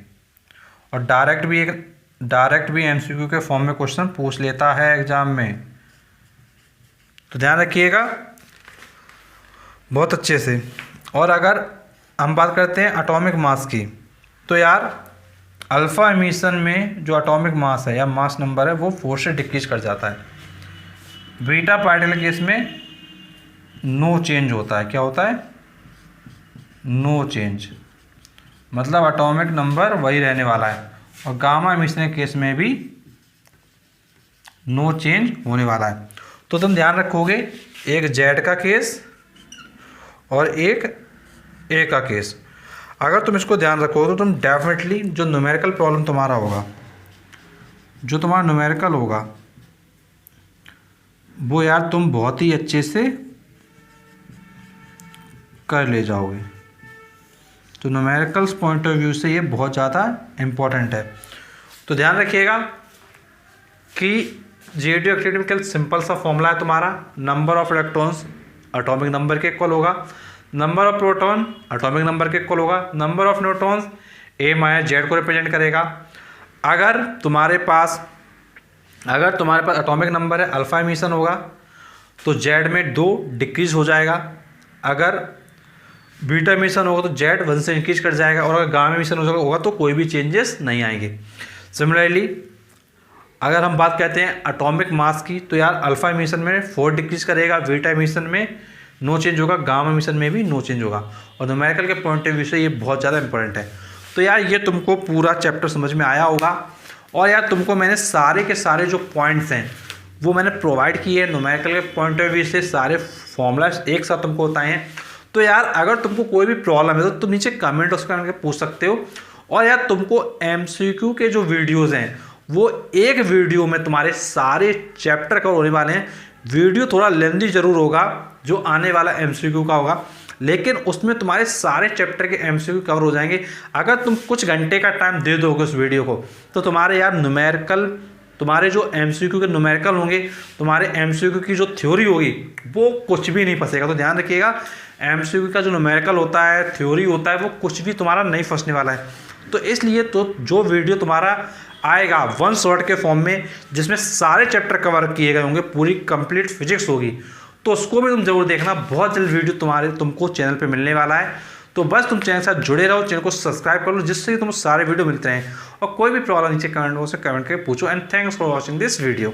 और डायरेक्ट भी एमसीक्यू के फॉर्म में क्वेश्चन पूछ लेता है एग्जाम में, तो ध्यान रखिएगा बहुत अच्छे से। और अगर हम बात करते हैं एटॉमिक मास की, तो यार अल्फ़ा इमिशन में जो एटॉमिक मास है या मास नंबर है वो 4 से डिक्रीज कर जाता है। बीटा पार्टिकल केस में नो चेंज होता है। क्या होता है, नो चेंज, मतलब एटॉमिक नंबर वही रहने वाला है। और गामा इमिशन केस में भी नो चेंज होने वाला है। तो तुम ध्यान रखोगे एक जेड का केस और एक ए का केस। अगर तुम इसको ध्यान रखोगे तो तुम डेफिनेटली जो न्यूमेरिकल प्रॉब्लम तुम्हारा होगा, जो तुम्हारा न्यूमेरिकल होगा वो यार तुम बहुत ही अच्छे से कर ले जाओगे। तो न्यूमेरिकल्स पॉइंट ऑफ व्यू से ये बहुत ज़्यादा इम्पोर्टेंट है। तो ध्यान रखिएगा कि रेडियो एक्टिविटी सिंपल सा फॉर्मूला है तुम्हारा, number of electrons atomic number के इक्वल होगा, number of proton atomic number के इक्वल होगा, number of neutrons A minus Z को रिप्रेजेंट करेगा। अगर तुम्हारे पास एटॉमिक नंबर है अल्फा इमिशन होगा तो जेड में 2 डिक्रीज हो जाएगा। अगर बीटा मिशन होगा तो जेड 1 से इंक्रीज कर जाएगा, और अगर गामा मिशन होगा तो कोई भी चेंजेस नहीं आएंगे। सिमिलरली अगर हम बात करते हैं एटॉमिक मास की, तो यार अल्फा मिशन में 4 डिक्रीज करेगा, बीटा मिशन में नो चेंज होगा, गामा मिशन में भी नो चेंज होगा। और न्यूमेरिकल के पॉइंट ऑफ व्यू से ये बहुत ज़्यादा इंपॉर्टेंट है। तो यार ये तुमको पूरा चैप्टर समझ में आया होगा, और यार तुमको मैंने सारे के सारे जो पॉइंट्स हैं वो मैंने प्रोवाइड किए हैं न्यूमेरिकल के पॉइंट ऑफ व्यू से, सारे फॉर्मूलाज एक साथ तुमको बताए हैं। तो यार अगर तुमको कोई भी प्रॉब्लम है तो तुम नीचे कमेंट उसका करके पूछ सकते हो। और यार तुमको एमसीक्यू के जो वीडियोज़ हैं वो एक वीडियो में तुम्हारे सारे चैप्टर कवर होने वाले हैं। वीडियो थोड़ा लेंथी जरूर होगा जो आने वाला एमसीक्यू का होगा, लेकिन उसमें तुम्हारे सारे चैप्टर के एमसीक्यू कवर हो जाएंगे। अगर तुम कुछ घंटे का टाइम दे दोगे उस वीडियो को, तो तुम्हारे यार न्यूमेरिकल, तुम्हारे जो एमसीक्यू के न्यूमेरिकल होंगे, तुम्हारे एमसीक्यू की जो थ्योरी होगी वो कुछ भी नहीं फंसेगा। तो ध्यान रखिएगा, एमसीक्यू का जो न्यूमेरिकल होता है, थ्योरी होता है, वो कुछ भी तुम्हारा नहीं फंसने वाला है। तो इसलिए तो जो वीडियो तुम्हारा आएगा 1 शॉट के फॉर्म में, जिसमें सारे चैप्टर कवर किए गए होंगे, पूरी कंप्लीट फिजिक्स होगी, तो उसको भी तुम जरूर देखना। बहुत जल्द वीडियो तुमको चैनल पे मिलने वाला है। तो बस तुम चैनल के साथ जुड़े रहो, चैनल को सब्सक्राइब कर लो, जिससे कि तुम सारे वीडियो मिलते रहें। और कोई भी प्रॉब्लम नीचे कमेंट बॉक्स में कमेंट करके पूछो। And thanks for watching this video.